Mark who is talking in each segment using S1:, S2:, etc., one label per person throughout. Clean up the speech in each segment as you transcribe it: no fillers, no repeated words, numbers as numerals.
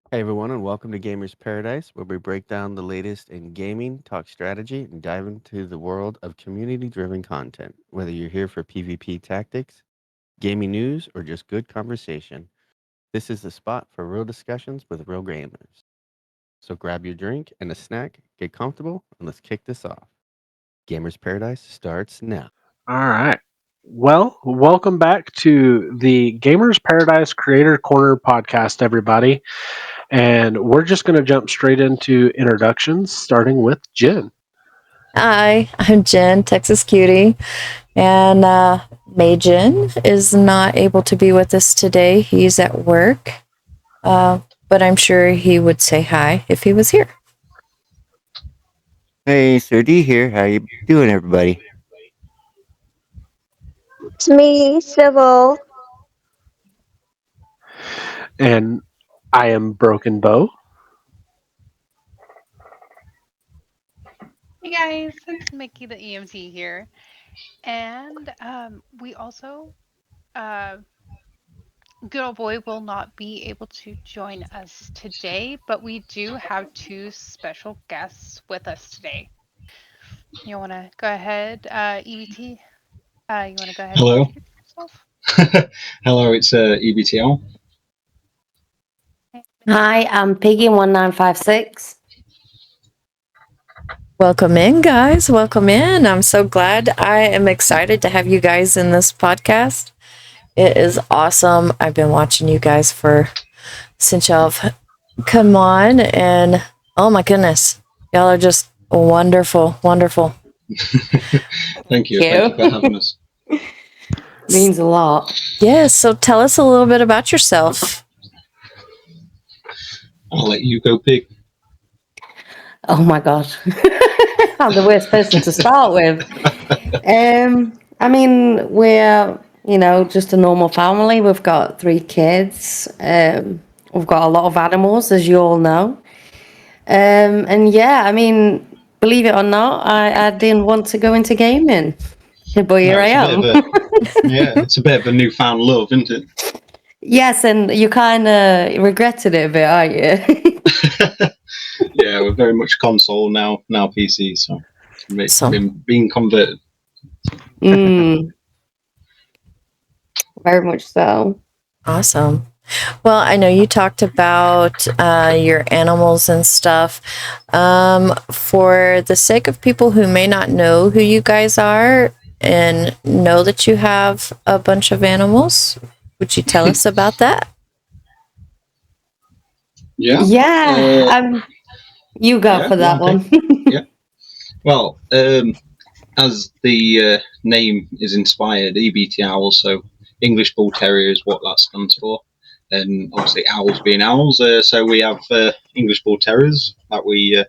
S1: Hey everyone, and welcome to Gamers Paradise, where we break down the latest in gaming, talk strategy, and dive into the world of community-driven content. Whether you're here for PvP tactics, gaming news, or just good conversation, this is the spot for real discussions with real gamers. So grab your drink and a snack, get comfortable, and let's kick this off. Gamers Paradise starts now.
S2: All right. Well, welcome back to the Gamers Paradise Creator Corner podcast, everybody. And we're just going to jump straight into introductions, starting with Jen.
S3: Hi, I'm Jen, Texas Cutie, and Majin is not able to be with us today. He's at work, but I'm sure he would say hi if he was here.
S4: Hey, Sir D here. How you doing, everybody?
S5: It's me, Civil.
S2: And I am Broken Bow.
S6: Hey guys, it's Mickey the EMT here. And we also, uh, good old boy will not be able to join us today, but we do have two special guests with us today. You want to go ahead, EBT? You want to go ahead and
S7: Hello.
S6: introduce yourself?
S7: Hello, it's EBTL.
S8: Hi, I'm Piggy1956.
S3: Welcome in, guys. Welcome in. I'm so glad. I am excited to have you guys in this podcast. It is awesome. I've been watching you guys since y'all have come on, and oh my goodness, y'all are just wonderful, wonderful.
S7: Thank you. Thank you for having us.
S8: Means a lot.
S3: Yes. So tell us a little bit about yourself.
S7: I'll let you go, Pig.
S8: Oh my god. I'm the worst person to start with. I mean, we're, just a normal family. We've got 3 kids. We've got a lot of animals, as you all know. And yeah, I mean, believe it or not, I didn't want to go into gaming. But here I am.
S7: It's a bit of a newfound love, isn't it?
S8: Yes, and you kind of regretted it a bit, aren't you?
S7: Yeah, we're very much console now PC, so it's being converted.
S8: Very much so.
S3: Awesome. Well, I know you talked about your animals and stuff. For the sake of people who may not know who you guys are and know that you have a bunch of animals, would you tell us about that?
S7: Yeah.
S8: Yeah. You go for that one.
S7: Yeah. Well, as the name is inspired, EBT Owl, so English Bull Terrier is what that stands for. And obviously owls being owls. So we have English Bull Terriers that we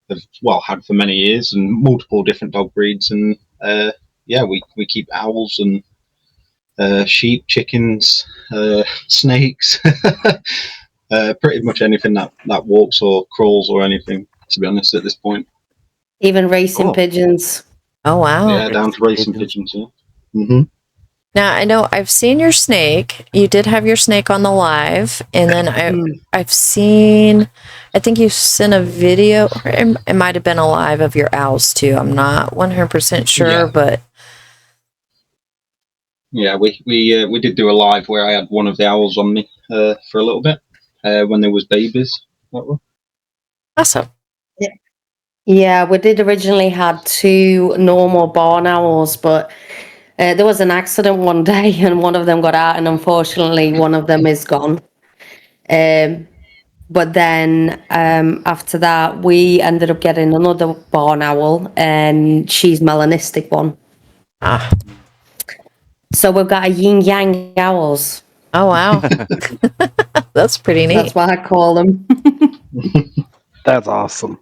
S7: have had for many years, and multiple different dog breeds. And we keep owls and sheep, chickens, snakes, pretty much anything that walks or crawls or anything, to be honest, at this point.
S8: Even racing pigeons.
S3: Oh, wow.
S7: Yeah, down to racing pigeons, yeah. Mm-hmm.
S3: Now, I know I've seen your snake. You did have your snake on the live. And then I've seen, I think you sent a video, or it might have been a live of your owls too. I'm not 100% sure, but.
S7: Yeah, we did do a live where I had one of the owls on me for a little bit when there was babies.
S3: Awesome.
S8: Yeah, we did originally had 2 normal barn owls, but there was an accident one day and one of them got out, and unfortunately one of them is gone. But then after that, we ended up getting another barn owl, and she's melanistic one.
S3: Ah.
S8: So we've got a yin yang owls.
S3: Oh, wow. That's pretty neat.
S8: That's what I call them.
S2: That's awesome.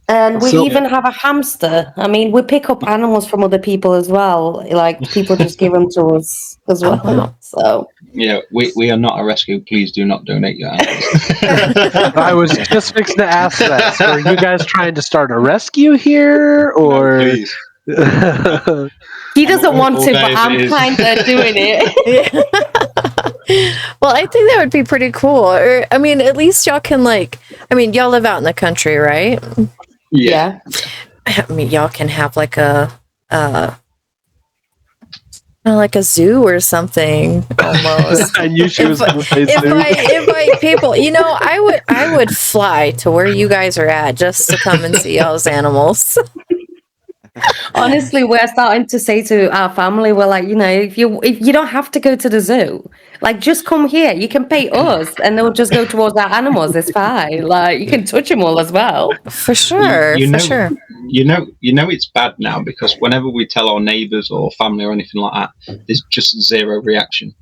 S8: And we even have a hamster. I mean, we pick up animals from other people as well. Like, people just give them to us as well.
S3: Oh, wow.
S8: So
S7: yeah, we are not a rescue. Please do not donate your animals.
S2: I was just fixing to ask that. So are you guys trying to start a rescue here, or?
S7: No, please.
S8: He doesn't want to, but I'm kind of doing it.
S3: Well, I think that would be pretty cool. Or, I mean, at least y'all can y'all live out in the country, right?
S7: Yeah.
S3: I mean, y'all can have like like a zoo or something almost.
S2: I knew she was going to say
S3: If
S2: zoo.
S3: I invite people, I would fly to where you guys are at just to come and see y'all's animals.
S8: Honestly, we're starting to say to our family, we're like, if you don't have to go to the zoo, like just come here. You can pay us, and they'll just go towards our animals. It's fine. Like you can touch them all as well.
S3: For sure,
S7: You
S3: for
S7: know,
S3: sure.
S7: you know it's bad now because whenever we tell our neighbours or family or anything like that, there's just zero reaction.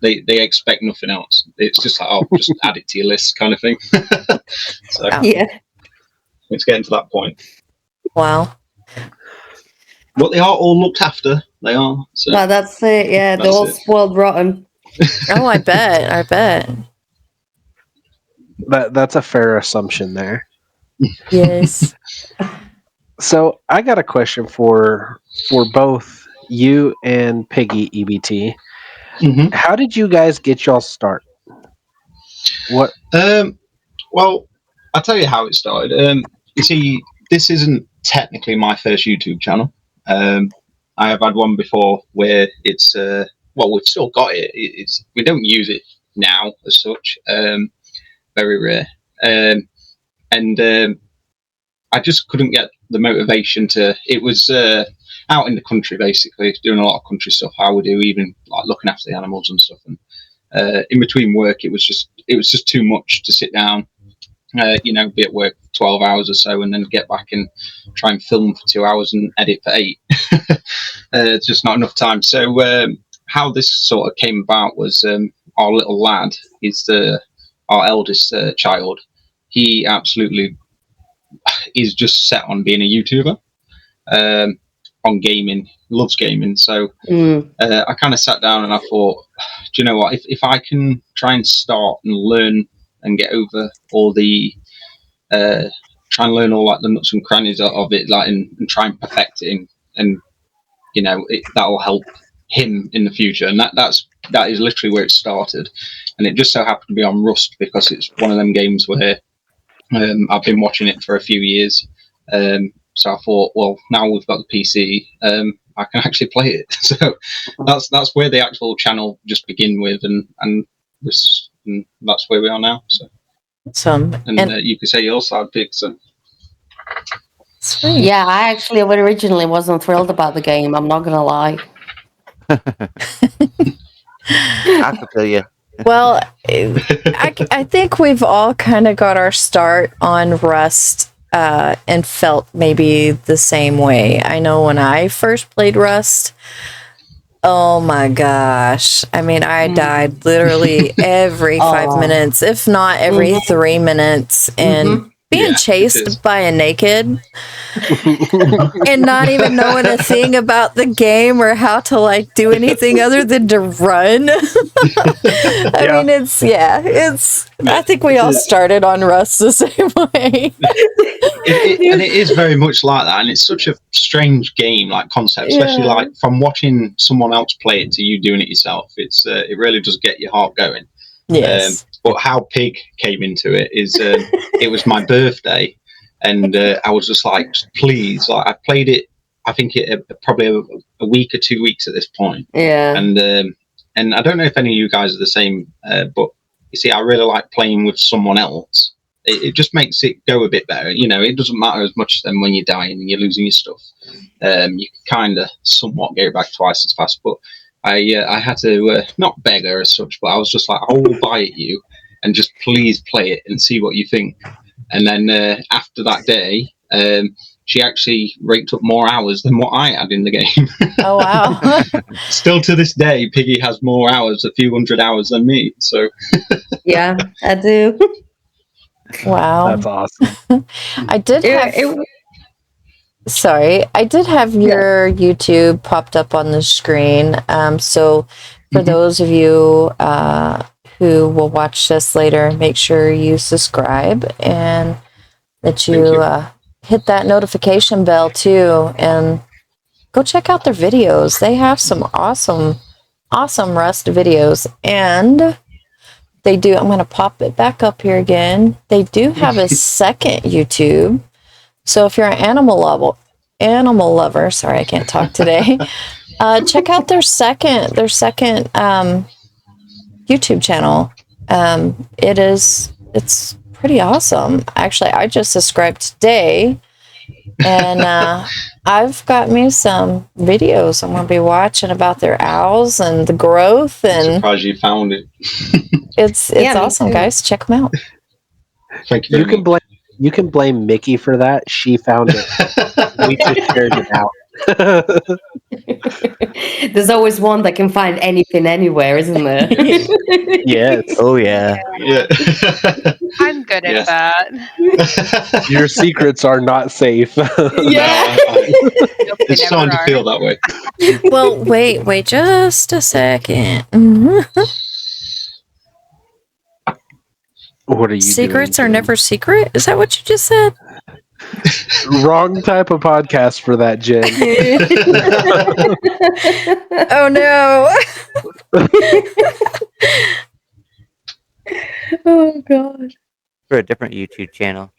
S7: They expect nothing else. It's just like, oh, just add it to your list kind of thing. So
S8: Yeah.
S7: it's getting to that point.
S3: Wow.
S7: But they are all looked after. They are. So
S8: No, that's it. Yeah, they're
S7: That's
S8: all
S7: it.
S8: spoiled rotten.
S3: Oh, I bet.
S2: That's a fair assumption there.
S3: Yes.
S2: So I got a question for both you and Piggy EBT.
S7: Mhm.
S2: How did you guys get y'all start? What?
S7: Well, I'll tell you how it started. You see, this isn't technically my first YouTube channel. I have had one before where it's we've still got it. We don't use it now as such. Very rare. And I just couldn't get the motivation to. It was out in the country basically, doing a lot of country stuff. How we do, even like looking after the animals and stuff. And in between work, it was just too much to sit down. Be at work for 12 hours or so and then get back and try and film for 2 hours and edit for 8. It's just not enough time. So how this sort of came about was our little lad is our eldest child. He absolutely is just set on being a YouTuber, on gaming, loves gaming. So I kind of sat down and I thought, do you know what, if I can try and start and learn and get over all the try and learn all like the nuts and crannies of it, like and try and perfect it, and that'll help him in the future. And that is literally where it started. And it just so happened to be on Rust because it's one of them games where I've been watching it for a few years. So I thought, well, now we've got the PC, I can actually play it. So that's where the actual channel just began with, and that's where we are now. So. And you could say your side pick. So.
S3: Sweet.
S8: Yeah, I actually originally wasn't thrilled about the game. I'm not gonna lie.
S4: I can tell you.
S3: Well, I think we've all kind of got our start on Rust and felt maybe the same way. I know when I first played Rust, oh my gosh. I mean, I died literally every 5 minutes, if not every 3 minutes. And being chased by a naked and not even knowing a thing about the game or how to like do anything other than to run. I mean, I think we all started on Rust the same way.
S7: And it is very much like that, and it's such a strange game, like concept, especially like from watching someone else play it to you doing it yourself. It really does get your heart going.
S3: Yes.
S7: But how Pig came into it is it was my birthday, and I was just like, please, like I played it. I think it probably a week or 2 weeks at this point.
S8: Yeah.
S7: And I don't know if any of you guys are the same, but you see, I really like playing with someone else. It just makes it go a bit better. It doesn't matter as much then when you're dying and you're losing your stuff. You kind of somewhat get it back twice as fast. But I had to not beg her as such, but I was just like, I will buy it you, and just please play it and see what you think. And then after that day, she actually raked up more hours than what I had in the game.
S3: Oh, wow.
S7: Still to this day, Piggy has more hours, a few hundred hours than me. So
S8: Yeah, I do.
S3: Wow.
S2: That's awesome.
S3: I did have... Sorry, I did have your YouTube popped up on the screen. So for those of you who will watch this later, make sure you subscribe and that you hit that notification bell too, and go check out their videos. They have some awesome awesome Rust videos. And they do, I'm going to pop it back up here again. They do have a second YouTube. So if you're an animal lover, sorry, I can't talk today. Check out their second YouTube channel. It's pretty awesome. Actually, I just subscribed today, and I've got me some videos I'm going to be watching about their owls and the growth.
S7: I'm
S3: And
S7: surprised you found it.
S3: it's
S8: Yeah, me
S3: awesome,
S8: too.
S3: guys. Check them out.
S7: Thank you.
S2: You can blame Mickey for that. She found it. We just shared it out.
S8: There's always one that can find anything anywhere, isn't there?
S2: Yes.
S1: Oh yeah.
S7: Yeah.
S6: I'm good at
S7: Yes.
S6: that.
S2: Your secrets are not safe.
S8: Yeah.
S6: Nope, they
S7: It's
S6: never
S7: starting to
S6: are.
S7: feel that way.
S3: Well, wait just a second. Mhm.
S2: What are you
S3: Secrets
S2: doing,
S3: are
S2: Jim?
S3: never secret? Is that what you just said?
S2: Wrong type of podcast for that, Jen.
S3: Oh no.
S8: Oh god.
S4: For a different YouTube channel.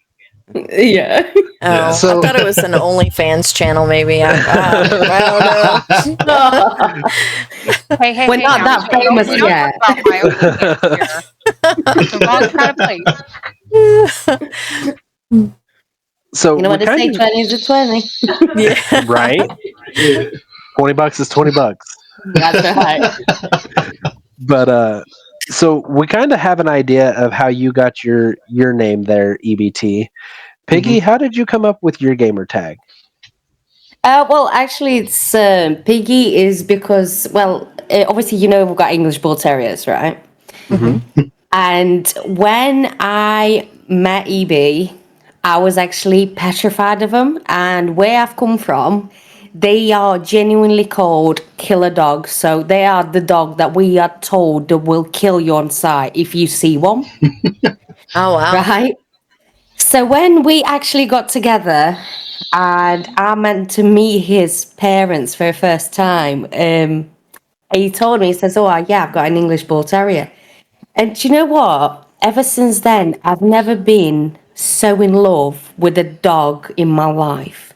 S8: Yeah.
S3: Oh,
S2: So-
S3: I thought it was an OnlyFans channel, maybe. I don't know.
S6: Hey,
S8: We're not
S6: now,
S8: that
S6: don't-
S8: famous
S6: don't talk
S8: yet.
S6: about my OnlyFans here. It's the wrong kind of place.
S2: So
S8: You know what
S2: we
S8: they say,
S2: kind
S8: 20 is a 20.
S3: Yeah.
S2: of, right? $20 is $20.
S8: That's right.
S2: But so we kind of have an idea of how you got your name there, EBT. Piggy, how did you come up with your gamer tag?
S8: Well, actually, it's Piggy is because, obviously, we've got English Bull Terriers, right? And when I met EB, I was actually petrified of them. And where I've come from, they are genuinely called killer dogs. So they are the dog that we are told that will kill you on sight if you see one.
S3: Oh wow.
S8: Right? So when we actually got together and I meant to meet his parents for the first time, he told me, he says, oh, yeah, I've got an English Bull Terrier. And do you know what? Ever since then, I've never been so in love with a dog in my life.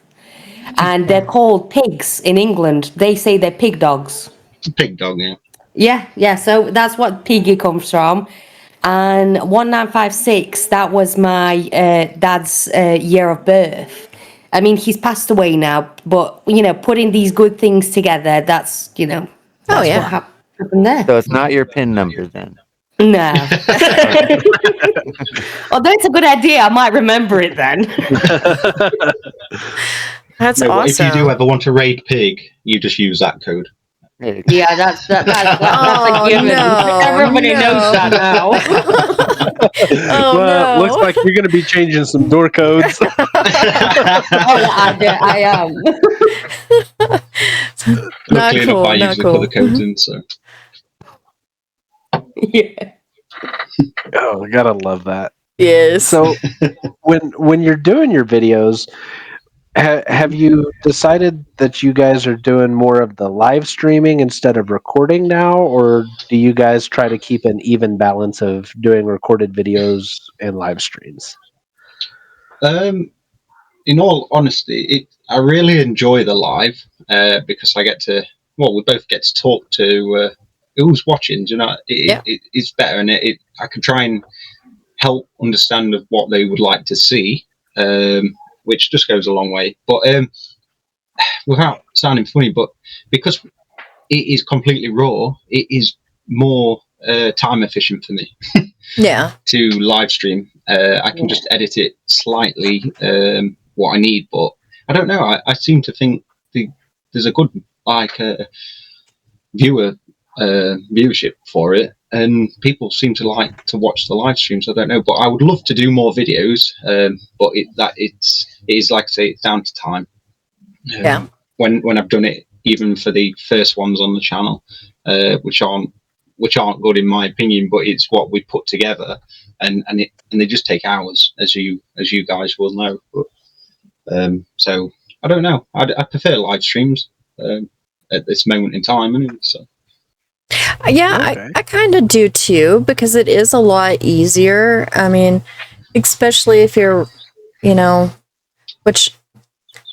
S8: And they're called pigs in England. They say they're pig dogs.
S7: Pig dog, yeah.
S8: Yeah. So that's what Piggy comes from. And 1956, that was my dad's year of birth. I mean, he's passed away now, but, putting these good things together, that's
S3: yeah.
S8: what happened there.
S4: So it's not your PIN number then.
S8: No. Although it's a good idea, I might remember it then.
S3: That's
S7: No, but
S3: awesome.
S7: if you do ever want to raid pig, you just use that code.
S8: Yeah, that's a
S3: Oh,
S8: given.
S3: no,
S8: Everybody
S3: no.
S8: knows that now.
S3: Oh
S2: Well,
S3: no.
S2: looks like you're going to be changing some door codes.
S8: I am.
S3: Not
S7: Luckily enough,
S3: cool,
S7: I
S3: not
S7: usually put the
S3: cool.
S7: codes in, so.
S8: Yeah.
S2: Oh, I gotta love that.
S3: Yes.
S2: So, when you're doing your videos, have you decided that you guys are doing more of the live streaming instead of recording now, or do you guys try to keep an even balance of doing recorded videos and live streams?
S7: In all honesty, I really enjoy the live because I get to. Well, we both get to talk to who's watching. Do you know, it's better, and I can try and help understand of what they would like to see, which just goes a long way. But without sounding funny, but because it is completely raw, it is more time efficient for me
S3: Yeah.
S7: to live stream. I can just edit it slightly what I need, but I don't know. I seem to think there's a good viewership for it, and people seem to like to watch the live streams. I don't know, but I would love to do more videos. But it is like I say, it's down to time.
S3: Yeah.
S7: When I've done it, even for the first ones on the channel, which aren't good in my opinion, but it's what we put together, and they just take hours, as you guys will know. But, so I don't know. I prefer live streams at this moment in time, anyway. So
S3: Yeah,
S2: Okay.
S3: I kind of do too, because it is a lot easier. I mean, especially if you're, you know, which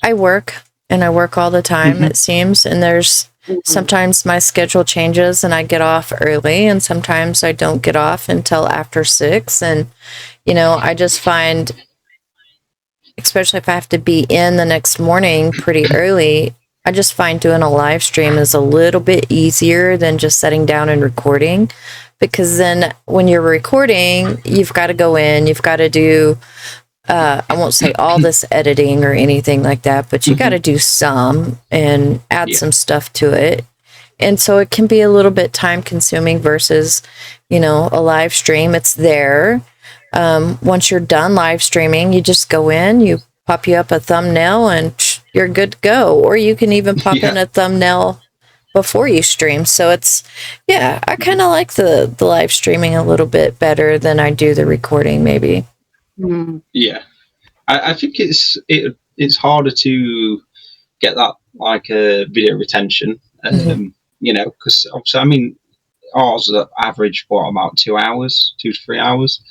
S3: I work and I work all the time, it seems. And there's sometimes my schedule changes and I get off early, and sometimes I don't get off until after 6. And, I just find, especially if I have to be in the next morning pretty early, I just find doing a live stream is a little bit easier than just sitting down and recording, because then when you're recording, you've got to go in, you've got to do, I won't say all this editing or anything like that, but you got to do some and add some stuff to it. And so it can be a little bit time consuming versus, a live stream. It's there. Once you're done live streaming, you just go in, you pop you up a thumbnail, and you're good to go. Or you can even pop in a thumbnail before you stream. So it's, I kind of like the live streaming a little bit better than I do the recording, maybe.
S7: Yeah, I think it's harder to get that like video retention, because obviously, I mean, ours average about 2 hours, 2 to 3 hours.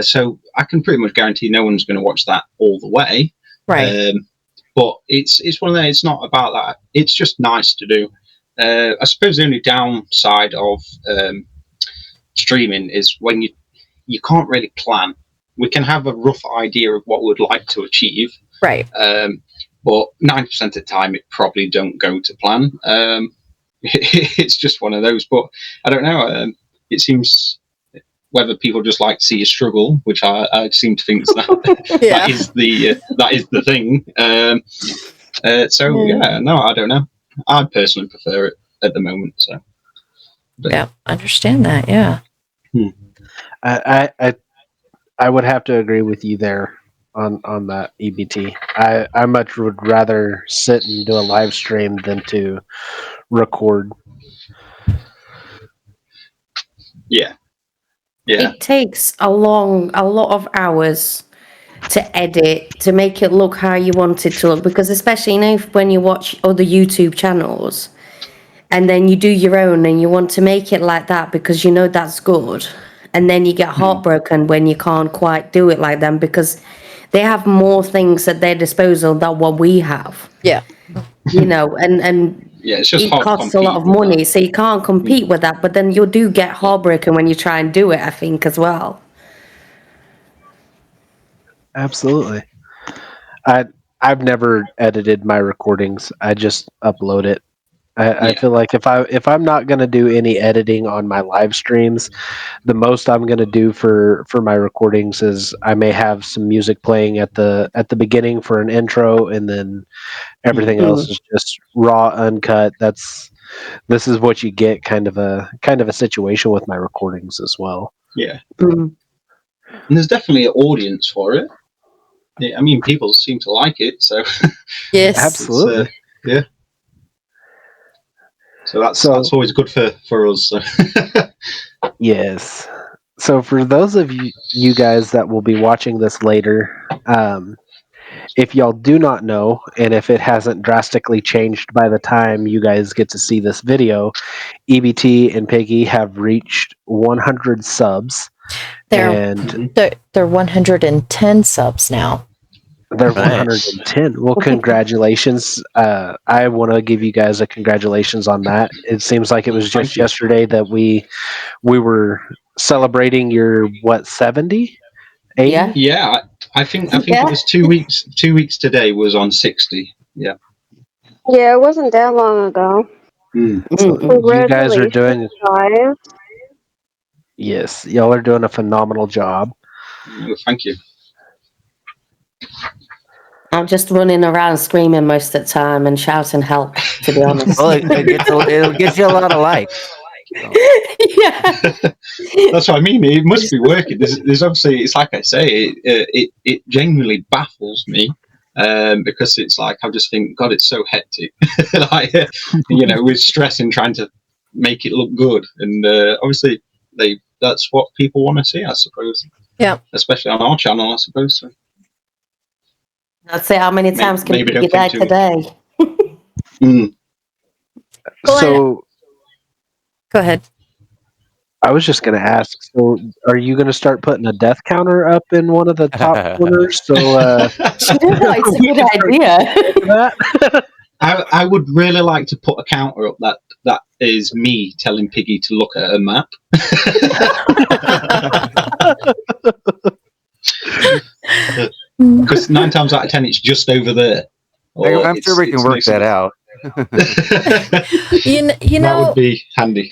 S7: So I can pretty much guarantee no one's going to watch that all the way.
S3: Right.
S7: But it's one of those. It's not about that. It's just nice to do. I suppose the only downside of streaming is when you can't really plan. We can have a rough idea of what we'd like to achieve.
S3: Right.
S7: But 90% of the time, it probably don't go to plan. It's just one of those. But I don't know. It seems whether people just like to see you struggle, which I seem to think that is the thing. No, I don't know. I personally prefer it at the moment. So.
S3: Yeah, I understand that. Yeah.
S2: I would have to agree with you there on that, EBT. I much would rather sit and do a live stream than to record.
S7: Yeah.
S8: It takes a lot of hours to edit to make it look how you want it to look, because especially when you watch other YouTube channels and then you do your own and you want to make it like that because that's good, and then you get heartbroken when you can't quite do it like them because they have more things at their disposal than what we have.
S3: Yeah.
S8: And
S7: it's just
S8: it costs a lot of money, so you can't compete with that. But then you do get heartbroken when you try and do it, I think, as well.
S2: Absolutely. I've never edited my recordings. I just upload it. I feel like if I'm not going to do any editing on my live streams, the most I'm going to do for my recordings is I may have some music playing at the beginning for an intro, and then everything else is just raw, uncut. This is what you get, kind of a situation with my recordings as well.
S7: Yeah. And there's definitely an audience for it. I mean, people seem to like it, so
S3: yes,
S2: absolutely.
S7: Yeah. So that's always good for us. So.
S2: Yes. So for those of you guys that will be watching this later, if y'all do not know, and if it hasn't drastically changed by the time you guys get to see this video, EBT and Piggy have reached 100 subs.
S3: They're 110 subs now.
S2: They're 110. Well, congratulations. I want to give you guys a congratulations on that. It seems like it was just yesterday that we were celebrating your 70? 80?
S7: Yeah, I think it was 2 weeks. 2 weeks today was on 60. Yeah.
S5: Yeah, it wasn't that long ago.
S2: So you guys are doing. Yes, y'all are doing a phenomenal job.
S7: Oh, thank you.
S8: I'm just running around screaming most of the time and shouting help, to be honest.
S4: Well, it'll get you a lot of likes. So.
S8: Yeah.
S7: That's what I mean. It must be working. There's obviously, it's like I say, it genuinely baffles me. Because it's like I just think, God, it's so hectic. Like, with stress and trying to make it look good, and obviously that's what people want to see, I suppose.
S3: Yeah,
S7: especially on our channel, I suppose. So.
S8: Let's see how many times can you die today.
S2: So
S3: Go ahead.
S2: I was just going to ask. So, are you going to start putting a death counter up in one of the top corners? So,
S8: It's a good idea.
S2: that?
S7: I would really like to put a counter up that is me telling Piggy to look at her map. Because 9 times out of 10, it's just over there.
S4: I'm sure we can work that out.
S3: You
S7: That
S3: know,
S7: would be handy.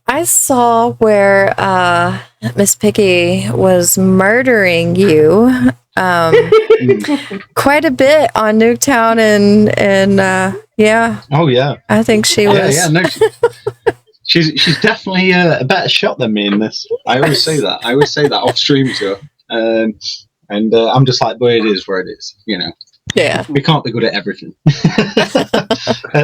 S3: I saw where Miss Piggy was murdering you quite a bit on Nuketown, and yeah,
S7: Oh yeah,
S3: I think she was.
S7: yeah. No, she's definitely a better shot than me in this. I always say that. Off stream to her, and I'm just like, but it is where it is. You know,
S3: Yeah.
S7: we can't be good at everything.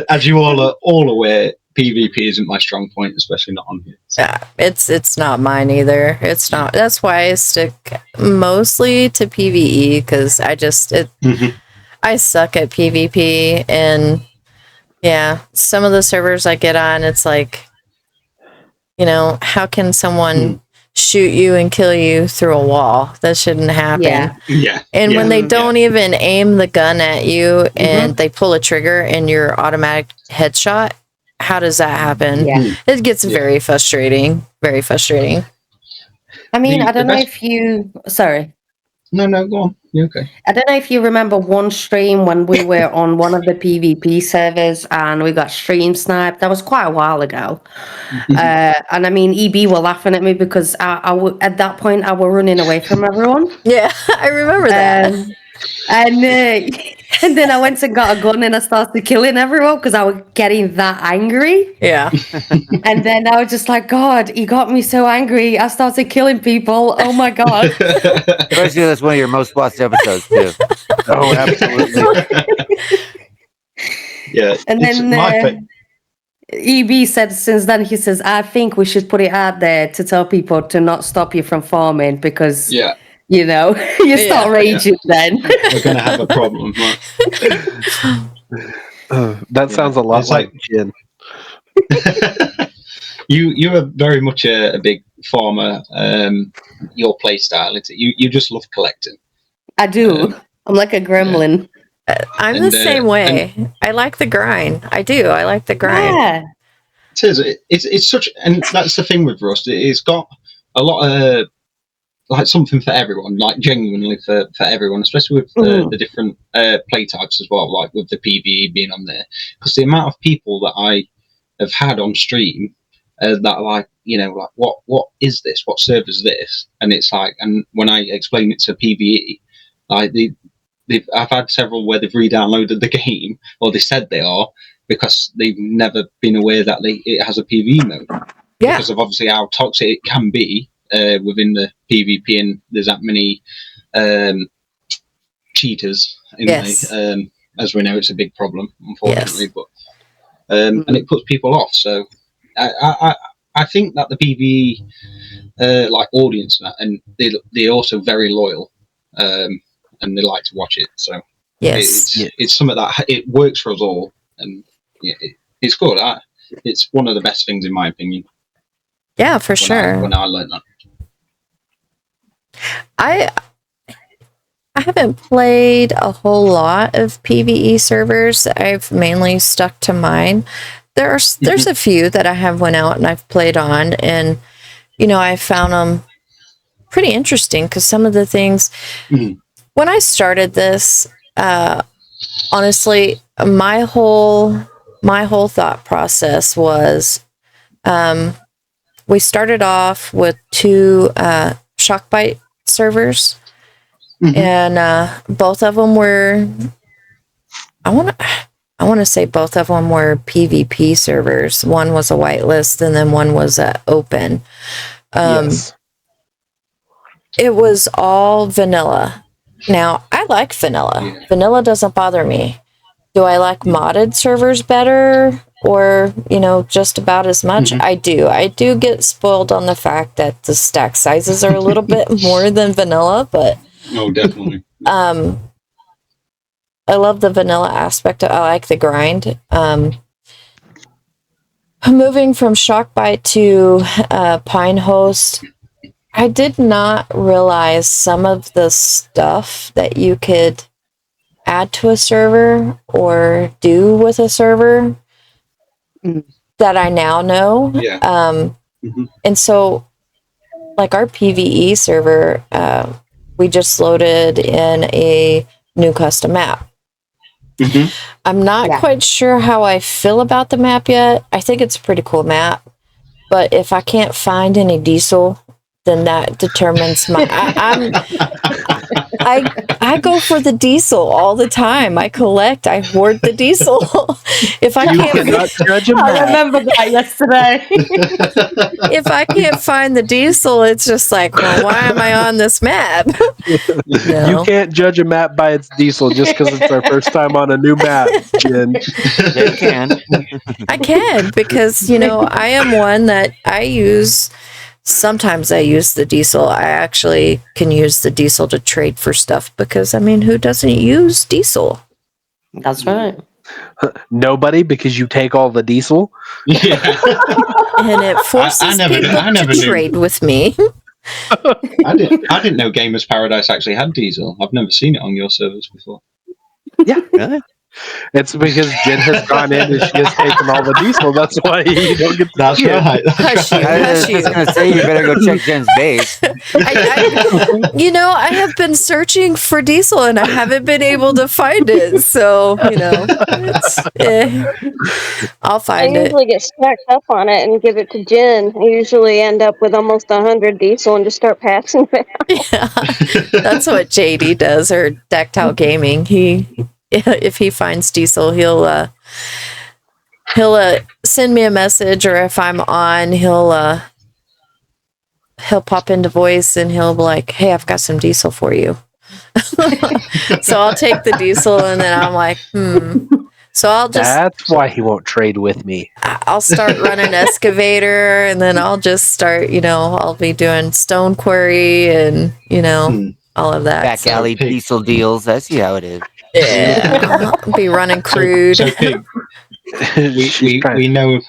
S7: As you all are all aware, PvP isn't my strong point, especially not on here. So.
S3: Yeah, it's not mine either. It's not. That's why I stick mostly to PvE because I suck at PvP, and yeah, some of the servers I get on, it's like, how can someone shoot you and kill you through a wall? That shouldn't happen.
S7: Yeah.
S3: And when they don't even aim the gun at you and they pull a trigger and you're automatic headshot, how does that happen?
S8: Yeah.
S3: It gets very frustrating. Very frustrating.
S8: I mean,
S7: The-
S8: I don't
S7: the
S8: know
S7: best-
S8: if you. Sorry.
S7: No, go on. You're okay.
S8: I don't know if you remember one stream when we were on one of the PvP servers and we got stream sniped. That was quite a while ago. And I mean, EB were laughing at me because at that point I was running away from everyone.
S3: Yeah, I remember that.
S8: And then I went and got a gun and I started killing everyone because I was getting that angry.
S3: Yeah.
S8: And then I was just like, God, he got me so angry. I started killing people. Oh my God.
S4: Especially that's one of your most watched episodes too.
S2: Oh, absolutely.
S7: Yeah.
S8: And
S7: it's
S8: then
S7: my
S8: EB said since then, he says, I think we should put it out there to tell people to not stop you from farming because,
S7: yeah,
S8: you start raging then.
S7: we're gonna have a problem. Right?
S2: That sounds a lot
S7: It's
S2: like
S7: like-
S2: Jin.
S7: You are very much a big farmer. Your play style, you just love collecting.
S8: I do. I'm like a gremlin.
S3: I'm
S7: And,
S3: the same way. I like the grind. I do. I like the grind.
S8: Yeah.
S7: It is. It's such, and that's the thing with Rust. It's got a lot of like something for everyone, like genuinely for everyone, especially with the different play types as well, like with the PvE being on there. Because the amount of people that I have had on stream that are like, like what is this? What server is this? And it's like, and when I explain it to PvE, like I've had several where they've re-downloaded the game, or they said they are, because they've never been aware that it has a PvE mode.
S3: Yeah.
S7: Because of obviously how toxic it can be within the PvP, and there's that many cheaters in there. As we know, it's a big problem, unfortunately. But and it puts people off. So I think that the PvE like audience and they're also very loyal. And they like to watch it, so it's something that it works for us all, and it's good. It's one of the best things in my opinion.
S3: Yeah, for sure.
S7: When I learned that,
S3: I haven't played a whole lot of PvE servers. I've mainly stuck to mine. There's a few that I have went out and I've played on, and I found them pretty interesting because some of the things. When I started this, honestly, my whole thought process was, we started off with 2 Shockbite servers, and both of them were. I want to say both of them were PvP servers. One was a whitelist, and then one was open.
S2: Yes.
S3: It was all vanilla. Now, I like vanilla.
S7: Yeah.
S3: Vanilla doesn't bother me. Do I like modded servers better or, just about as much? I do. I do get spoiled on the fact that the stack sizes are a little bit more than vanilla, but
S7: oh, definitely.
S3: I love the vanilla aspect. I like the grind. moving from Shockbite to Pinehost, I did not realize some of the stuff that you could add to a server or do with a server that I now know.
S7: Yeah.
S3: And so, like our PvE server, we just loaded in a new custom map. I'm not quite sure how I feel about the map yet. I think it's a pretty cool map. But if I can't find any diesel, then that determines my. I go for the diesel all the time. I collect. I hoard the diesel. If I can't,
S2: judge a
S8: I
S2: map.
S8: remember that yesterday.
S3: if I can't find the diesel, it's just like, well, why am I on this map?
S2: You can't judge a map by its diesel just because it's our first time on a new map, Jen.
S4: Yeah, you can.
S3: I can because I am one that I use. Sometimes I use the diesel. I actually can use the diesel to trade for stuff because who doesn't use diesel?
S8: That's right.
S2: Nobody, because you take all the diesel.
S7: Yeah.
S3: And it forces people to trade with me.
S7: I didn't know Gamers Paradise actually had diesel. I've never seen it on your servers before.
S2: Yeah.
S1: Really?
S2: It's because Jen has gone in and she has taken all the diesel. That's why you don't get the
S7: That's
S2: kid.
S7: right.
S3: Hush you,
S4: I
S3: hush
S4: was
S3: you.
S4: just gonna say you better go check Jen's base.
S3: I have been searching for diesel and I haven't been able to find it. So, I'll
S5: I
S3: find it.
S5: usually get stacked up on it and give it to Jen. I usually end up with almost 100 diesel and just start passing it out.
S3: Yeah, that's what JD does, or Dactyl Gaming. If he finds diesel, he'll send me a message, or if I'm on, he'll pop into voice and he'll be like, "Hey, I've got some diesel for you." So I'll take the diesel and then I'm like, So
S2: That's why he won't trade with me.
S3: I'll start running excavator, and then I'll just start, I'll be doing stone quarry and, all of that.
S4: Back alley diesel deals. I see how it is.
S3: Yeah. I'll be running crude.
S7: So Pig, we know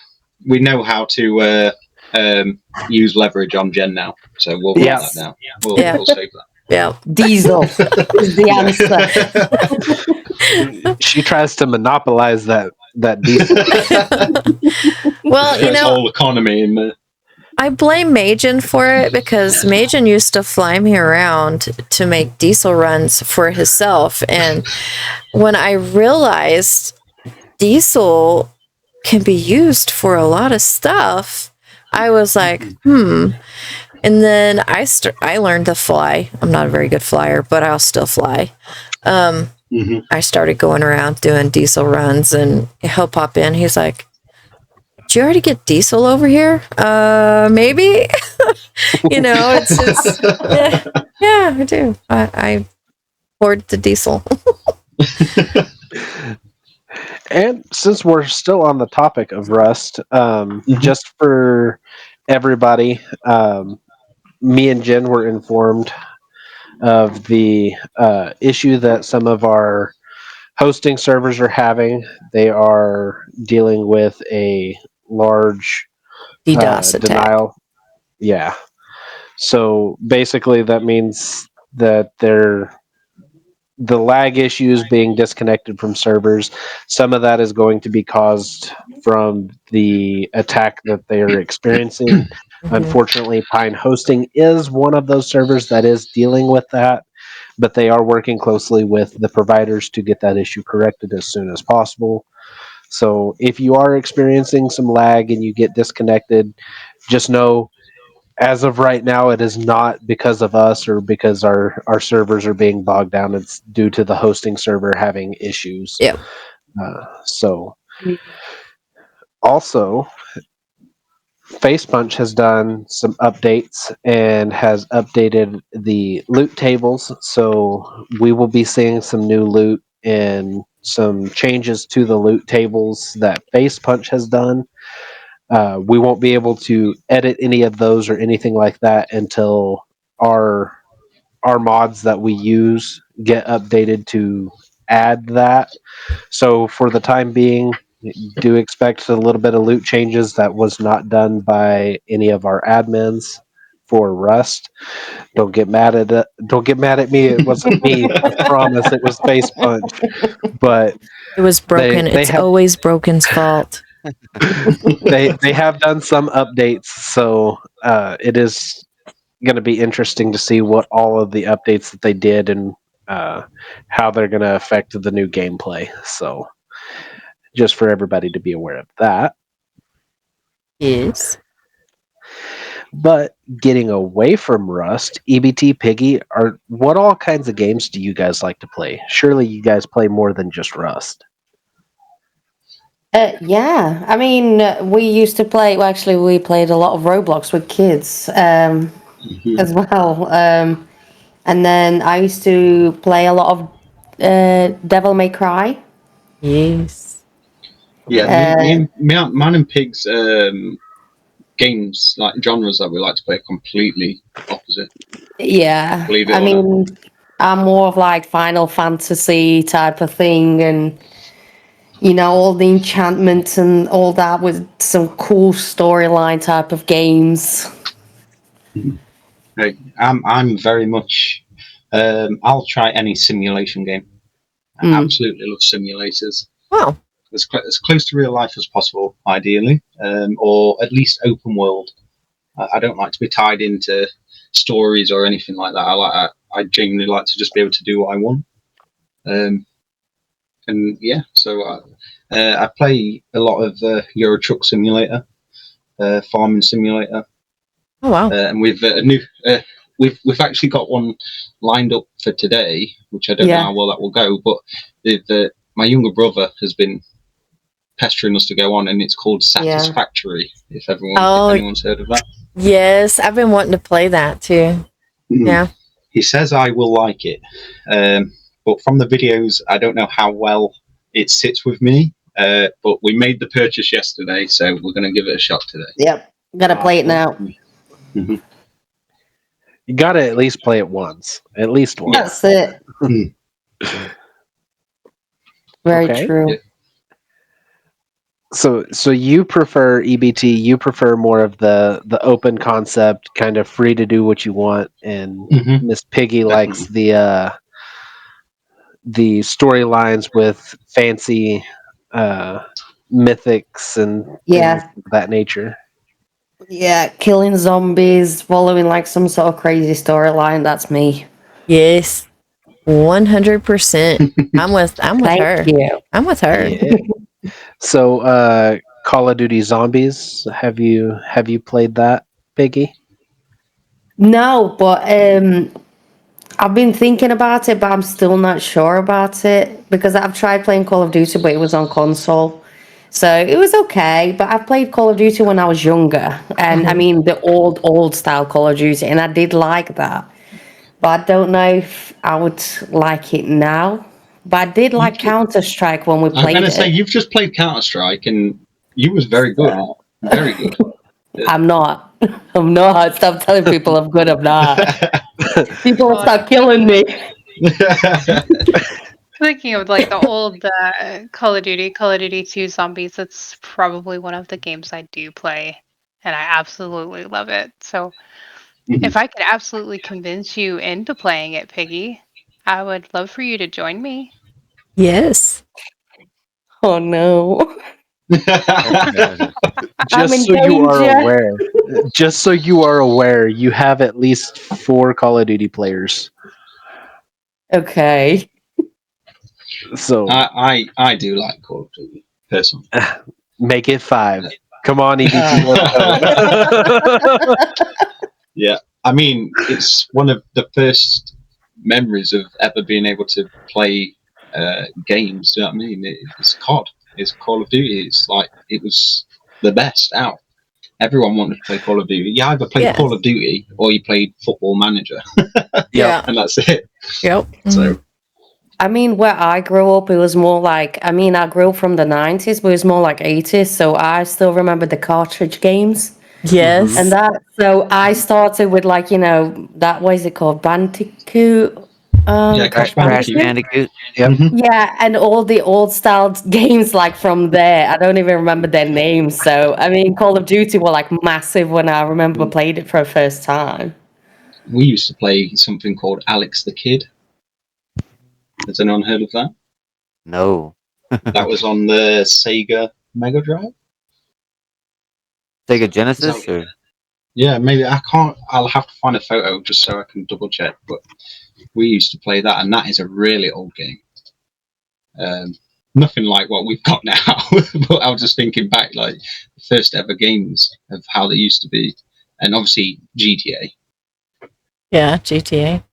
S7: how to use leverage on Jen now. So we'll do that now. We'll save that.
S3: Yeah.
S8: Diesel is the answer.
S2: She tries to monopolize that diesel.
S3: Well,
S7: Its whole economy in there.
S3: I blame Majin for it because Majin used to fly me around to make diesel runs for himself. And when I realized diesel can be used for a lot of stuff, I was like, And then I learned to fly. I'm not a very good flyer, but I'll still fly. I started going around doing diesel runs, and he'll pop in. He's like, "Did you already get diesel over here?" Maybe. It's just yeah, I do. I hoard the diesel.
S2: And since we're still on the topic of Rust, just for everybody, me and Jen were informed of the issue that some of our hosting servers are having. They are dealing with a large
S3: DDoS attack.
S2: denial. Yeah. So basically, that means that the lag issues being disconnected from servers. Some of that is going to be caused from the attack that they are experiencing. Unfortunately, Pine Hosting is one of those servers that is dealing with that, but they are working closely with the providers to get that issue corrected as soon as possible. So if you are experiencing some lag and you get disconnected, just know, as of right now, it is not because of us or because our servers are being bogged down. It's due to the hosting server having issues.
S3: Yeah.
S2: Also, Facepunch has done some updates and has updated the loot tables. So we will be seeing some new loot and some changes to the loot tables that Facepunch has done. We won't be able to edit any of those or anything like that until our mods that we use get updated to add that. So for the time being, Do expect a little bit of loot changes that was not done by any of our admins for Rust. Don't get mad at it. Don't get mad at me. It wasn't me. I promise. It was Face Punch. But
S3: It was broken.
S2: they
S3: It's
S2: have
S3: always Broken's fault.
S2: they have done some updates, so it is going to be interesting to see what all of the updates that they did and how they're going to affect the new gameplay. So just for everybody to be aware of that.
S3: Yes.
S2: But getting away from Rust, EBT, Piggy, what all kinds of games do you guys like to play? Surely you guys play more than just Rust.
S8: Yeah, I mean, we used to play. Well, actually, we played a lot of Roblox with kids as well. And then I used to play a lot of Devil May Cry.
S3: Yes.
S7: Yeah, mine and Pig's games, like genres that we like to play, are completely opposite.
S8: Yeah,
S7: Believe it
S8: I
S7: or not.
S8: mean, I'm more of like Final Fantasy type of thing, and all the enchantments and all that with some cool storyline type of games.
S7: Hey, I'm very much. I'll try any simulation game. I absolutely love simulators.
S3: Wow.
S7: As close to real life as possible, ideally, or at least open world. I don't like to be tied into stories or anything like that. I genuinely like to just be able to do what I want. And yeah, so I play a lot of Euro Truck Simulator, Farming Simulator.
S3: Oh wow.
S7: And we've we've actually got one lined up for today, which I don't know how well that will go. But my younger brother has been pestering us to go on, and it's called Satisfactory. If anyone's heard of that.
S3: Yes, I've been wanting to play that too. Yeah.
S7: He says I will like it, but from the videos, I don't know how well it sits with me. But we made the purchase yesterday, so we're going to give it a shot today.
S8: Yep, gotta play it now.
S7: Mm-hmm.
S2: You got to at least play it once. At least once.
S8: That's it. Very true.
S7: Yeah.
S2: So you prefer EBT? You prefer more of the open concept, kind of free to do what you want, and Miss Piggy likes the storylines with fancy mythics and things of that nature.
S8: Yeah, killing zombies, following like some sort of crazy storyline. That's me.
S3: Yes. 100%. I'm with her.
S8: You.
S3: I'm with her.
S2: Yeah. So, Call of Duty Zombies. Have you played that, Piggy?
S8: No, but I've been thinking about it, but I'm still not sure about it because I've tried playing Call of Duty, but it was on console. So it was okay, but I played Call of Duty when I was younger. And I mean, the old style Call of Duty, and I did like that. But I don't know if I would like it now. But I did like Counter-Strike when we played it.
S7: I'm going to say, you've just played Counter-Strike, and you was very good. Very good. Yeah.
S8: I'm not. Stop telling people I'm good. I'm not. People will start killing me.
S6: Thinking of like the old Call of Duty 2 Zombies, that's probably one of the games I do play, and I absolutely love it. So if I could absolutely convince you into playing it, Piggy, I would love for you to join me.
S3: Yes.
S8: Oh no.
S2: Just so you are aware, you have at least 4 Call of Duty players.
S8: Okay.
S2: So
S7: I do like Call of Duty personally.
S2: Make it 5. Come on, EBT.
S7: Yeah, I mean, it's one of the first memories of ever being able to play games. Do you know what I mean? It's COD. It's Call of Duty. It's like it was the best out. Everyone wanted to play Call of Duty. You either played Call of Duty or you played Football Manager.
S3: Yeah,
S7: and that's it.
S3: Yep.
S7: So.
S8: I mean, where I grew up, it was more like, I grew up from the 90s, but it was more like 80s, so I still remember the cartridge games.
S3: Yes.
S8: And so I started with like, that, what is it called? Bandicoot?
S7: Yeah, Crash
S4: Crash
S7: Bandicoot.
S4: Bandicoot.
S2: Yep.
S8: Yeah, and all the old style games like from there. I don't even remember their names. So I mean, Call of Duty were like massive when I remember played it for the first time.
S7: We used to play something called Alex the Kid. Has anyone heard of that?
S4: No.
S7: That was on the Sega Mega Drive.
S4: Sega Genesis or
S7: Yeah, maybe I can't. I'll have to find a photo just so I can double check. But we used to play that, and that is a really old game. Nothing like what we've got now. But I was just thinking back, like the first ever games of how they used to be, and obviously GTA.
S3: Yeah, GTA.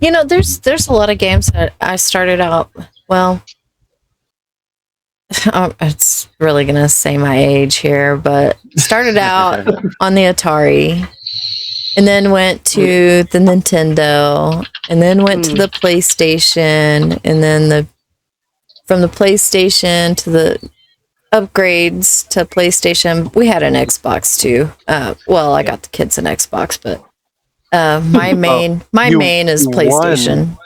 S3: You know, there's a lot of games that I started out. Well, it's really gonna say my age here, but started out on the Atari, and then went to the Nintendo, and then went to the PlayStation, and then from the PlayStation to the upgrades to PlayStation. We had an Xbox too. Well, I got the kids an Xbox, but my main is PlayStation.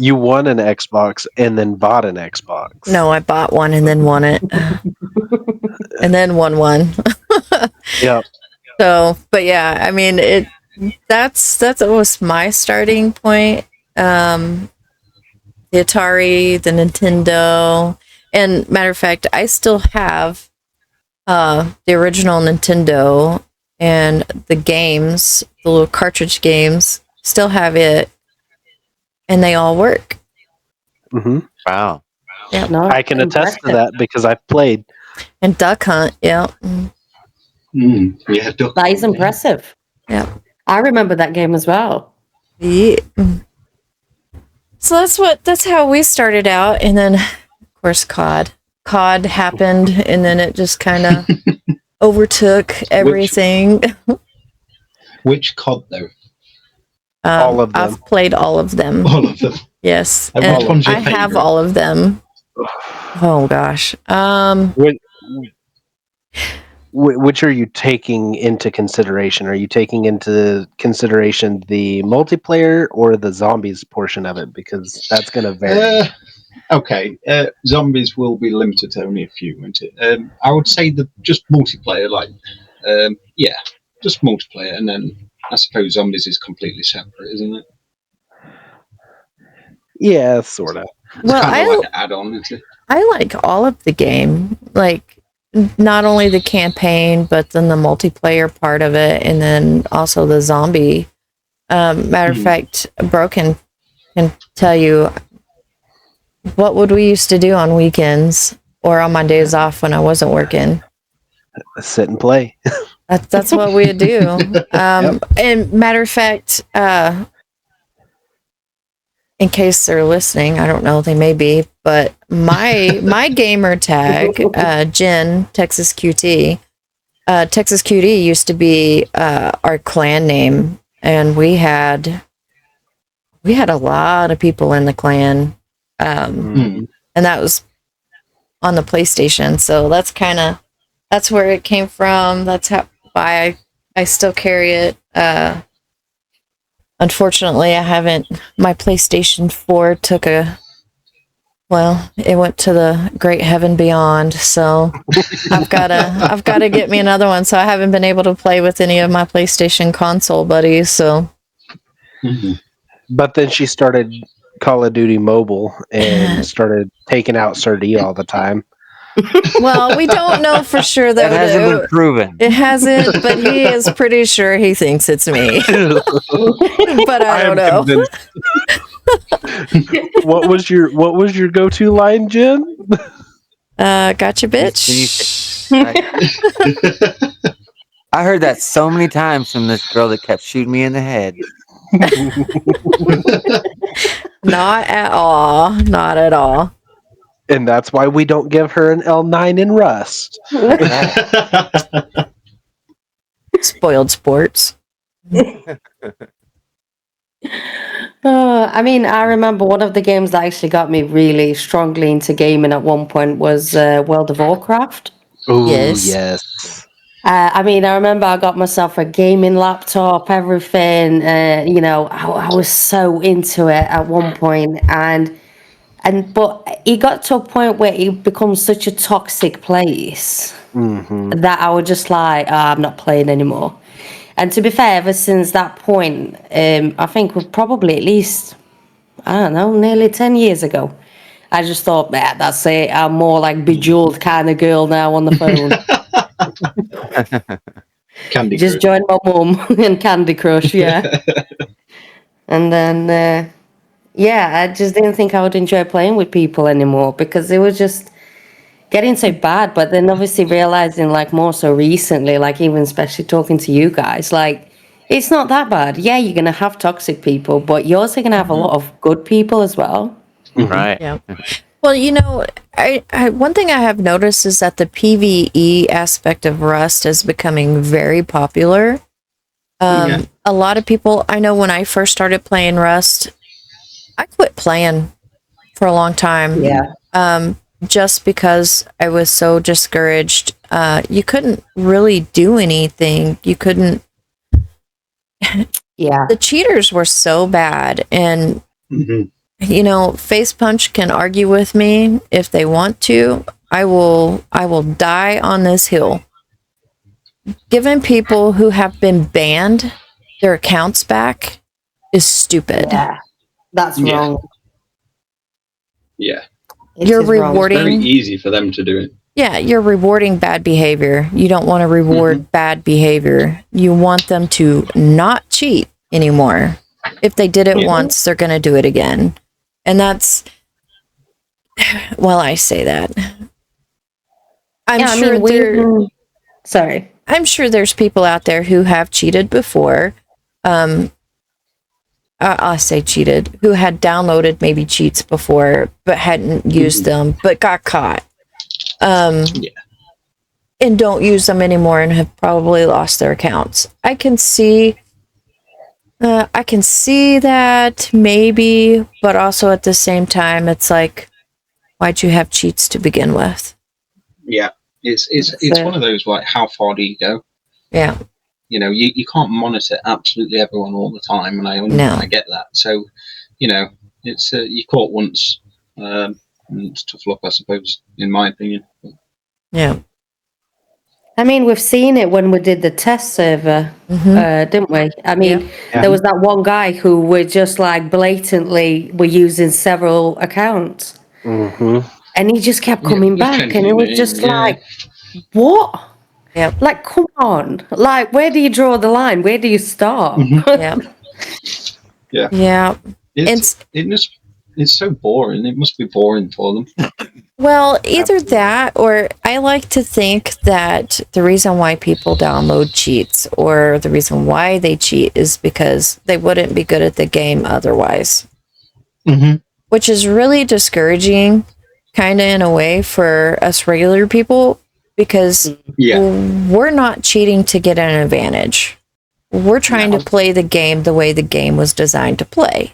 S2: You won an Xbox and then bought an Xbox.
S3: No, I bought one and then won it, and then won one.
S2: Yep.
S3: So, but yeah, I mean, that's was my starting point. The Atari, the Nintendo, and matter of fact, I still have the original Nintendo and the games, the little cartridge games. Still have it, and they all work.
S2: Mm-hmm.
S4: wow.
S3: Yeah,
S8: No,
S2: I can attest to
S8: impressive.
S2: that because I've played.
S3: and Duck Hunt. Yeah,
S7: Yeah, Duck.
S8: That is impressive.
S3: yeah.
S8: I remember that game as well.
S3: Yeah. So that's how we started out, and then of course COD happened, and then it just kind of overtook everything.
S7: Which COD though?
S2: All of them.
S3: I've played all of them.
S7: All of them.
S3: Yes,
S7: And
S3: and
S7: which one's your
S3: I have
S7: favorite?
S3: all of them. Oh gosh.
S2: Which are you taking into consideration? Are you taking into consideration the multiplayer or the zombies portion of it? Because that's going to vary.
S7: Okay, zombies will be limited to only a few, won't it? I would say just multiplayer, yeah, just multiplayer, and then I suppose zombies is completely separate, isn't it?
S2: Yeah, sort of.
S7: It's
S3: Well,
S7: kind of like an add-on, isn't it?
S3: I like all of the game, like not only the campaign, but then the multiplayer part of it, and then also the zombie. Matter of fact, Broken can tell you what would we used to do on weekends or on my days off when I wasn't working.
S2: Sit and play.
S3: That's what we'd do. And matter of fact, in case they're listening, I don't know, they may be, but my gamer tag, Jen, Texas QT, Texas QT used to be our clan name, and we had a lot of people in the clan, and that was on the PlayStation. So that's where it came from. That's why I still carry it. Unfortunately, I haven't. My PlayStation 4 it went to the great heaven beyond. So I've gotta get me another one. So I haven't been able to play with any of my PlayStation console buddies. So,
S2: But then she started Call of Duty Mobile and started taking out Sir D all the time.
S3: well, we don't know for sure
S4: That
S3: though.
S4: hasn't been proven.
S3: It hasn't, but he is pretty sure he thinks it's me. But I don't know.
S2: What was your go-to line, Jen?
S3: Gotcha, bitch.
S4: I heard that so many times from this girl that kept shooting me in the head.
S3: Not at all. Not at all.
S2: And that's why we don't give her an L9 in Rust.
S3: Spoiled sports.
S8: I mean, I remember one of the games that actually got me really strongly into gaming at one point was World of Warcraft.
S2: Oh,
S3: Yes.
S2: yes.
S8: I mean, I remember I got myself a gaming laptop, everything. I was so into it at one point, but it got to a point where it becomes such a toxic place that I was just like, I'm not playing anymore. And to be fair, ever since that point, I think we're probably at least, I don't know, nearly 10 years ago. I just thought, that's it. I'm more like Bejeweled kind of girl now on the phone.
S7: Candy
S8: Just
S7: Crush.
S8: join my mum and Candy Crush, yeah. And then, I just didn't think I would enjoy playing with people anymore because it was just getting so bad. But then obviously realizing, like, more so recently, like even especially talking to you guys, like, it's not that bad. Yeah, you're going to have toxic people, but you're also going to have a lot of good people as well.
S4: Right.
S3: Yeah. Well, I one thing I have noticed is that the PvE aspect of Rust is becoming very popular. A lot of people, I know when I first started playing Rust, I quit playing for a long time.
S8: Yeah.
S3: Just because I was so discouraged. You couldn't really do anything. You couldn't.
S8: Yeah.
S3: The cheaters were so bad, and Face Punch can argue with me if they want to. I will die on this hill. Giving people who have been banned their accounts back is stupid.
S8: Yeah. That's wrong.
S7: Yeah.
S3: You're
S8: It is wrong.
S3: rewarding.
S7: It's very easy for them to do it.
S3: Yeah, you're rewarding bad behavior. You don't want to reward bad behavior. You want them to not cheat anymore. If they did it once, they're going to do it again. And that's, well, I say that.
S8: Sorry.
S3: I'm sure there's people out there who have cheated before. I'll say cheated, who had downloaded maybe cheats before, but hadn't used them, but got caught. And don't use them anymore and have probably lost their accounts. I can see that maybe, but also at the same time, it's like, why'd you have cheats to begin with?
S7: Yeah, it's one of those, like, how far do you go?
S3: Yeah.
S7: You can't monitor absolutely everyone all the time, and I get that. So, it's you caught once, and it's tough luck, I suppose, in my opinion.
S3: Yeah.
S8: I mean, we've seen it when we did the test server, didn't we? I mean, there was that one guy who were just like blatantly were using several accounts. And he just kept coming back, and it was just like, what?
S3: Yeah.
S8: Like, come on. Like, where do you draw the line? Where do you stop?
S3: Yeah.
S7: It's so boring. It must be boring for them.
S3: Well, either that, or I like to think that the reason why people download cheats or the reason why they cheat is because they wouldn't be good at the game otherwise. Which is really discouraging, kind of in a way, for us regular people, because we're not cheating to get an advantage. We're trying to play the game the way the game was designed to play.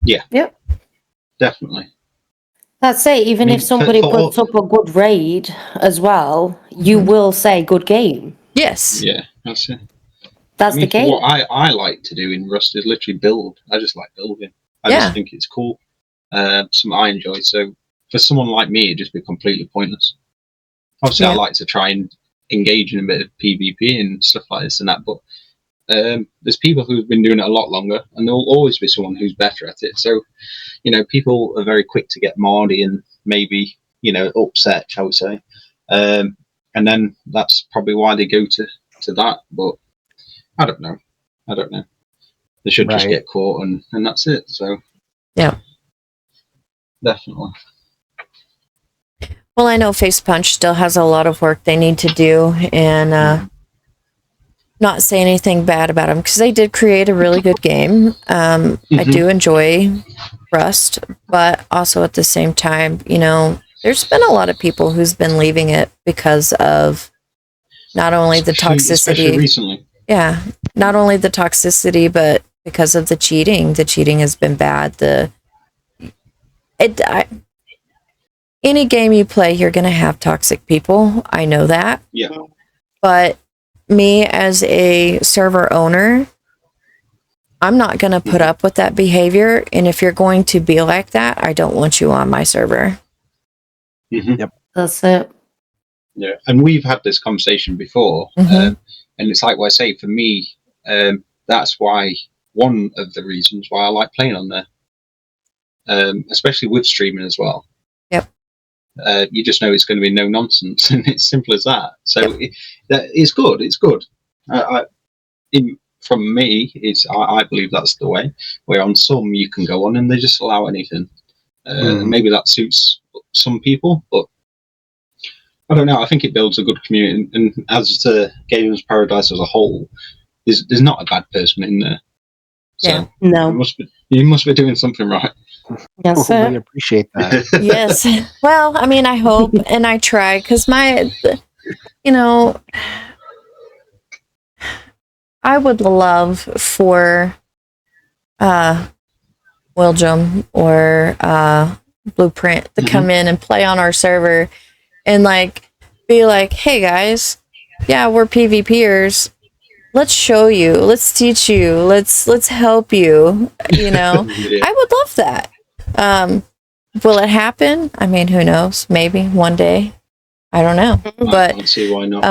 S7: Yeah.
S8: Yep.
S7: Definitely.
S8: That's it. Even if somebody puts up a good raid as well, you will say good game.
S3: Yes.
S7: Yeah, that's it.
S8: That's the game.
S7: What I like to do in Rust is literally build. I just like building. I just think it's cool. Something I enjoy. So for someone like me, it'd just be completely pointless. Obviously, I like to try and engage in a bit of PvP and stuff like this and that, but there's people who've been doing it a lot longer, and there'll always be someone who's better at it. So, people are very quick to get mardy and maybe, upset, shall we say. And then that's probably why they go to that. But I don't know. They should just get caught and that's it. So,
S3: yeah.
S7: Definitely.
S3: Well, I know Face Punch still has a lot of work they need to do, and not say anything bad about them because they did create a really good game. I do enjoy Rust, but also at the same time, there's been a lot of people who's been leaving it because of not only the toxicity,
S7: especially recently.
S3: Yeah, not only the toxicity, but because of the cheating. The cheating has been bad. Any game you play, you're going to have toxic people. I know that.
S7: Yeah.
S3: But me as a server owner, I'm not going to put up with that behavior. And if you're going to be like that, I don't want you on my server.
S7: Yep.
S8: That's it.
S7: Yeah, and we've had this conversation before, and it's like what I say. For me, that's why one of the reasons why I like playing on there, especially with streaming as well.
S3: Yep.
S7: You just know it's going to be no nonsense, and it's simple as that. So it's good. It's good. From me, I believe that's the way. Where on some you can go on and they just allow anything. Maybe that suits some people, but I don't know. I think it builds a good community, and as the Gamers Paradise as a whole, there's not a bad person in there. So
S8: No.
S7: you must be doing something right.
S8: Yes, sir.
S2: We appreciate that.
S3: Yes. Well, I mean, I hope and I try because I would love for William or Blueprint to come in and play on our server and be like, hey guys, yeah, we're PvPers. Let's show you. Let's teach you. Let's help you. I would love that. Will it happen? I mean, who knows? Maybe one day. I don't know. But
S7: I don't see why not.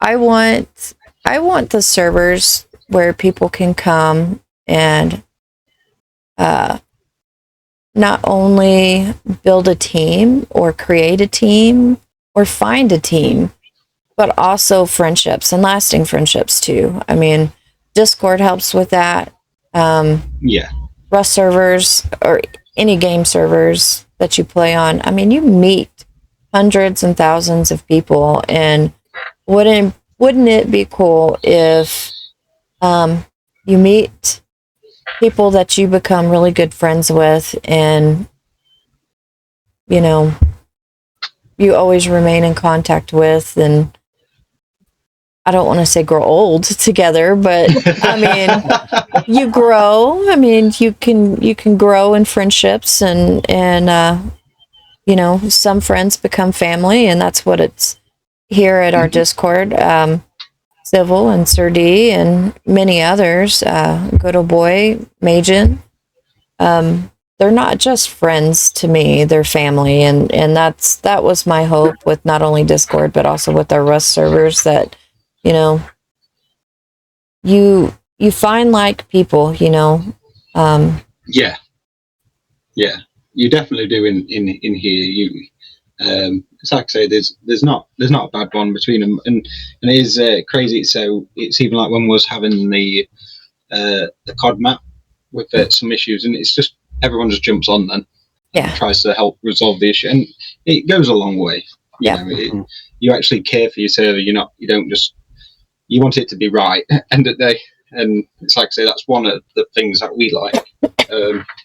S3: I want the servers where people can come and not only build a team or create a team or find a team, but also friendships and lasting friendships too. I mean, Discord helps with that. Rust servers or any game servers that you play on. I mean, you meet hundreds and thousands of people, and wouldn't it be cool if you meet people that you become really good friends with, and you always remain in contact with, and I don't want to say grow old together, but I mean, you grow. I mean, you can grow in friendships, and some friends become family, and that's what it's here at our Discord. Civil and Sir D and many others, Good Old Boy, Majin. They're not just friends to me; they're family, and that was my hope with not only Discord but also with our Rust servers. That you find people.
S7: Yeah, you definitely do in here. It's like I say, there's not a bad one between them, and it is crazy. So it's even like when we was having the COD map with some issues, and it's just everyone just jumps on then and tries to help resolve the issue, and it goes a long way. You actually care for your server. You don't just, you want it to be right end of the day, and it's like I say, that's one of the things that we like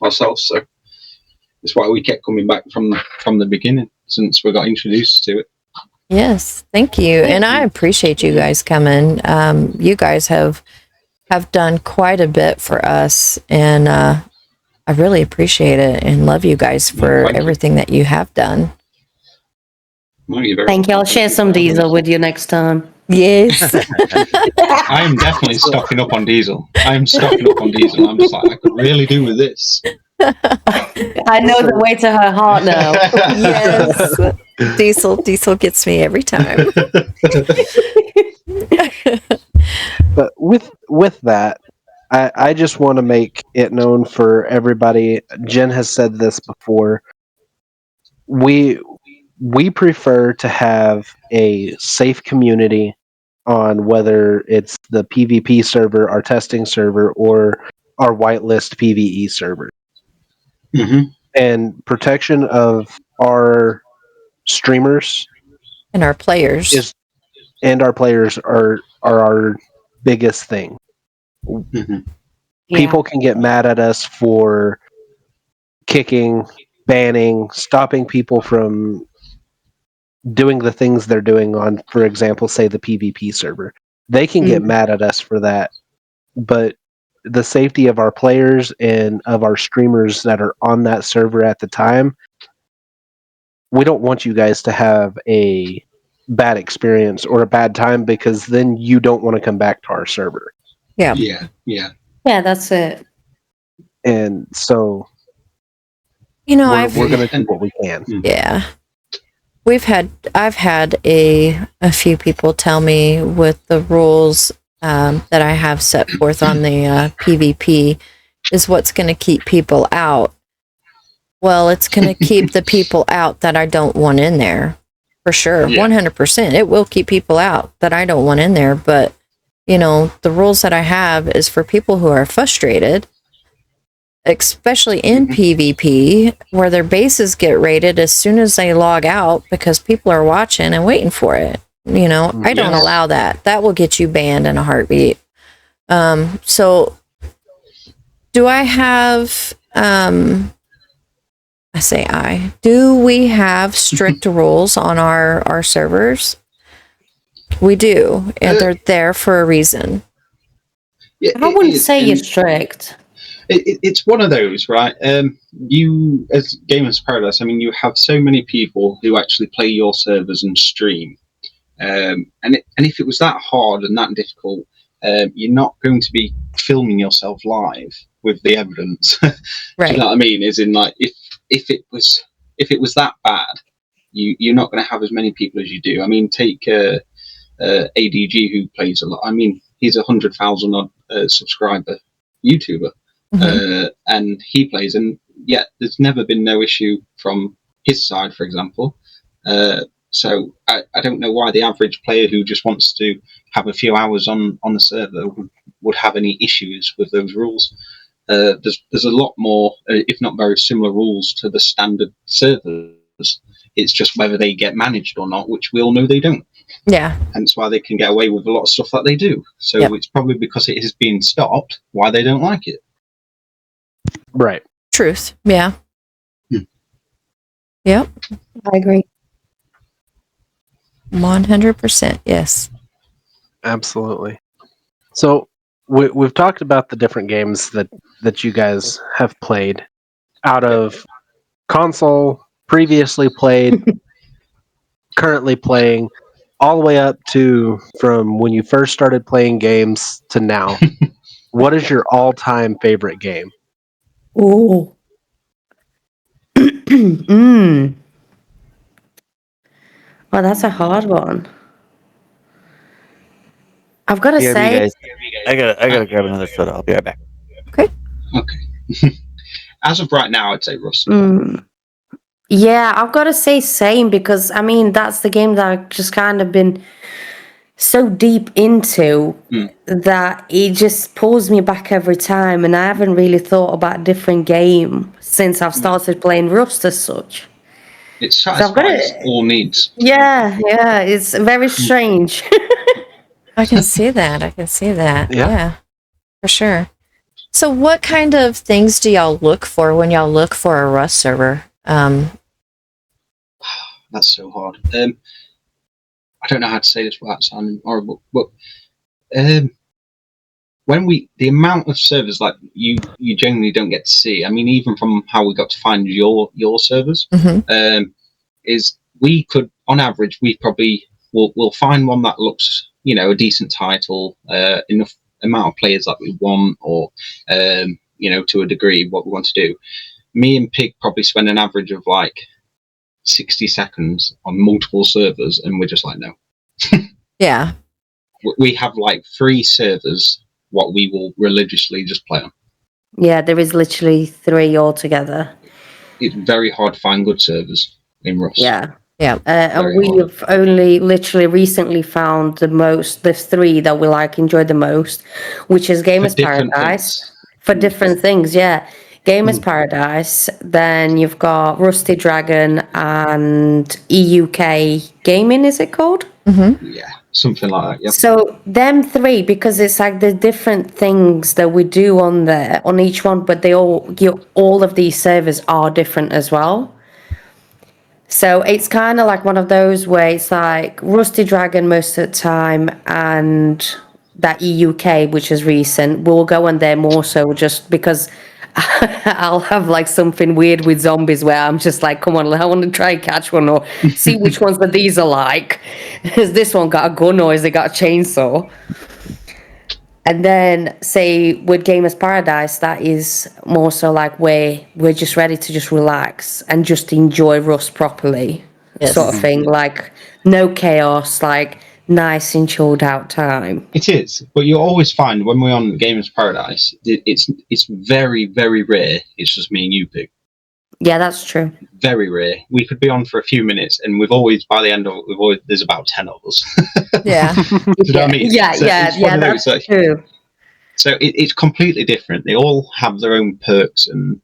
S7: ourselves. So that's why we kept coming back from the beginning since we got introduced to it.
S3: Yes, thank you, and I appreciate you guys coming. You guys have done quite a bit for us, and I really appreciate it and love you guys for everything that you have done.
S7: No,
S8: Thank you. I'll share some diesel with you next time.
S3: Yes.
S7: I am definitely stocking up on diesel. I'm just like, I could really do with this.
S8: I know the way to her heart now.
S3: Yes. Diesel gets me every time.
S2: But with that, I just want to make it known for everybody. Jen has said this before. We prefer to have a safe community on whether it's the PvP server, our testing server, or our whitelist PvE server. And protection of our streamers
S3: and our players
S2: are our biggest thing. People can get mad at us for kicking, banning, stopping people from doing the things they're doing on, for example, say the PvP server. They can get mad at us for that, but the safety of our players and of our streamers that are on that server at the time, we don't want you guys to have a bad experience or a bad time, because then you don't want to come back to our server.
S3: Yeah.
S7: Yeah, yeah.
S8: Yeah, that's it.
S2: And so
S3: You know,
S2: we're going to do what we can.
S3: yeah. I've had a few people tell me with the rules that I have set forth on the PvP is what's going to keep people out. Well, it's going to keep the people out that I don't want in there, for sure.
S7: Yeah.
S3: 100%. It will keep people out that I don't want in there. But, you know, the rules that I have is for people who are frustrated, especially in PvP, where their bases get raided as soon as they log out because people are watching and waiting for it. You know, I don't
S7: Yes.
S3: allow that. That will get you banned in a heartbeat. So do I have, do we have strict rules on our servers? We do, and they're there for a reason.
S7: Yeah,
S8: I wouldn't say you're strict.
S7: It's one of those, right? You, as Gamers Paradise, I mean, you have so many people who actually play your servers and stream. And if it was that hard and that difficult, you're not going to be filming yourself live with the evidence.
S3: Right.
S7: Do you know what I mean? As in, like, if it was that bad, you're not going to have as many people as you do. I mean, take ADG, who plays a lot. I mean, he's 100,000 odd subscriber YouTuber, and he plays, and yet there's never been no issue from his side, for example. So I don't know why the average player who just wants to have a few hours on the server would have any issues with those rules. There's a lot more, if not very similar rules to the standard servers. It's just whether they get managed or not, which we all know they don't.
S3: Yeah.
S7: Hence why they can get away with a lot of stuff that they do. So it's probably because it is being stopped why they don't like it.
S2: Right.
S3: Truth. Yeah. Yep.
S8: I agree.
S3: 100%. Yes.
S2: Absolutely. So we've talked about the different games that you guys have played out of console, previously played, currently playing, all the way up to from when you first started playing games to now. What is your all-time favorite game?
S8: Ooh. Well, that's a hard one. I've got to
S4: BRB,
S8: say,
S4: guys. I gotta grab another soda. I'll be right back.
S7: Okay. As of right now, I'd say Rust.
S8: yeah, I've got to say same, because I mean that's the game that I've just kind of been so deep into that it just pulls me back every time, and I haven't really thought about a different game since I've started playing Rust as such.
S7: It satisfies all needs.
S8: Yeah, it's very strange.
S3: I can see that. Yeah. For sure. So what kind of things do y'all look for when y'all look for a Rust server?
S7: That's so hard. I don't know how to say this without sounding horrible, but when the amount of servers like you generally don't get to see. I mean, even from how we got to find your servers, is we could, on average, we probably we'll find one that looks, a decent title, enough amount of players that we want, or to a degree what we want to do. Me and Pig probably spend an average of like 60 seconds on multiple servers, and we're just like, no.
S3: Yeah.
S7: We have like 3 servers what we will religiously just play on.
S8: Yeah, there is literally 3 altogether.
S7: It's very hard to find good servers in Rust.
S8: Yeah.
S3: Yeah.
S8: And we have only literally recently found the 3 that we enjoy the most, which is Gamers Paradise. For different things, yeah. Gamers Paradise, then you've got Rusty Dragon and EUK Gaming, is it called?
S7: Yeah, something like that, yeah.
S8: So them 3, because it's like the different things that we do on there, on each one, but they all of these servers are different as well. So it's kind of like one of those where it's like Rusty Dragon most of the time, and that EUK, which is recent, we'll go on there more so just because I'll have like something weird with zombies where I'm just like, come on, I want to try and catch one or see which ones of these are like. Has this one got a gun or has it got a chainsaw? And then say with Gamers Paradise, that is more so like we're just ready to just relax and just enjoy Rust properly, sort of thing. Like no chaos, like nice and chilled out time.
S7: It is, but you always find when we're on Gamers Paradise, it's very, very rare. It's just me and you, Pig.
S8: Yeah, that's true.
S7: Very rare. We could be on for a few minutes, and we've always, by the end of it, there's about 10 of us.
S3: Yeah.
S7: Do you know what I mean?
S8: Yeah,
S7: So it's one of
S8: that's
S7: those,
S8: true.
S7: So it's completely different. They all have their own perks, and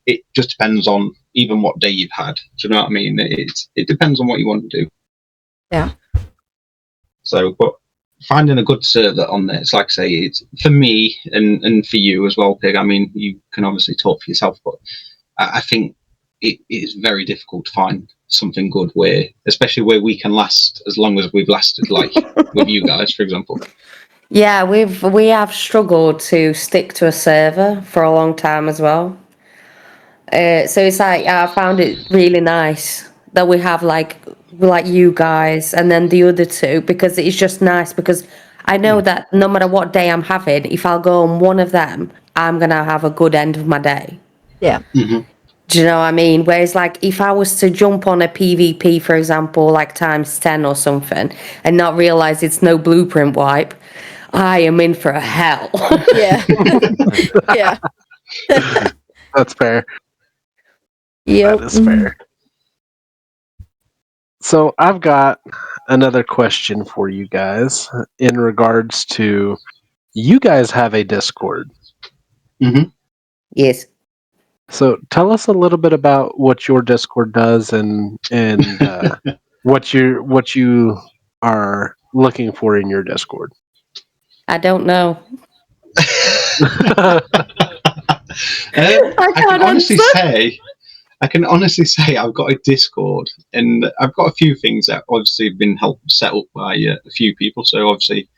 S7: it just depends on even what day you've had. Do you know what I mean? It depends on what you want to do.
S3: Yeah.
S7: So, but finding a good server on there, it's like I say, it's for me and for you as well, Pig. I mean, you can obviously talk for yourself, but I think it is very difficult to find something good where, especially where we can last as long as we've lasted, like with you guys, for example.
S8: Yeah, we have struggled to stick to a server for a long time as well. So it's like I found it really nice that we have like you guys and then the other two, because it's just nice because I know that no matter what day I'm having, if I'll go on one of them, I'm gonna have a good end of my day.
S3: Yeah.
S7: Mm-hmm.
S8: Do you know what I mean? Whereas like if I was to jump on a PvP, for example, like times 10 or something, and not realize it's no blueprint wipe, I am in for a hell.
S3: Yeah. Yeah.
S2: That's fair.
S3: Yep.
S2: That is fair. So I've got another question for you guys in regards to you guys have a Discord.
S7: Mm-hmm.
S8: Yes.
S2: So tell us a little bit about what your Discord does and what you are looking for in your Discord.
S8: I don't know.
S7: I can honestly say I've got a Discord, and I've got a few things that obviously have been helped set up by a few people. So obviously,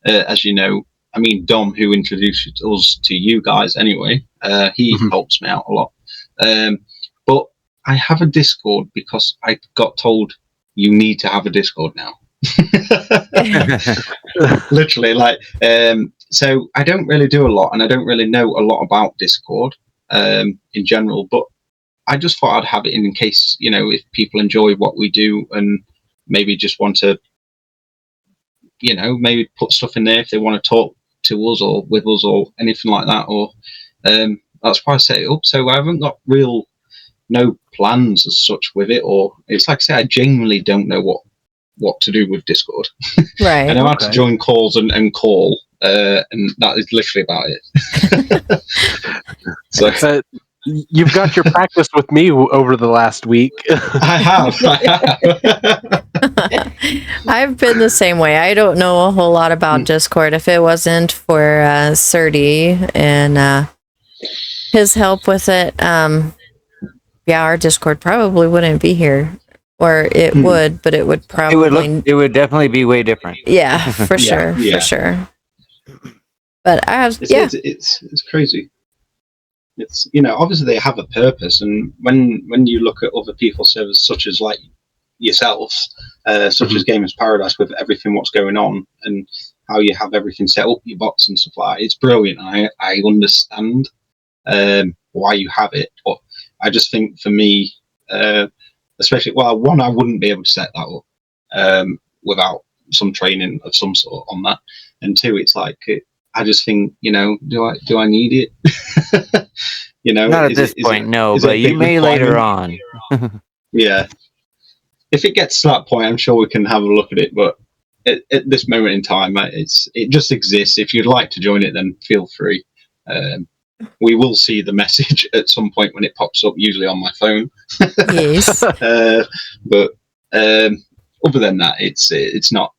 S7: as you know, I mean Dom, who introduced us to you guys anyway, he helps me out a lot. But I have a Discord because I got told you need to have a Discord now. Literally, like, so I don't really do a lot, and I don't really know a lot about Discord in general, but I just thought I'd have it in case, you know, if people enjoy what we do and maybe just want to, you know, maybe put stuff in there if they want to talk to us or with us or anything like that, or that's why I set it up. So I haven't got no plans as such with it, or it's like I say, I genuinely don't know what to do with Discord.
S3: Right.
S7: And I had to join calls and call, and that is literally about it. So
S2: you've got your practice with me over the last week.
S7: I have.
S3: I've been the same way. I don't know a whole lot about Discord. If it wasn't for Serdi and his help with it, yeah, our Discord probably wouldn't be here. Or it would, but it would probably...
S4: It would definitely be way different.
S3: Yeah, for sure. For sure. But I have...
S7: It's crazy. It's, you know, obviously they have a purpose, and when you look at other people's servers such as like yourselves, such as Gamers Paradise, with everything what's going on and how you have everything set up, your bots and stuff like that, it's brilliant. I understand why you have it, but I just think for me, especially, well, one, I wouldn't be able to set that up without some training of some sort on that, and two, it's like I just think, you know, do I need it? You know,
S4: not at this point, no, but you may later on.
S7: Yeah, if it gets to that point, I'm sure we can have a look at it. But at this moment in time, it just exists. If you'd like to join it, then feel free. We will see the message at some point when it pops up, usually on my phone.
S3: Yes.
S7: But other than that, it's not.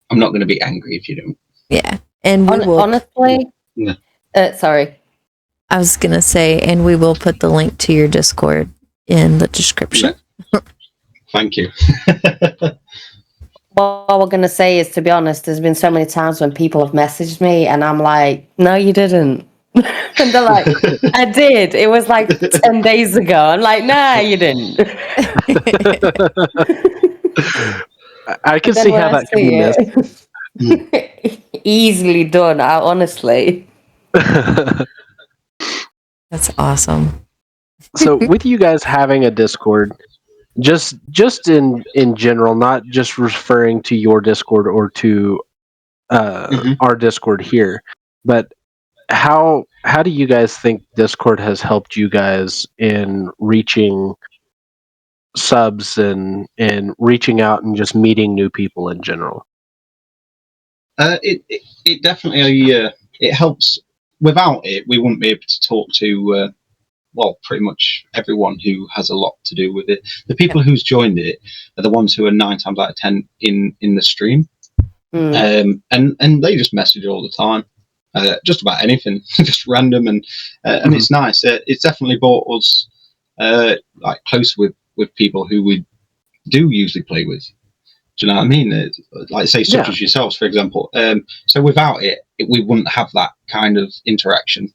S7: I'm not going to be angry if you don't.
S3: Yeah, and
S8: honestly, sorry.
S3: I was going to say, and we will put the link to your Discord in the description.
S7: Yeah. Thank you.
S8: What we're going to say is, to be honest, there's been so many times when people have messaged me and I'm like, no, you didn't. And they're like, I did. It was like 10 days ago. I'm like, nah, you didn't.
S2: I can
S8: Then
S2: see
S8: when
S2: how
S8: I
S2: that can be
S8: see
S2: missed.
S8: it, easily done, honestly.
S3: That's awesome.
S2: So with you guys having a Discord, just in general, not just referring to your Discord or to our Discord here, but how do you guys think Discord has helped you guys in reaching subs and reaching out and just meeting new people in general?
S7: It definitely it helps. Without it, we wouldn't be able to talk to pretty much everyone who has a lot to do with it. The people who's joined it are the ones who are 9 times out of 10 in the stream, and they just message all the time, just about anything, just random, and it's nice. It's definitely brought us like closer with people who we do usually play with. Do you know what I mean? Like say such as yourselves, for example. So without it, we wouldn't have that kind of interaction.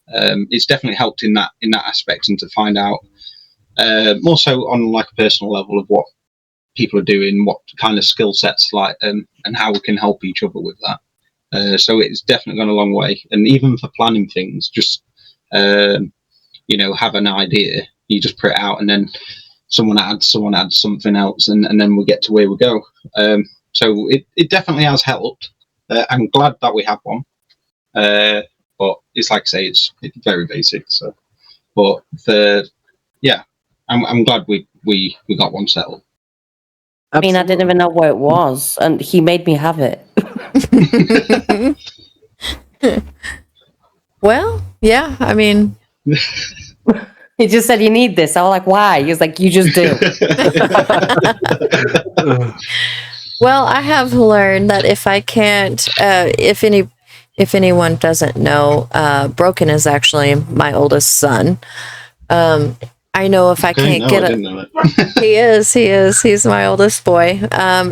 S7: It's definitely helped in that aspect, and to find out more so on like a personal level of what people are doing, what kind of skill sets like, and how we can help each other with that. So it's definitely gone a long way. And even for planning things, just have an idea, you just put it out, and then someone adds something else, and then we get to where we go. So it definitely has helped. I'm glad that we have one. But it's like I say, it's very basic. So, but I'm glad we got one settled.
S8: I mean, I didn't even know what it was, and he made me have it.
S3: Well, yeah, I mean,
S8: He just said, you need this. I was like, why? He was like, you just do.
S3: well, I have learned that if I can't, if anyone doesn't know, Broken is actually my oldest son. I know if I can't get he's my oldest boy.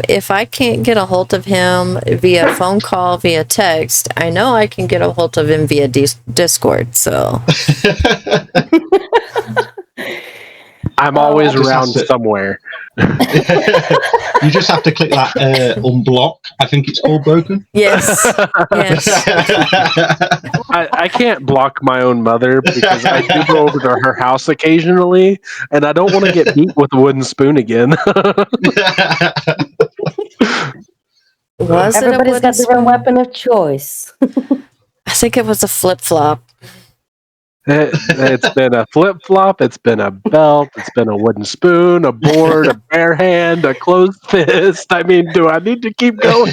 S3: If I can't get a hold of him via phone call, via text, I know I can get a hold of him via Discord. So
S2: I'm always around somewhere.
S7: You just have to click that unblock. I think it's called Broken.
S3: Yes.
S2: I can't block my own mother because I do go over to her house occasionally, and I don't want to get beat with a wooden spoon again.
S8: Everybody's got their own weapon of choice.
S3: I think it was a flip-flop.
S2: It's been a flip-flop, it's been a belt, it's been a wooden spoon, a board, a bare hand, a closed fist. I mean, do I need to keep going?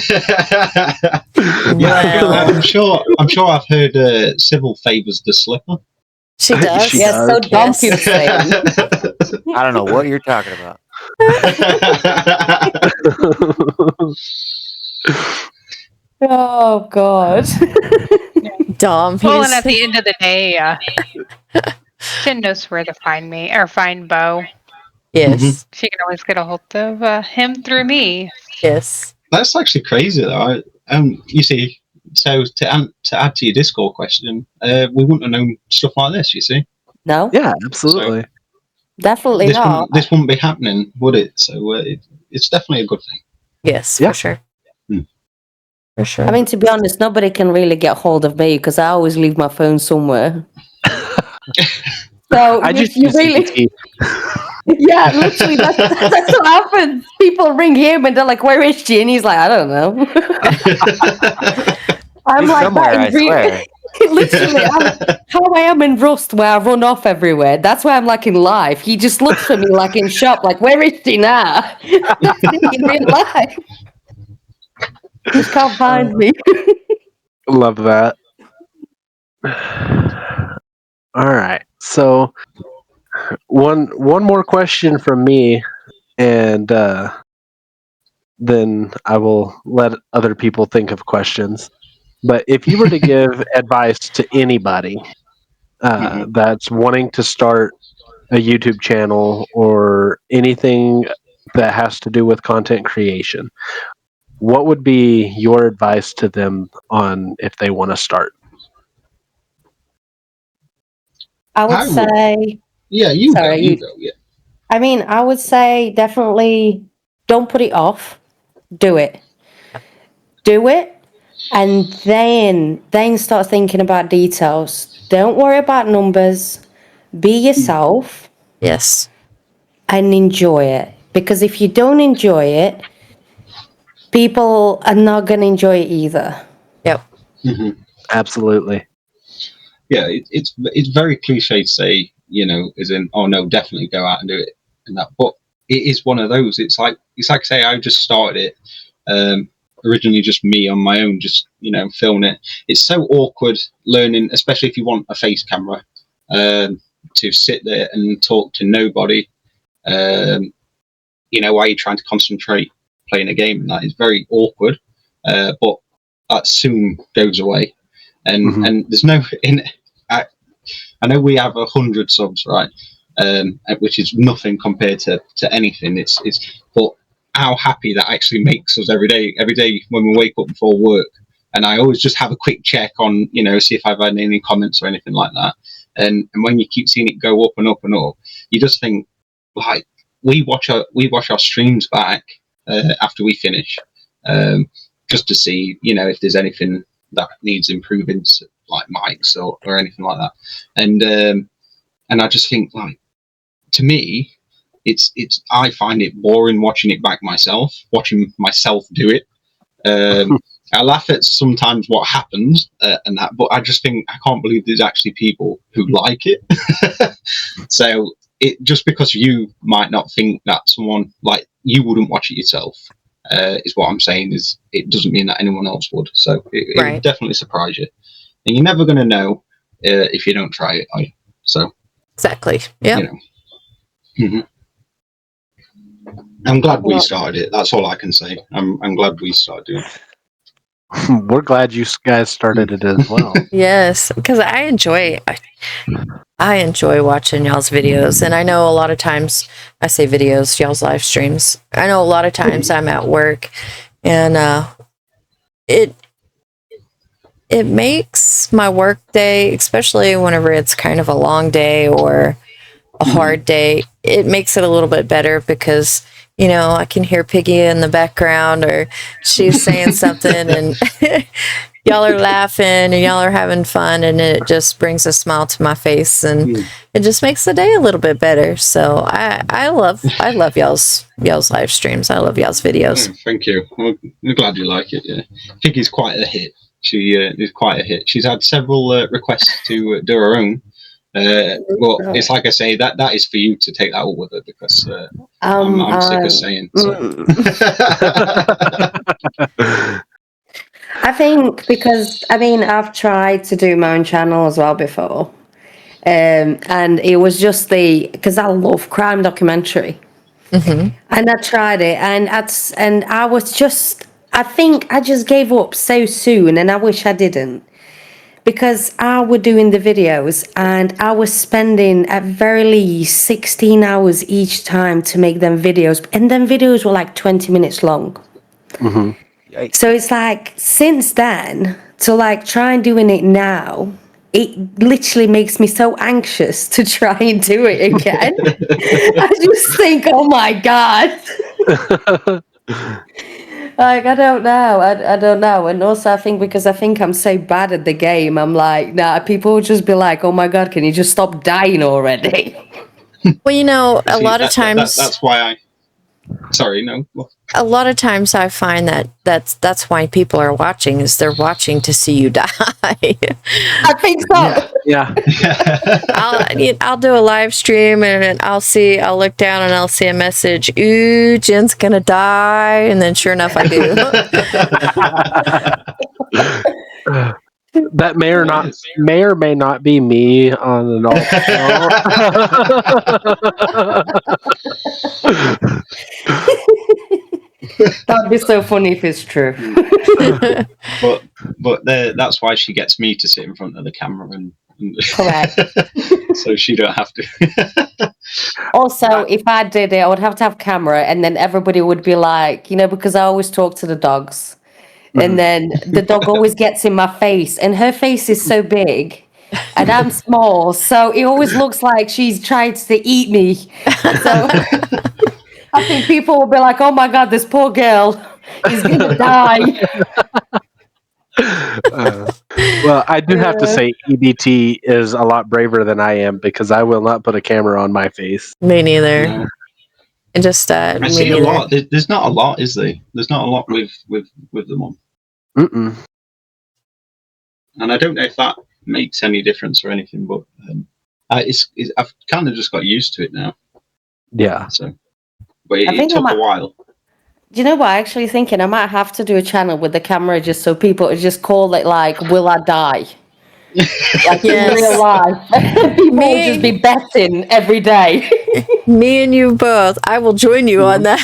S7: I'm sure I've heard Sybil favours the slipper.
S3: She does.
S8: Yes, so Dom keeps saying.
S4: I don't know what you're talking about.
S8: Oh, God.
S3: Dom.
S6: Well, and at the end of the day, Jen knows where to find me or find Bo.
S3: Yes.
S6: She can always get a hold of him through me.
S3: Yes.
S7: That's actually crazy, though. You see, so to add to your Discord question, we wouldn't have known stuff like this. You see?
S8: No.
S2: Yeah, absolutely.
S7: So
S8: Definitely not.
S7: This wouldn't be happening, would it? So it's definitely a good thing.
S3: Yes,
S2: Yeah.
S3: for sure. For sure.
S8: I mean, to be honest, nobody can really get hold of me because I always leave my phone somewhere. So
S2: I just
S8: you
S2: use
S8: really,
S2: EBT.
S8: yeah, literally, that's what happens. People ring him and they're like, "Where is she?" And he's like, "I don't know." I'm
S4: He's
S8: like
S4: somewhere,
S8: that
S4: I
S8: in real.
S4: swear.
S8: Literally, how I am in Rust, where I run off everywhere. That's why I'm like in life. He just looks for me like in shop, like, "Where is she now?" In real life, just can't find me.
S2: Love that. All right. So one more question from me, and then I will let other people think of questions. But if you were to give advice to anybody that's wanting to start a YouTube channel or anything that has to do with content creation, what would be your advice to them on if they want to start?
S8: I would
S7: I would-
S8: say,
S7: Yeah, you
S8: Sorry,
S7: go. You
S8: you-
S7: go. Yeah.
S8: I mean, I would say definitely don't put it off. Do it. Do it. And then start thinking about details. Don't worry about numbers. Be yourself
S3: Yes.
S8: and enjoy it. Because if you don't enjoy it, people are not going to enjoy it either.
S3: Yep.
S2: Absolutely.
S7: Yeah, it's very cliche to say, as in, oh no, definitely go out and do it and that. But it is one of those. It's like say I just started it. Originally just me on my own, just filming it. It's so awkward learning, especially if you want a face camera, to sit there and talk to nobody. While you're trying to concentrate playing a game, and that is very awkward. But that soon goes away, and there's no in. I know we have 100 subs, right? Which is nothing compared to anything. It's but how happy that actually makes us every day when we wake up before work. And I always just have a quick check on, see if I've had any comments or anything like that. And when you keep seeing it go up and up and up, you just think, like, we watch our streams back after we finish, just to see, if there's anything that needs improving, like mics or anything like that. And I just think, like, to me, it's I find it boring watching it back myself, watching myself do it. I laugh at sometimes what happens and that, but I just think I can't believe there's actually people who like it. So it just because you might not think that someone like you wouldn't watch it yourself is what I'm saying. Is it doesn't mean that anyone else would. So it would definitely surprise you, and you're never going to know if you don't try it. So
S3: exactly. Yeah.
S7: I'm glad we started it. That's all I can say. I'm glad we started doing it.
S2: We're glad you guys started it as well.
S3: Yes, because I enjoy watching y'all's videos, and I know a lot of times I say videos, y'all's live streams. I know a lot of times I'm at work, and it makes my work day, especially whenever it's kind of a long day or a hard day, it makes it a little bit better because I can hear Piggy in the background or she's saying something and y'all are laughing and y'all are having fun, and it just brings a smile to my face, and it just makes the day a little bit better. So I love y'all's live streams. I love y'all's videos.
S7: Thank you. I'm glad you like it. Yeah, Piggy's quite a hit. She is quite a hit. She's had several requests to do her own. Well, it's like I say, that is for you to take that up with her because I'm sick of saying. So.
S8: I think because I've tried to do my own channel as well before, and it was just because I love crime documentary, and I tried it, and I was just I think I just gave up so soon, and I wish I didn't. Because I was doing the videos and I was spending at very least 16 hours each time to make them videos. And then videos were like 20 minutes long. So it's like, since then, to like try and doing it now, it literally makes me so anxious to try and do it again. I just think, oh my God. Like, I don't know. I don't know. And also, I think I'm so bad at the game. I'm like, nah, people will just be like, oh my God, can you just stop dying already?
S3: Well, a lot of times.
S7: That's why I. Sorry, no.
S3: A lot of times I find that's why people are watching, is they're watching to see you die.
S8: I think so.
S2: Yeah.
S3: I'll do a live stream and I'll look down and I'll see a message. Ooh, Jen's gonna die, and then sure enough I do.
S2: That may or may not be me on an alt
S8: That'd be so funny if it's true.
S7: but that's why she gets me to sit in front of the camera and
S8: Correct.
S7: so she don't have to.
S8: Also, if I did it, I would have to have camera, and then everybody would be like, because I always talk to the dogs. And then the dog always gets in my face, and her face is so big and I'm small, so it always looks like she's trying to eat me. So I think people will be like, "Oh my god, this poor girl is gonna die."
S2: Well, I do have to say EBT is a lot braver than I am because I will not put a camera on my face.
S3: Me neither.
S7: No.
S3: And just
S7: I
S3: me
S7: see a
S3: neither.
S7: lot. There's not a lot, is there? There's not a lot with them on,
S2: Mm-mm.
S7: and I don't know if that makes any difference or anything. But I've kind of just got used to it now.
S2: Yeah.
S7: So, but
S8: I
S7: it
S8: think I
S7: took
S8: might-
S7: a while.
S8: Do you know what? I'm actually thinking I might have to do a channel with the camera just so people just call it like, "Will I die?" Like in
S3: Yes.
S8: real life. People will
S3: Me-
S8: just be betting every day.
S3: Me and you both. I will join you on that.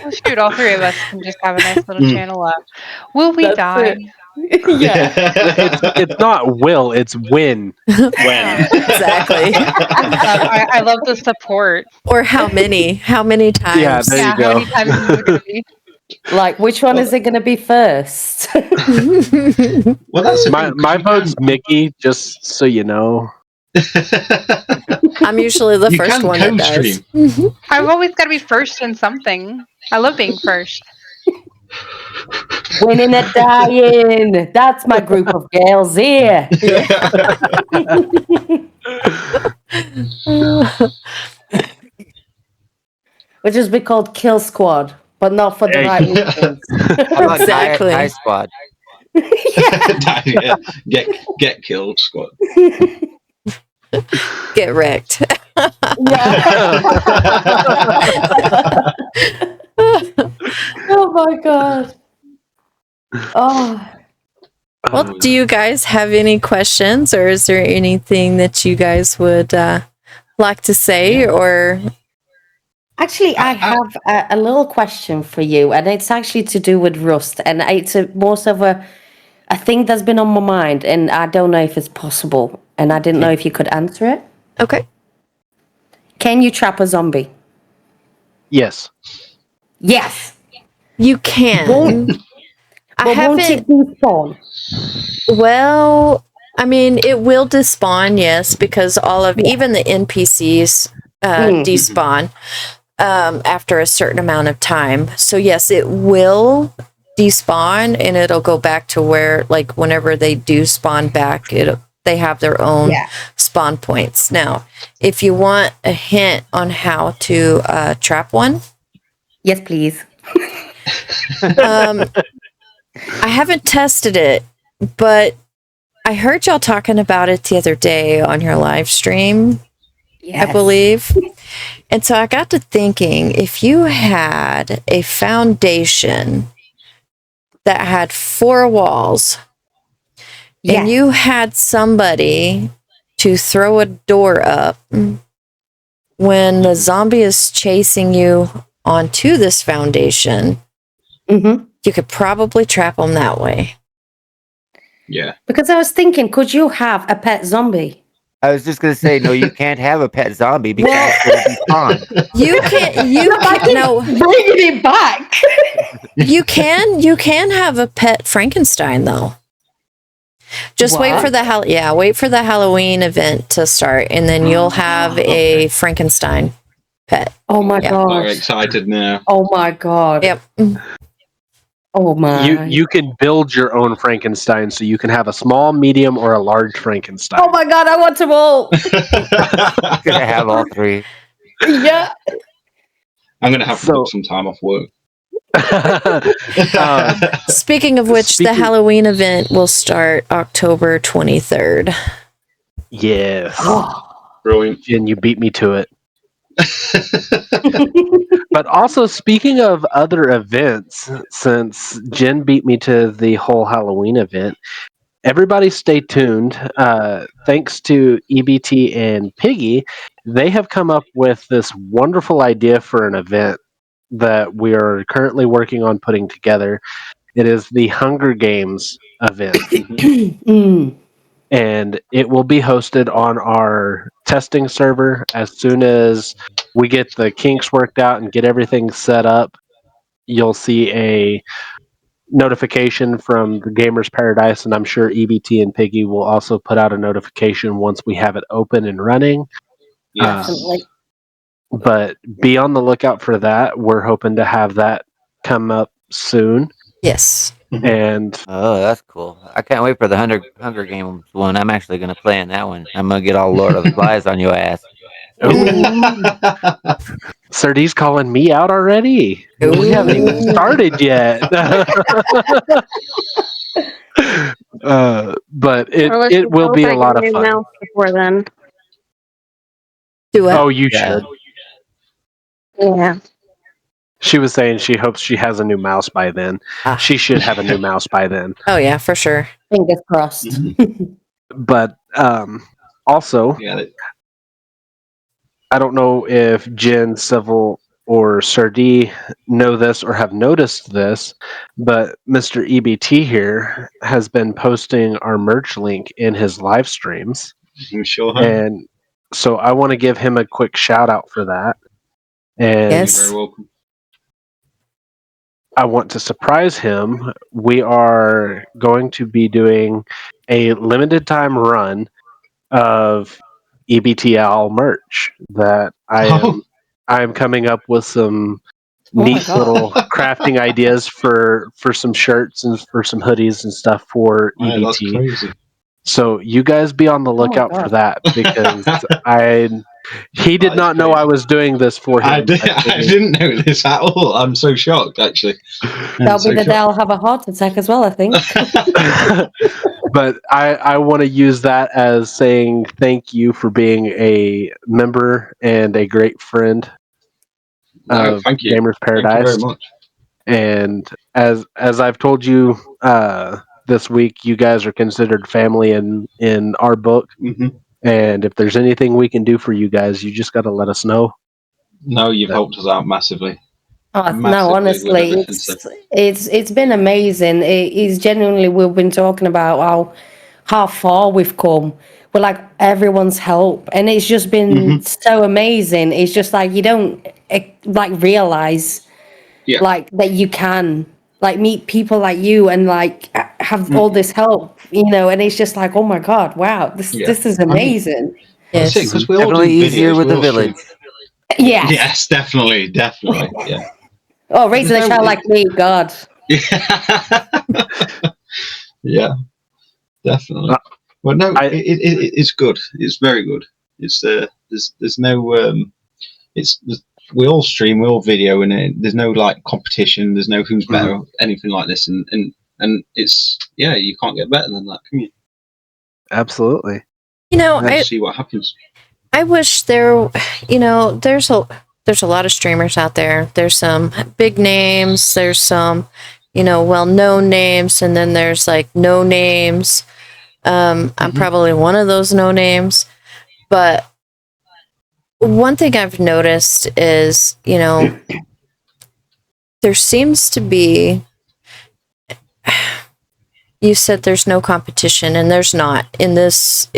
S6: Well, shoot, all three of us can just have a nice little
S7: Mm.
S6: channel up. Will we
S8: That's
S6: die?
S8: it. Yeah.
S2: It's not will, it's when.
S7: When
S3: Exactly.
S6: I love the support.
S3: Or how many? How many times?
S2: Yeah, there
S6: Yeah,
S2: you go.
S6: how many times is it going to be?
S8: Like, which one is it going to be first?
S7: Well, that's the
S2: My
S7: thing, 'cause
S2: my
S7: you
S2: vote's Mickey, just so you know.
S3: I'm usually the
S7: You
S3: first
S7: can
S3: one that does.
S7: co-stream.
S6: I've always got to be first in something. I love being first.
S8: Winning or dying. That's my group of girls here. Which is be called Kill Squad, but not for the
S2: Hey.
S8: right reasons.
S4: How about
S3: Exactly.
S4: Die Squad?
S7: Yeah. Get killed, squad.
S3: Get wrecked.
S8: Oh my god. Oh,
S3: Well, do you guys have any questions, or is there anything that you guys would like to say? Or
S8: actually, I have a little question for you, and it's actually to do with Rust, and it's most of a thing that's been on my mind, and I don't know if it's possible, and I didn't know if you could answer it.
S3: okay,
S8: Can you trap a zombie?
S2: Yes.
S8: Yes.
S3: you can.
S8: Won't-
S3: I
S8: But won't
S3: haven't.
S8: it despawn?
S3: Well, I mean, it will despawn, yes, because all of even the NPCs despawn after a certain amount of time. So yes, it will despawn, and it'll go back to where, like, whenever they do spawn back, they have their own spawn points. Now, if you want a hint on how to trap one,
S8: Yes, please.
S3: I haven't tested it, but I heard y'all talking about it the other day on your live stream,
S8: Yes.
S3: I believe. And so I got to thinking, if you had a foundation that had 4 walls and you had somebody to throw a door up when the zombie is chasing you onto this foundation,
S8: Mm-hmm.
S3: you could probably trap them that way.
S7: Yeah.
S8: Because I was thinking, could you have a pet zombie?
S4: I was just gonna say, no, you can't have a pet zombie because it'll be spawned.
S3: You can no,
S8: Bringing it back.
S3: you can have a pet Frankenstein though. Just wait
S8: What?
S3: for the wait for the Halloween event to start, and then you'll have a Frankenstein pet.
S8: Oh my
S3: Yeah.
S7: We're
S8: gosh.
S7: excited now.
S8: Oh my god.
S3: Yep.
S8: Oh my.
S2: You can build your own Frankenstein, so you can have a small, medium, or a large Frankenstein.
S8: Oh my god, I want them all.
S4: Gonna have all three.
S8: Yeah.
S7: I'm gonna have to
S2: So-
S7: book some time off work.
S3: Speaking of which, the
S2: Speaking-
S3: Halloween event will start October 23rd.
S2: Yes.
S7: Brilliant.
S2: And you beat me to it. But also, speaking of other events, since Jen beat me to the whole Halloween event, everybody stay tuned. Thanks to EBT and Piggy, they have come up with this wonderful idea for an event that we are currently working on putting together. It is the Hunger Games event.
S8: Mm.
S2: And it will be hosted on our testing server. As soon as we get the kinks worked out and get everything set up, you'll see notification from the Gamers Paradise, and I'm sure EBT and Piggy will also put out a notification once we have it open and running.
S7: Yes.
S8: Definitely.
S2: But be on the lookout for that. We're hoping to have that come up soon.
S3: Yes.
S2: And
S4: Oh, that's cool. I can't wait for the Hunger Games one. I'm actually going to play in that one. I'm going to get all Lord of the Flies on your ass.
S2: Sir D's calling me out already. We haven't even started yet. But
S5: Unless
S2: it
S5: you
S2: will
S5: both
S2: be a
S5: get
S2: lot of
S5: new
S2: fun.
S5: mouse before then.
S3: Do it.
S2: Oh, you
S4: Yeah.
S2: should.
S5: Yeah.
S2: She was saying she hopes she has a new mouse by then.
S3: Ah.
S2: She should have a new mouse by then.
S3: Oh yeah, for sure.
S8: Fingers crossed.
S2: But also,
S7: Yeah.
S2: I don't know if Jen, Civil, or Sir D know this or have noticed this, but Mr. EBT here has been posting our merch link in his live streams.
S7: I'm sure.
S2: And so I want to give him a quick shout out for that. And
S3: Yes.
S7: You're very welcome.
S2: I want to surprise him. We are going to be doing a limited time run of EBTL merch that I'm coming up with some
S8: my
S2: neat
S8: God.
S2: little crafting ideas for some shirts and for some hoodies and stuff for
S7: Wow, that's
S2: EBT.
S7: crazy.
S2: So you guys be on the lookout for
S8: God.
S2: that because he did
S7: That is
S2: not know
S7: crazy.
S2: I was doing this for him.
S7: I didn't know this at all. I'm so shocked, actually.
S8: That'll be the day I'll have a heart attack as well, I think.
S2: But I want to use that as saying thank you for being a member and a great friend
S7: No,
S2: of
S7: thank you.
S2: Gamers
S7: Thank you
S2: Paradise.
S7: very much.
S2: And as I've told you this week, you guys are considered family in our book.
S7: Hmm.
S2: And if there's anything we can do for you guys, you just got to let us know.
S7: No, you've helped us out massively.
S8: Oh,
S7: Massively
S8: no,
S7: with
S8: honestly,
S7: everything, so.
S8: it's been amazing. It's genuinely, we've been talking about how far we've come with like everyone's help, and it's just been so amazing. It's just like you don't like realize
S7: Yeah.
S8: like that you can like meet people like you and like have all this help, you know, and it's just like, oh my God, wow, this is amazing.
S7: That's it, because we all do
S4: Definitely easier
S7: videos.
S4: with
S7: We
S4: the
S7: all stream.
S4: village.
S8: Yes.
S7: Yes, definitely. Yeah.
S8: Oh, raising a
S7: No,
S8: child like me, God.
S7: Yeah, definitely. Well, no, it's good. It's very good. It's there's no we all stream, we all video, and there's no like competition. There's no who's better, anything like this, and it's you can't get better than that, can you?
S2: Absolutely.
S3: You know,
S7: Let's see what happens.
S3: I wish there, you know, there's a lot of streamers out there. There's some big names, there's some, you know, well-known names, and then there's like no names. I'm probably one of those no names, but one thing I've noticed is, you know, there seems to be, you said there's no competition, and there's not in this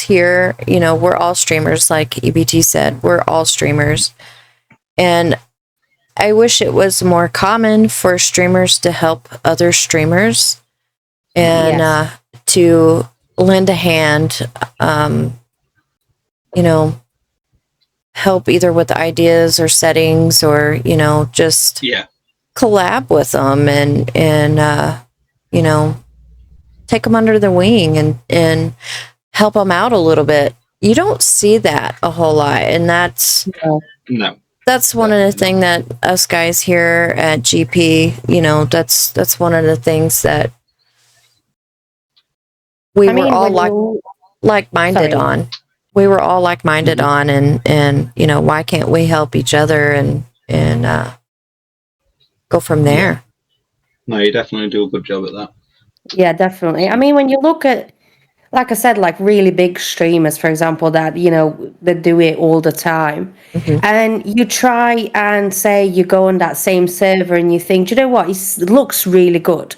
S3: here. You know, we're all streamers, like EBT said. We're all streamers, and I wish it was more common for streamers to help other streamers and to lend a hand. You know, help either with ideas or settings, or you know, just collab with them and you know, take them under the wing and help them out a little bit. You don't see that a whole lot, and that's one of the things that us guys here at GP, you know, that's one of the things that we were all like-minded on. We were all like-minded on, and you know, why can't we help each other and go from there?
S7: No, you definitely do a good job at that.
S8: Yeah, definitely. I mean, when you look at, like I said, like really big streamers, for example, that, you know, that do it all the time, and you try and say you go on that same server and you think, you know what, it looks really good.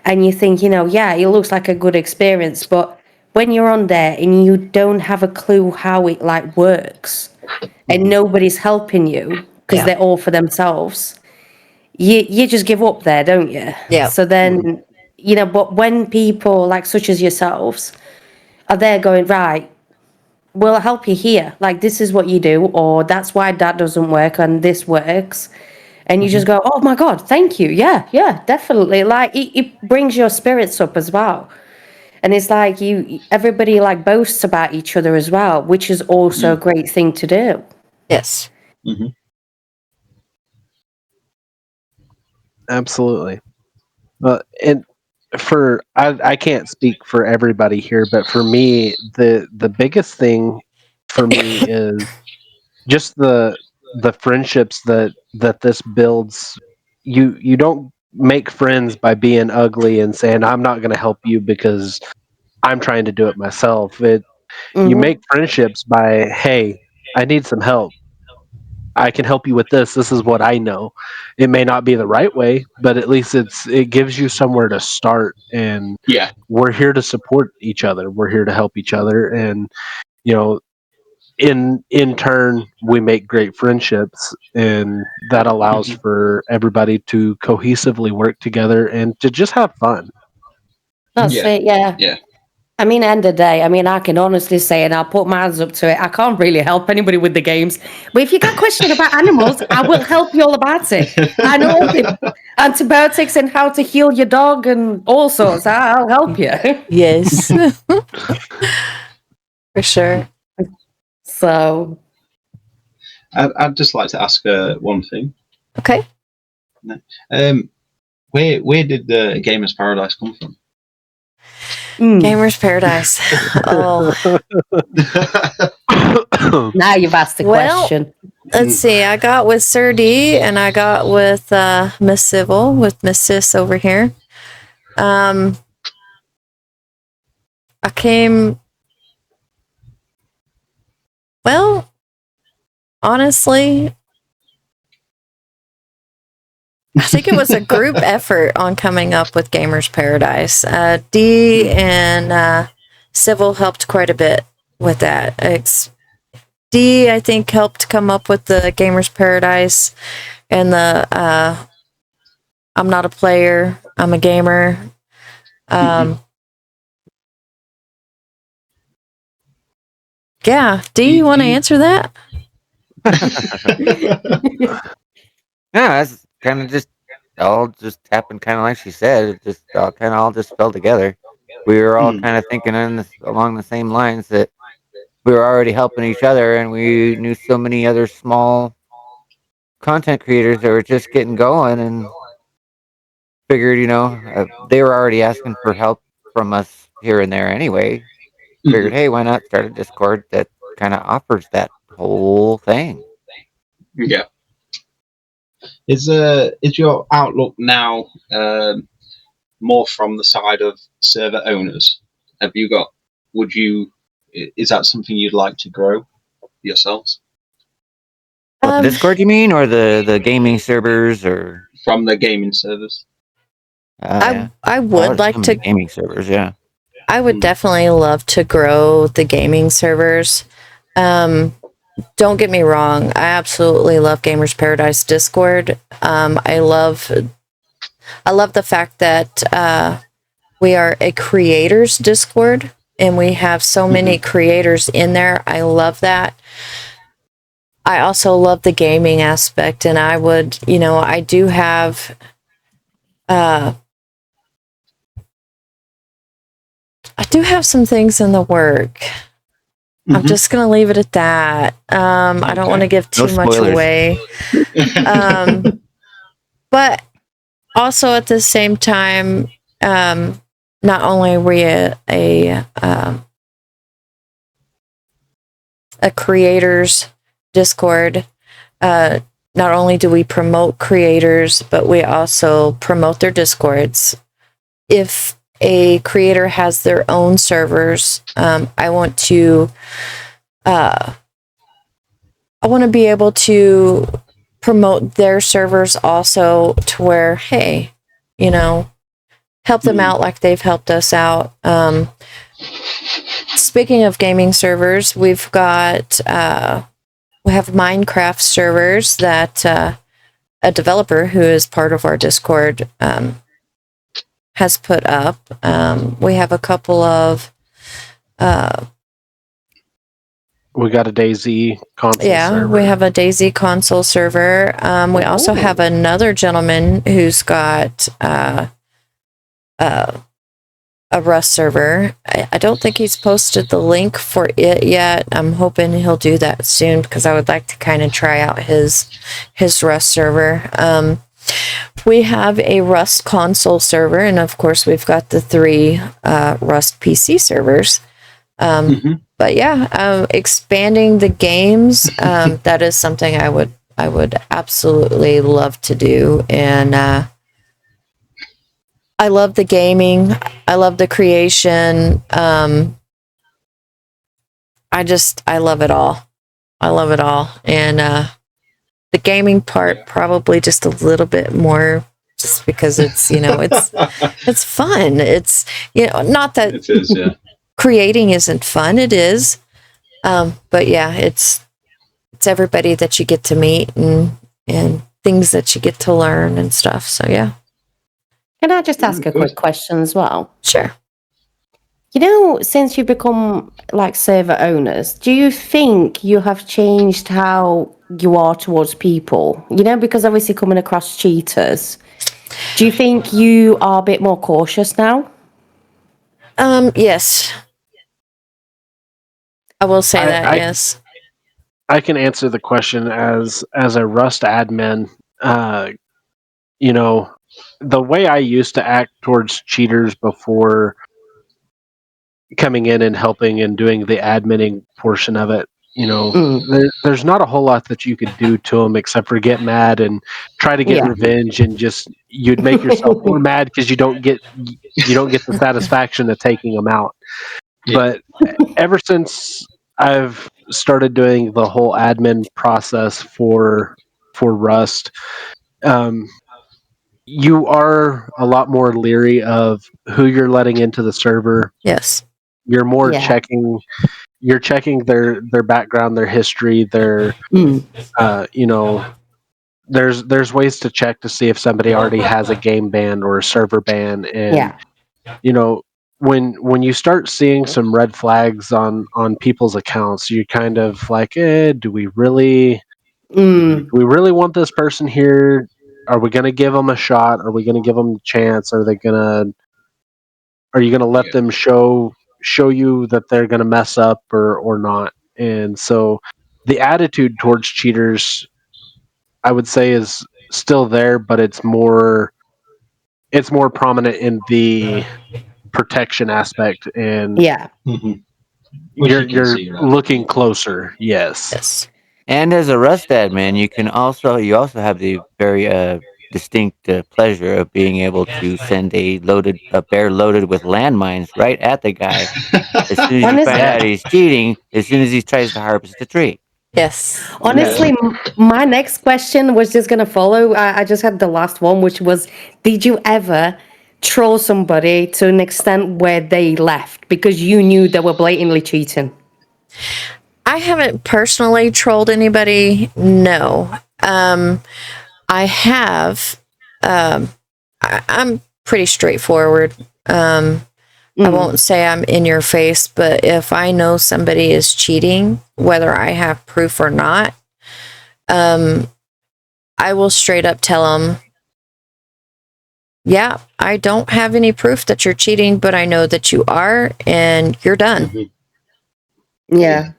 S8: And you think, you know, yeah, it looks like a good experience. But when you're on there and you don't have a clue how it like works and nobody's helping you because they're all for themselves, you just give up there, don't you?
S3: Yeah.
S8: So then, but when people like such as yourselves are there going, right, we'll help you here. Like, this is what you do, or that's why that doesn't work and this works. And you just go, oh my God, thank you. Yeah, definitely. Like, it brings your spirits up as well. And it's like everybody like boasts about each other as well, which is also a great thing to do.
S3: Yes.
S7: Mm-hmm.
S2: Absolutely. And I can't speak for everybody here, but for me, the biggest thing for me is just the friendships that this builds. You don't make friends by being ugly and saying I'm not going to help you because I'm trying to do it myself. You make friendships by, hey, I need some help. I can help you with this. This is what I know. It may not be the right way, but at least it gives you somewhere to start. And
S7: Yeah.
S2: we're here to support each other. We're here to help each other. And in turn, we make great friendships, and that allows for everybody to cohesively work together and to just have fun.
S8: That's
S7: Yeah.
S8: it. Yeah.
S7: Yeah.
S8: I mean, end of the day, I can honestly say, and I'll put my hands up to it, I can't really help anybody with the games. But if you got questions about animals, I will help you all about it. I know all the antibiotics and how to heal your dog and all sorts. I'll help you.
S3: Yes. For sure.
S8: So,
S7: I'd just like to ask one thing.
S3: Okay.
S7: Where did the Gamers Paradise come from?
S3: Gamers Paradise. Oh.
S8: Now you've asked the question.
S3: Let's see. I got with Sir D and I got with Miss Civil, with Miss Sis over here. I came. Well, honestly, I think it was a group effort on coming up with Gamers Paradise. D and Civil helped quite a bit with that. D, I think, helped come up with the Gamers Paradise and the I'm not a player, I'm a gamer. Yeah, D, you want to answer that?
S4: Yeah, it's kind of just all just happened, kind of like she said. It just all just fell together. We were all kind of thinking along the same lines that we were already helping each other, and we knew so many other small content creators that were just getting going, and figured, they were already asking for help from us here and there anyway. Figured, hey, why not start a Discord that kind of offers that whole thing?
S7: Yeah. Is your outlook now more from the side of server owners? Is that something you'd like to grow yourselves?
S4: What, the Discord, you mean, or the gaming servers, or
S7: from the gaming servers?
S3: I would like to
S4: gaming servers. Yeah,
S3: I would definitely love to grow the gaming servers. Don't get me wrong, I absolutely love Gamers Paradise Discord. I love the fact that we are a creators Discord and we have so many creators in there. I love that. I also love the gaming aspect, and I would, I do have some things in the work. I'm just going to leave it at that. I don't want to give too much away. But also at the same time, not only are we a creators Discord, not only do we promote creators, but we also promote their Discords. If a creator has their own servers, I want to be able to promote their servers also, to where, hey, help them out like they've helped us out. Speaking of gaming servers, we have Minecraft servers that a developer who is part of our Discord has put up. We have a couple of
S2: We got a DayZ console server.
S3: we have a DayZ console server. We also have another gentleman who's got a Rust server. I don't think he's posted the link for it yet. I'm hoping he'll do that soon because I would like to kind of try out his Rust server. We have a Rust console server, and of course we've got the 3 Rust PC servers. But yeah, expanding the games, that is something I would absolutely love to do. And I love the gaming. I love the creation. I love it all. I love it all. And the gaming part probably just a little bit more just because it's, it's fun. It's, not that
S7: It is, yeah.
S3: creating isn't fun. It is. But yeah, it's everybody that you get to meet and things that you get to learn and stuff. So yeah.
S8: Can I just ask a quick question as well?
S3: Sure.
S8: Since you become like server owners, do you think you have changed how you are towards people? Because obviously coming across cheaters, do you think you are a bit more cautious now?
S3: Yes. I will say that, yes.
S2: I can answer the question as a Rust admin. The way I used to act towards cheaters before coming in and helping and doing the adminning portion of it, there's not a whole lot that you could do to them except for get mad and try to get revenge, and just you'd make yourself more mad because you don't get the satisfaction of taking them out. But ever since I've started doing the whole admin process for Rust, you are a lot more leery of who you're letting into the server.
S3: Yes.
S2: You're more checking their background, their history, their there's ways to check to see if somebody already has a game ban or a server ban, and when you start seeing some red flags on people's accounts, you kind of like, do we really want this person here? Are we going to give them a shot? Are we going to give them a chance? Are you going to let them show you that they're going to mess up or not? And so the attitude towards cheaters, I would say, is still there, but it's more prominent in the protection aspect, and you're looking closer. Yes.
S4: And as a Rust admin, you also have the very distinct pleasure of being able to send a bear loaded with landmines right at the guy as soon as you find out he's cheating. As soon as he tries to harvest the tree.
S3: Yes.
S8: Honestly, my next question was just going to follow. I just had the last one, which was, did you ever troll somebody to an extent where they left because you knew they were blatantly cheating?
S3: I haven't personally trolled anybody. No. I have. I'm pretty straightforward. I won't say I'm in your face, but if I know somebody is cheating, whether I have proof or not, I will straight up tell them, yeah, I don't have any proof that you're cheating, but I know that you are, and you're done.
S8: Yeah.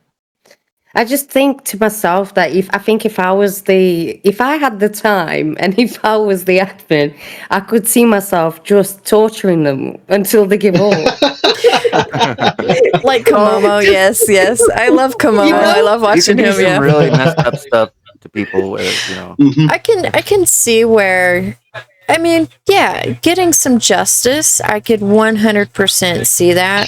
S8: I just think to myself that if I had the time and if I was the admin, I could see myself just torturing them until they give up.
S3: Like Komomo, yes. I love Komomo. I love watching him.
S4: Some really messed up stuff to people where
S3: I can see where. I mean, yeah, getting some justice. I could 100% see that.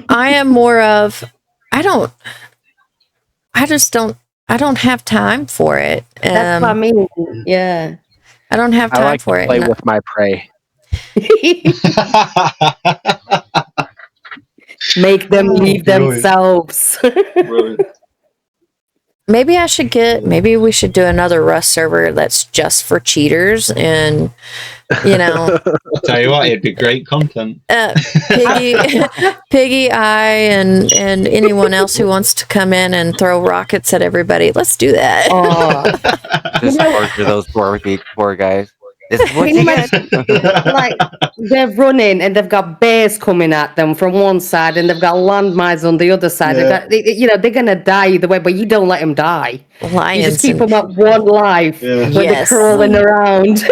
S3: I am more of. I don't have time for it.
S8: That's what I mean. Yeah.
S3: I don't have time for it.
S2: Play with my prey.
S8: Make them leave themselves.
S3: maybe maybe we should do another Rust server that's just for cheaters, and
S7: I'll tell you what, it'd be great content.
S3: Piggy, Piggy, I, and anyone else who wants to come in and throw rockets at everybody. Let's do that.
S4: Just torture those poor guys. This is what you get.
S8: Like they're running and they've got bears coming at them from one side and they've got landmines on the other side. They're gonna die either way, but you don't let them die.
S3: Lions,
S8: you just keep them at one life when they're crawling around.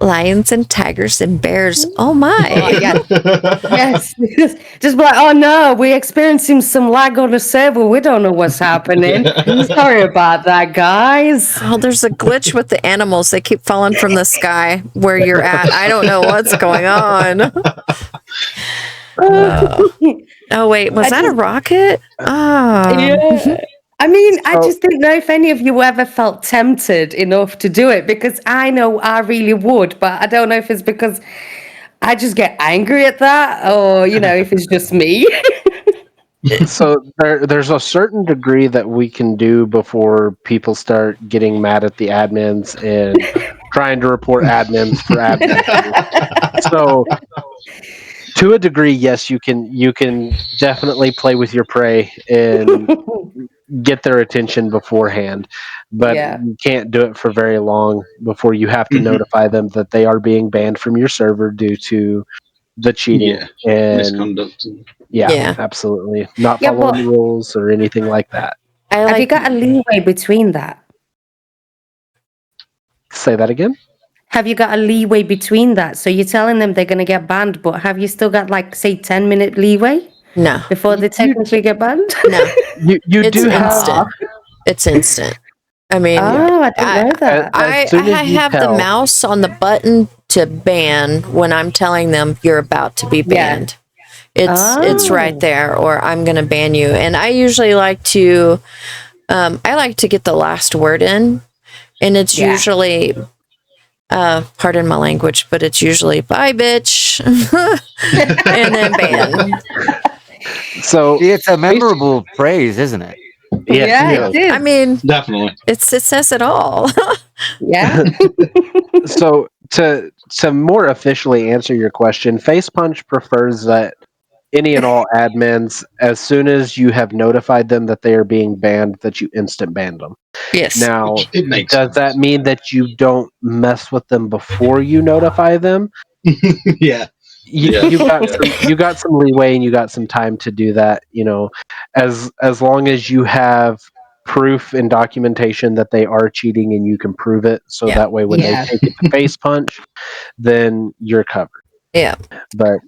S3: Lions and tigers and bears. Oh my!
S8: Yes. Just be like, oh no, we're experiencing some lag on the server. We don't know what's happening. Sorry about that, guys.
S3: Oh, there's a glitch with the animals. They keep falling from the sky where you're at. I don't know what's going on. Oh wait, was that a rocket? Oh.
S8: Yeah. I mean, I just didn't know if any of you ever felt tempted enough to do it, because I know I really would, but I don't know if it's because I just get angry at that, or if it's just me.
S2: So there's a certain degree that we can do before people start getting mad at the admins and trying to report admins for admins. So to a degree, yes, you can definitely play with your prey and get their attention beforehand, but you can't do it for very long before you have to notify them that they are being banned from your server due to the cheating and
S7: misconduct.
S2: Yeah, absolutely. Not following the rules or anything like that.
S8: Have you got a leeway between that?
S2: Say that again?
S8: Have you got a leeway between that? So you're telling them they're going to get banned, but have you still got, like, say, 10-minute leeway?
S3: No.
S8: Before they technically get banned?
S3: No.
S2: You do
S3: instant. It's instant. I mean,
S8: I didn't know that.
S3: I have the mouse on the button to ban when I'm telling them you're about to be banned. It's right there, or I'm going to ban you. And I usually like to get the last word in, and it's usually, pardon my language, but it's usually bye, bitch, and then ban.
S2: So
S4: it's a memorable phrase, isn't it?
S8: Yeah, it is.
S3: I mean,
S7: definitely.
S3: It says it all.
S8: Yeah.
S2: So to more officially answer your question, Face Punch prefers that any and all admins, as soon as you have notified them that they are being banned, that you instant ban them.
S3: Yes.
S2: Now, does that mean that you don't mess with them before you notify them?
S7: Yeah.
S2: You got some leeway and you got some time to do that. As long as you have proof and documentation that they are cheating and you can prove it, so that way when they take it to Face Punch, then you're covered.
S3: Yeah,
S2: but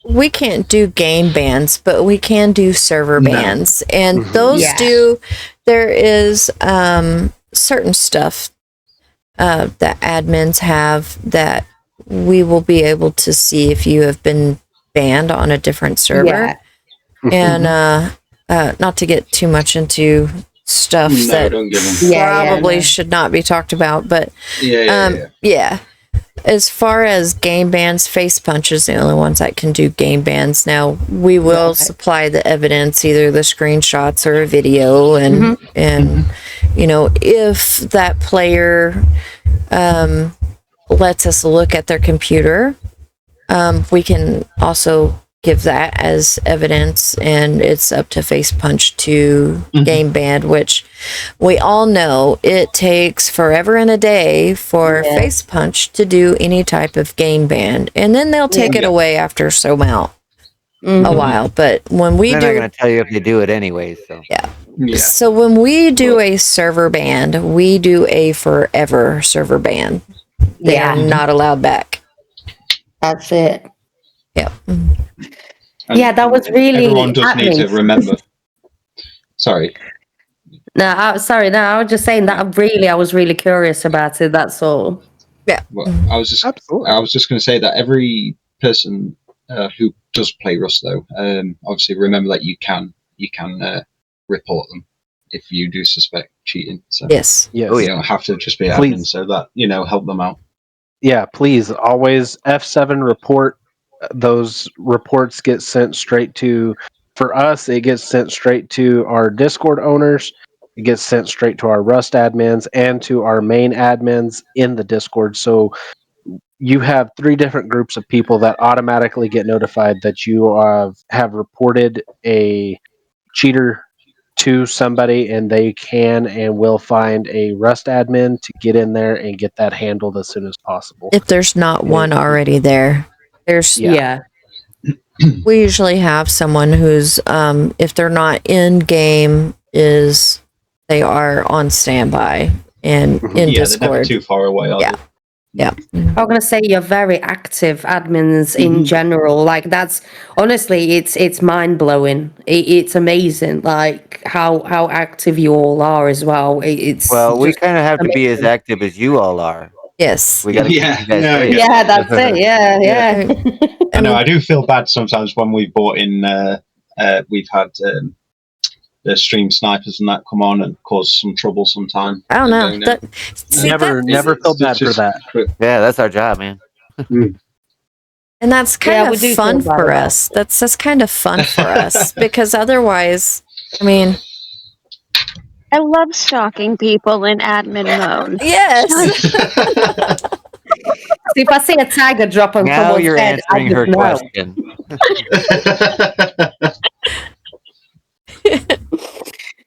S3: we can't do game bans, but we can do server bans, and those there is certain stuff that admins have that we will be able to see if you have been banned on a different server. And not to get too much into stuff that probably should not be talked about, but as far as game bans, Face Punch is the only ones that can do game bans. Now, we will supply the evidence, either the screenshots or a video, and if that player lets us look at their computer, we can also give that as evidence, and it's up to Face Punch to game ban, which we all know it takes forever and a day for Face Punch to do any type of game ban, and then they'll take it away after a while. But when we
S4: they're not going to tell you if they do it anyway. So
S3: so when we do a server ban, we do a forever server ban. They are not allowed back.
S8: That's it.
S3: Yep.
S8: That was really.
S7: Everyone does need to remember. Sorry.
S8: No, I was just saying that I was really curious about it. That's all.
S3: Yeah.
S7: Well, I was just going to say that every person who does play Rust, though, obviously remember that you can report them if you do suspect cheating. So
S3: yes.
S7: You don't have to just be admin, so that help them out.
S2: Yeah, please always F7 report. Those reports get sent straight to For us, it gets sent straight to our Discord owners. It gets sent straight to our Rust admins and to our main admins in the Discord. So you have 3 different groups of people that automatically get notified that you have reported a cheater to somebody, and they can and will find a Rust admin to get in there and get that handled as soon as possible.
S3: If there's not one already there, there's
S8: Yeah.
S3: we usually have someone who's if they're not in game, is they are on standby and in
S7: Yeah, they're never
S3: Discord.
S7: too far away, are
S3: Yeah.
S7: they?
S3: Yeah.
S8: I'm gonna say you're very active admins in general. Like that's honestly, it's mind blowing. It's amazing, like how active you all are as well. It's
S4: Well, we
S8: just
S4: kind of have to be as
S8: amazing.
S4: active as you all are.
S3: Yes.
S4: We got to
S7: Yeah,
S4: keep you guys
S7: yeah,
S4: safe.
S8: Yeah, that's it. Yeah, yeah.
S7: I know. I do feel bad sometimes when we bought in. We've had the stream snipers and that come on and cause some trouble sometimes.
S3: I don't know.
S7: And,
S3: That, see,
S2: Never feel bad for that.
S4: Yeah, that's our job, man.
S3: and that's kind
S8: Yeah, we
S3: of
S8: do
S3: fun
S8: feel bad
S3: for
S8: about
S3: us. That's kind of fun for us because otherwise, I mean,
S5: I love stalking people in admin mode.
S3: yes.
S8: So if I see a tiger drop on
S4: Now
S8: someone's
S4: you're
S8: head, I
S4: answering
S8: just
S4: her
S8: know.
S4: question.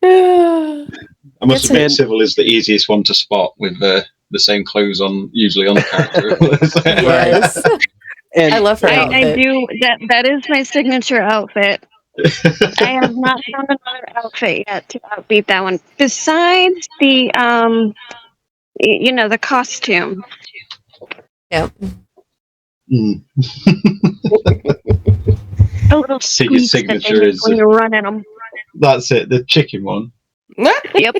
S7: I must
S3: It's
S7: admit, Civil is the easiest one to spot with the same clothes on, usually on the character.
S3: Yes.
S2: And
S3: I love her
S5: I
S3: outfit.
S5: do that is my signature outfit. I have not found another outfit yet to outbeat that one. Besides the the costume.
S3: Yep.
S7: Mm.
S5: The little squeaks that they
S7: signature
S5: make
S7: is
S5: when you're running them.
S7: That's it, the chicken one.
S5: Yep.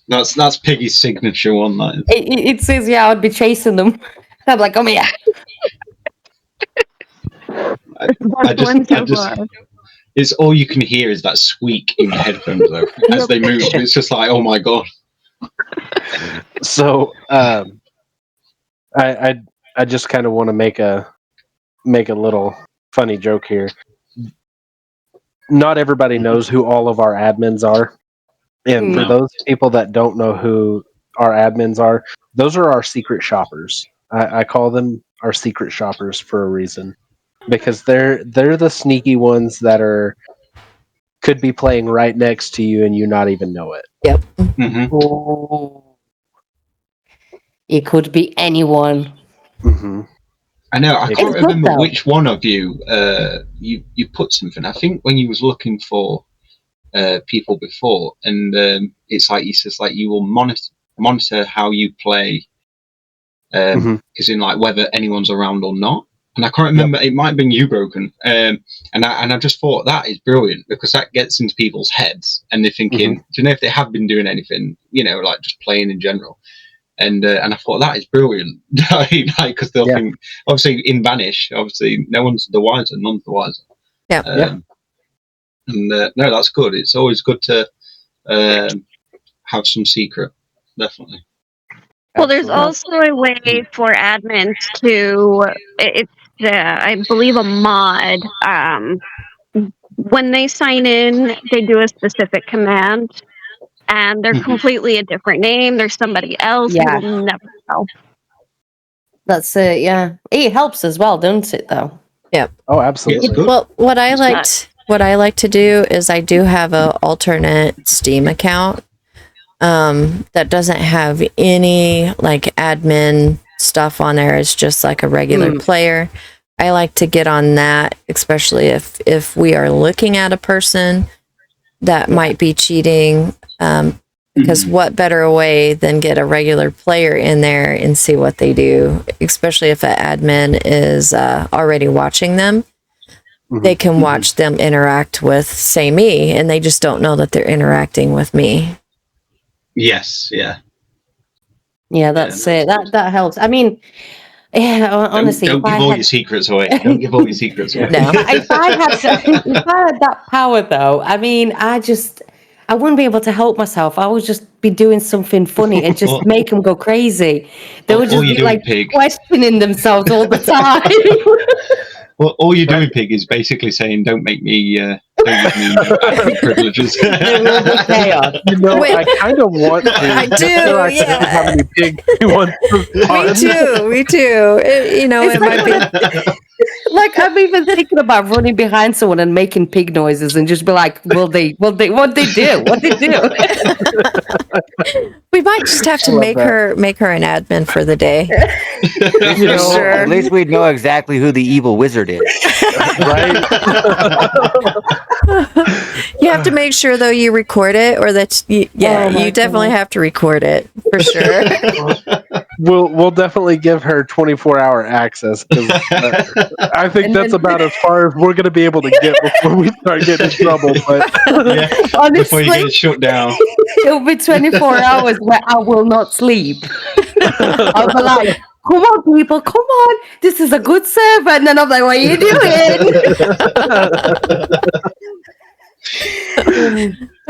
S7: That's Piggy's signature one. That is.
S8: It says, yeah, I would be chasing them. I'm like, come here.
S7: I just, it's all you can hear is that squeak in your headphones though, as they move. It's just like, oh my god.
S2: so I just kind of want to make a little funny joke here. Not everybody knows who all of our admins are. And for
S7: No.
S2: those people that don't know who our admins are, those are our secret shoppers. I call them our secret shoppers for a reason. Because they're the sneaky ones that could be playing right next to you and you not even know it.
S3: Yep.
S7: Mm-hmm.
S8: Oh. It could be anyone.
S2: Mm-hmm.
S7: I know. I
S2: It's
S7: can't
S8: good,
S7: remember
S8: though.
S7: which one of you you put something. I think when you was looking for people before, and it's like he says like you will monitor how you play, because in like whether anyone's around or not. And I can't remember. It might have been you, Broken. And I just thought that is brilliant because that gets into people's heads and they're thinking, do you know if they have been doing anything, like just playing in general. And I thought that is brilliant, because they'll think obviously in Vanish, obviously no one's the wiser, none's the wiser.
S3: Yeah.
S7: And no, that's good. It's always good to have some secret, definitely.
S5: Well, there's also a way for admins to. It's I believe a mod. When they sign in, they do a specific command. And they're completely a different name. There's somebody else.
S8: Yeah.
S5: You will never know.
S8: That's it, yeah. It helps as well, don't it, though?
S3: Yep.
S2: Oh, absolutely.
S7: It's good.
S3: Well, what I like to do is I do have an alternate Steam account that doesn't have any like admin stuff on there. It's just like a regular player. I like to get on that, especially if we are looking at a person that might be cheating. Because what better way than get a regular player in there and see what they do, especially if an admin is already watching them. They can watch them interact with, say, me, and they just don't know that they're interacting with me.
S7: Yes, yeah.
S8: Yeah, that's it. That helps. I mean, yeah, honestly,
S7: don't give all your secrets away. Don't give all your secrets away.
S3: No.
S8: if I had that power, though, I mean, I wouldn't be able to help myself. I would just be doing something funny and just make them go crazy. They would just be like
S7: Pig.
S8: questioning themselves all the time.
S7: Well, all you're doing, Pig, is basically saying, "Don't make me, don't give me admin privileges."
S8: There will be chaos.
S3: Wait.
S2: I kind of want to.
S3: I
S2: just
S3: do,
S2: so I can see how many pigs he wants to
S3: Me
S2: spawn.
S3: too. Me too. It might be.
S8: Like I'm even thinking about running behind someone and making pig noises and just be like, what they do?
S3: We might just have to make her an admin for the day. Sure.
S4: At least we'd know exactly who the evil wizard is.
S2: Right?
S3: You have to make sure though you record it, or that you definitely have to record it for sure.
S2: We'll definitely give her 24-hour access, because I think that's about as far as we're going to be able to get before we start getting in trouble. But
S7: Before you get shut down.
S8: It'll be 24 hours where I will not sleep. I'll be like, come on, people, come on. This is a good server. And then I'm like, what are you doing?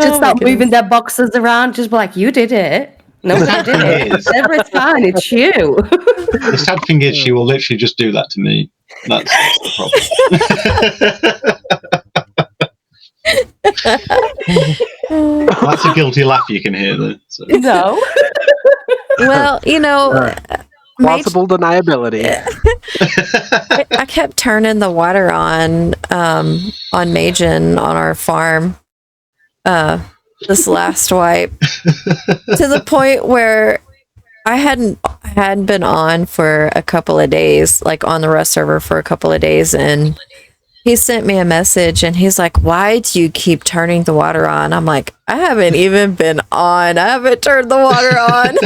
S8: Just start moving their boxes around. Just be like, you did it. No, I did it. Every time, it's you.
S7: The sad thing is, she will literally just do that to me. That's the problem. That's a guilty laugh you can hear there. So.
S8: No.
S3: Well,
S2: plausible deniability.
S3: I kept turning the water on Majin on our farm this last wipe to the point where I hadn't been on for a couple of days, like on the Rust server for a couple of days, and he sent me a message and he's like, why do you keep turning the water on? I'm like, I haven't even been on. I haven't turned the water on.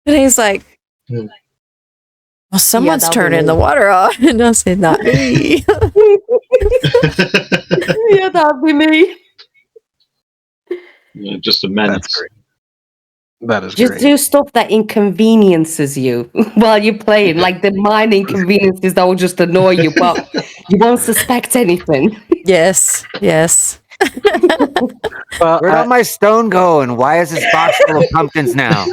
S3: And he's like, well, someone's turning the water on. And I said, not me.
S8: Yeah, that'll be me.
S7: Yeah, just a menace.
S2: That's great. That is
S8: Just
S2: great.
S8: do stuff that inconveniences you while you're playing, like the minor inconveniences that will just annoy you, but you won't suspect anything.
S3: Yes.
S2: Well,
S4: Where'd all my stone go, and why is this box full of pumpkins now?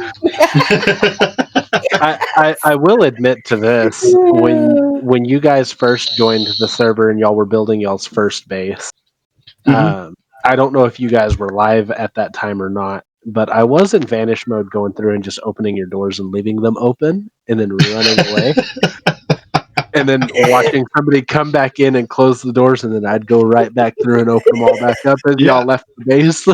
S2: I will admit to this. When you guys first joined the server and y'all were building y'all's first base, I don't know if you guys were live at that time or not, but I was in vanish mode going through and just opening your doors and leaving them open and then running away. And then watching somebody come back in and close the doors, and then I'd go right back through and open them all back up as y'all left the base.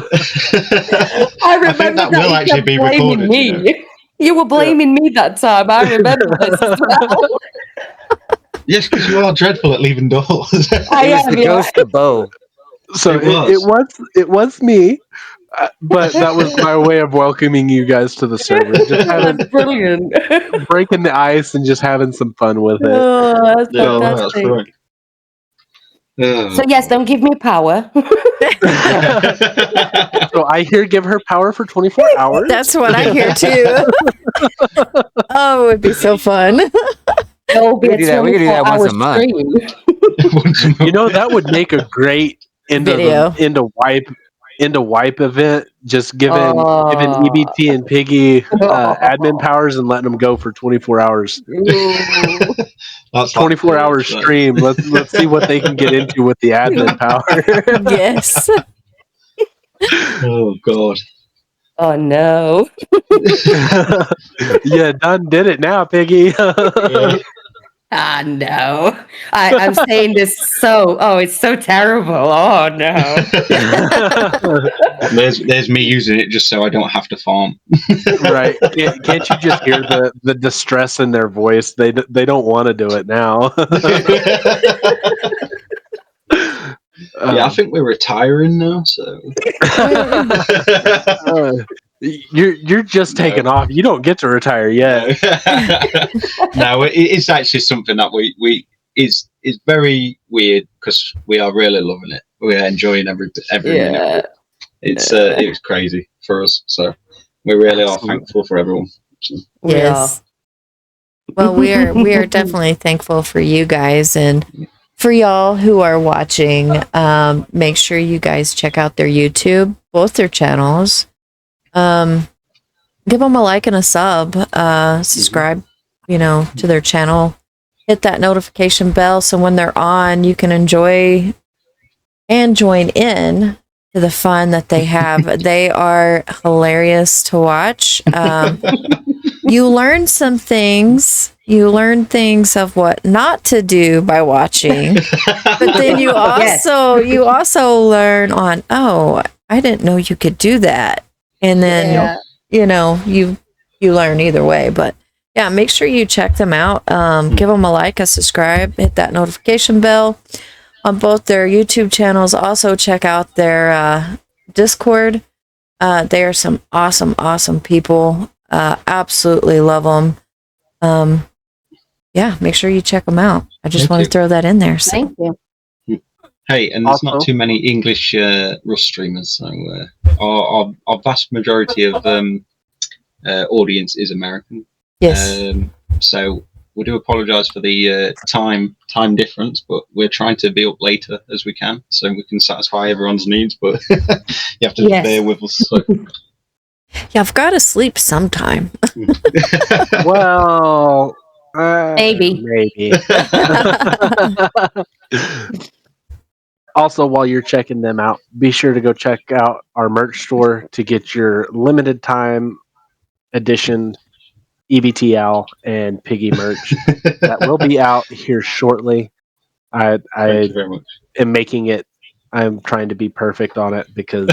S8: I remember
S7: think that will actually be recorded.
S8: Me. You were blaming me that time. I remember this as well.
S7: Yes, because you are dreadful at leaving doors.
S8: I
S4: It was
S8: am,
S4: the
S8: yeah.
S4: ghost of Bo.
S2: So
S7: It
S2: it was me, but that was my way of welcoming you guys to the server. Just
S8: That's brilliant.
S2: breaking the ice and just having some fun with it.
S8: Oh, that's
S7: Yeah, that's
S8: fantastic.
S7: right.
S8: So yes, don't give me power.
S2: So I hear give her power for 24 hours.
S3: That's what I hear too. Oh, it would be so fun.
S8: It'll be
S4: We could do that once a month.
S2: You know, that would make a great
S3: Video.
S2: into wipe event. Just giving EBT and Piggy admin powers and letting them go for 24 hours.
S7: That's
S2: 24 hour stream. Let's see what they can get into with the admin power.
S3: Yes.
S7: Oh God.
S8: Oh no.
S2: Yeah, done did it now, Piggy.
S8: Ah no. I'm saying this it's so terrible. Oh no.
S7: There's me using it just so I don't have to farm.
S2: Right? Can't you just hear the distress in their voice? They don't want to do it now.
S7: Yeah, I think we're retiring now. So
S2: you're just taking off. You don't get to retire yet.
S7: No, it's actually something that we is very weird because we are really loving it. We are enjoying every minute. It's crazy for us. So we really are thankful for everyone. So.
S3: Yes. Well, we are definitely thankful for you guys, and for y'all who are watching. Make sure you guys check out their YouTube, both their channels. Give them a like and a subscribe, to their channel. hit that notification bell so when they're on, you can enjoy and join in to the fun that they have. They are hilarious to watch. You learn some things. You learn things of what not to do by watching, but then you also learn on, oh, I didn't know you could do that, and then you learn either way. But yeah, make sure you check them out. Give them a like, a subscribe, hit that notification bell on both their YouTube channels. Also check out their Discord. They are some awesome people. Absolutely love them. Yeah, make sure you check them out. I just want to throw that in there. So.
S8: Thank you.
S7: Hey, and there's not too many English Rust streamers, so our vast majority of audience is American.
S3: Yes.
S7: So we do apologise for the time difference, but we're trying to be up later as we can, so we can satisfy everyone's needs. But you have to bear with us. So.
S3: Yeah, I've got to sleep sometime.
S2: Well,
S8: maybe.
S2: Also, while you're checking them out, be sure to go check out our merch store to get your limited time edition EBT Owl and Piggy merch that will be out here shortly.
S7: Thank you very much.
S2: Am making it. I'm trying to be perfect on it because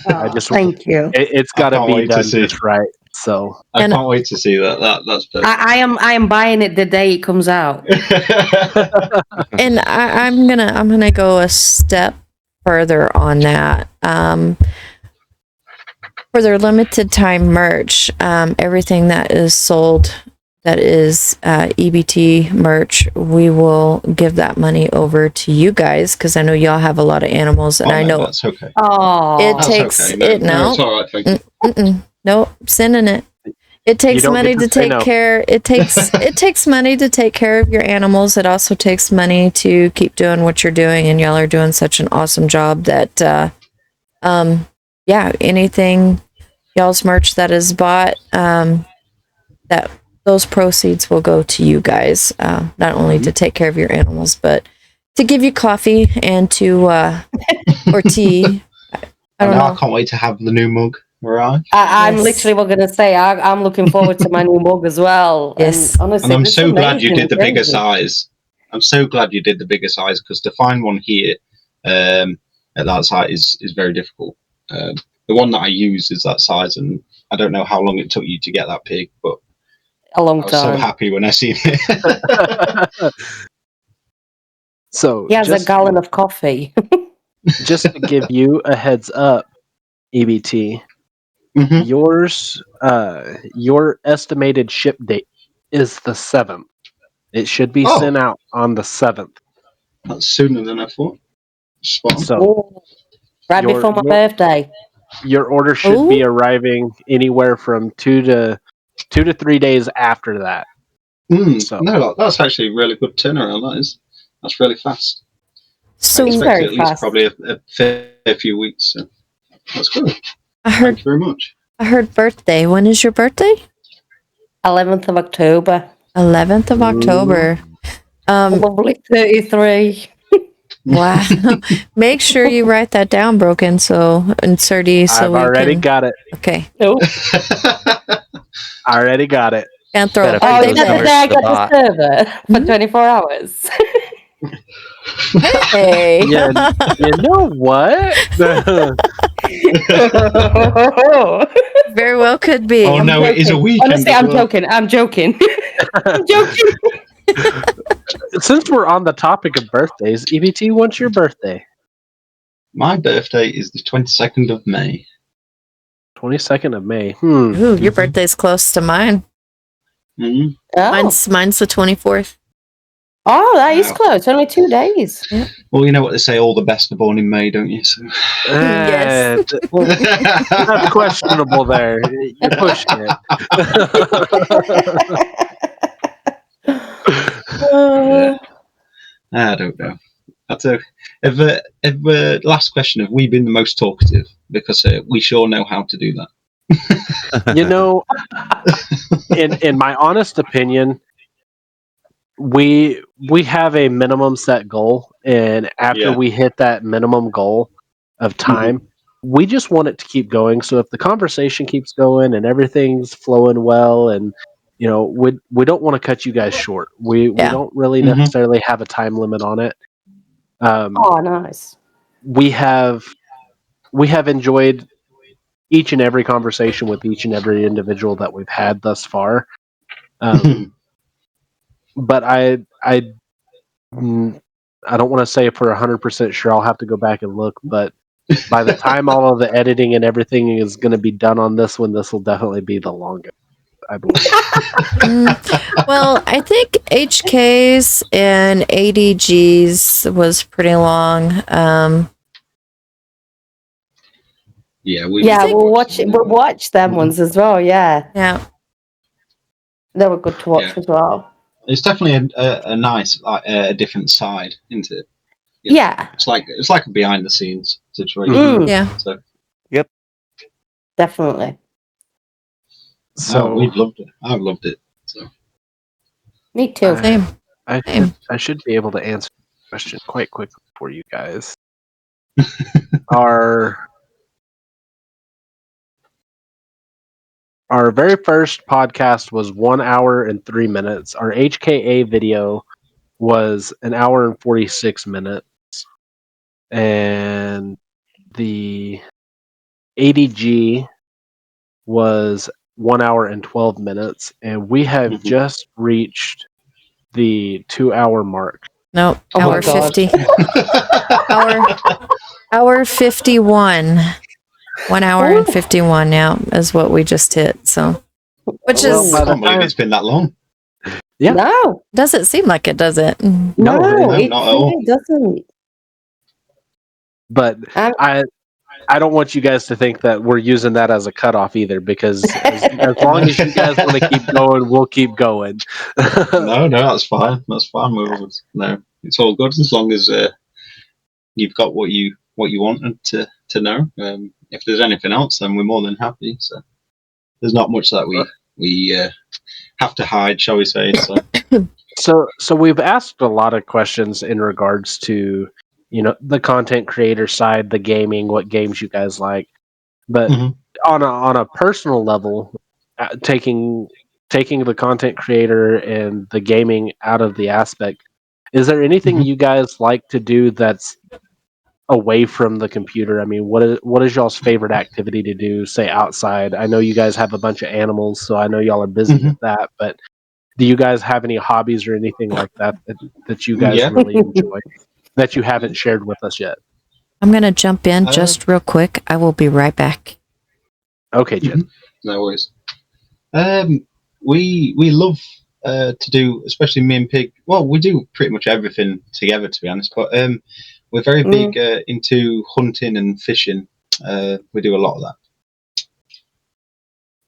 S2: I just
S8: thank you.
S2: It's got to be done just right. So
S7: I can't wait to see that. That's perfect.
S8: I am buying it the day it comes out.
S3: And I'm gonna go a step further on that. For their limited time merch, everything that is sold that is EBT merch, we will give that money over to you guys because I know y'all have a lot of animals, and I know
S7: that's okay.
S3: Oh, it
S7: That's
S3: takes
S7: okay.
S3: it
S7: No, it's all right. Thank you.
S3: Nope, sending it. It takes money to take care. It takes money to take care of your animals. It also takes money to keep doing what you're doing, and y'all are doing such an awesome job that, anything y'all's merch that is bought, that those proceeds will go to you guys, not only to take care of your animals, but to give you coffee and to or tea. I don't know.
S7: I can't wait to have the new mug. Right.
S8: I'm literally going to say I'm looking forward to my new mug as well.
S3: Yes.
S8: And honestly,
S7: and I'm so glad you did the bigger size. I'm so glad you did the bigger size because to find one here at that size is very difficult. The one that I use is that size, and I don't know how long it took you to get that pig, but
S8: a long
S7: I was
S8: time.
S7: so happy when I seen it.
S2: So
S8: he has a gallon of coffee.
S2: Just to give you a heads up, EBT.
S7: Mm-hmm.
S2: Your estimated ship date is the 7th. It should be sent out on the 7th.
S7: That's sooner than I thought.
S2: So,
S8: right before my birthday.
S2: Your order should be arriving anywhere from 2 to 3 days after that.
S7: So. No, that's actually a really good turnaround. That's really fast.
S3: So
S7: I expect
S8: very
S7: at least
S8: fast.
S7: probably a fair few weeks. So that's good.
S3: Thank
S7: you very much.
S3: I heard birthday. When is your birthday?
S8: 11th of October.
S3: 11th of October.
S8: Probably 33.
S3: Wow. Make sure you write that down, Broken, and Surdy.
S2: I've already got it.
S3: Okay.
S8: Nope.
S2: I already got it.
S3: And throw it.
S8: Oh, is that the day I got the server for 24 hours?
S3: Hey.
S2: Yeah, you know what?
S3: Very well could be.
S7: Oh no, it is a weekend.
S8: Honestly, I'm joking. I'm joking.
S2: Since we're on the topic of birthdays, EBT, when's your birthday?
S7: My birthday is the 22nd of May.
S2: 22nd of May.
S3: Ooh, your birthday's close to mine.
S7: Mm-hmm.
S8: Oh.
S3: Mine's the 24th.
S8: Oh, that is close. Only 2 days.
S3: Yeah.
S7: Well, you know what they say, all the best are born in May, don't you? So.
S3: Yes.
S2: That's questionable there. You're pushing it.
S7: I don't know. Last question, have we been the most talkative? Because we sure know how to do that.
S2: You know, in my honest opinion, we have a minimum set goal, and after we hit that minimum goal of time, we just want it to keep going. So if the conversation keeps going and everything's flowing well, and we don't want to cut you guys short. We don't really necessarily have a time limit on it.
S8: Oh, nice.
S2: We have enjoyed each and every conversation with each and every individual that we've had thus far. But I don't want to say for 100% sure. I'll have to go back and look. But by the time all of the editing and everything is going to be done on this one, this will definitely be the longest, I believe.
S3: Well, I think HK's and ADG's was pretty long.
S8: We'll watch them ones as well.
S3: Yeah,
S8: they were good to watch as well.
S7: It's definitely a nice, a different side, isn't it?
S8: Yeah.
S7: It's like a behind the scenes situation.
S3: Yeah.
S7: So.
S4: Yep.
S8: Definitely.
S2: So
S7: we've loved it. I've loved it. So.
S8: Me too.
S3: Same.
S2: I should be able to answer the question quite quickly for you guys. Our very first podcast was 1 hour and 3 minutes. Our HKA video was 1 hour and 46 minutes. And the ADG was 1 hour and 12 minutes. And we have just reached the 2-hour mark.
S3: No, hour 50. hour 51. 1 hour and 51 now is what we just hit. So, which is.
S7: I can't believe it's been that long.
S2: Yeah.
S8: No.
S3: Doesn't seem like it, does it?
S8: No,
S7: not
S8: it
S7: at all.
S8: doesn't.
S2: But I don't want you guys to think that we're using that as a cutoff either, because as long as you guys want to keep going, we'll keep going.
S7: No, that's fine. That's fine. No, it's all good as long as you've got what you wanted to know. If there's anything else, then we're more than happy. So there's not much that we have to hide, shall we say?
S2: So we've asked a lot of questions in regards to the content creator side, the gaming, what games you guys like, but on a personal level, taking the content creator and the gaming out of the aspect, is there anything you guys like to do that's away from the computer? I mean, what is y'all's favorite activity to do, say outside? I know you guys have a bunch of animals, so I know y'all are busy with that, but do you guys have any hobbies or anything like that you guys really enjoy that you haven't shared with us yet?
S3: I'm going to jump in just real quick. I will be right back.
S2: Okay, Jen.
S7: No worries. We love to do, especially me and Pig. Well, we do pretty much everything together, to be honest. But we're very big into hunting and fishing. We do a lot of that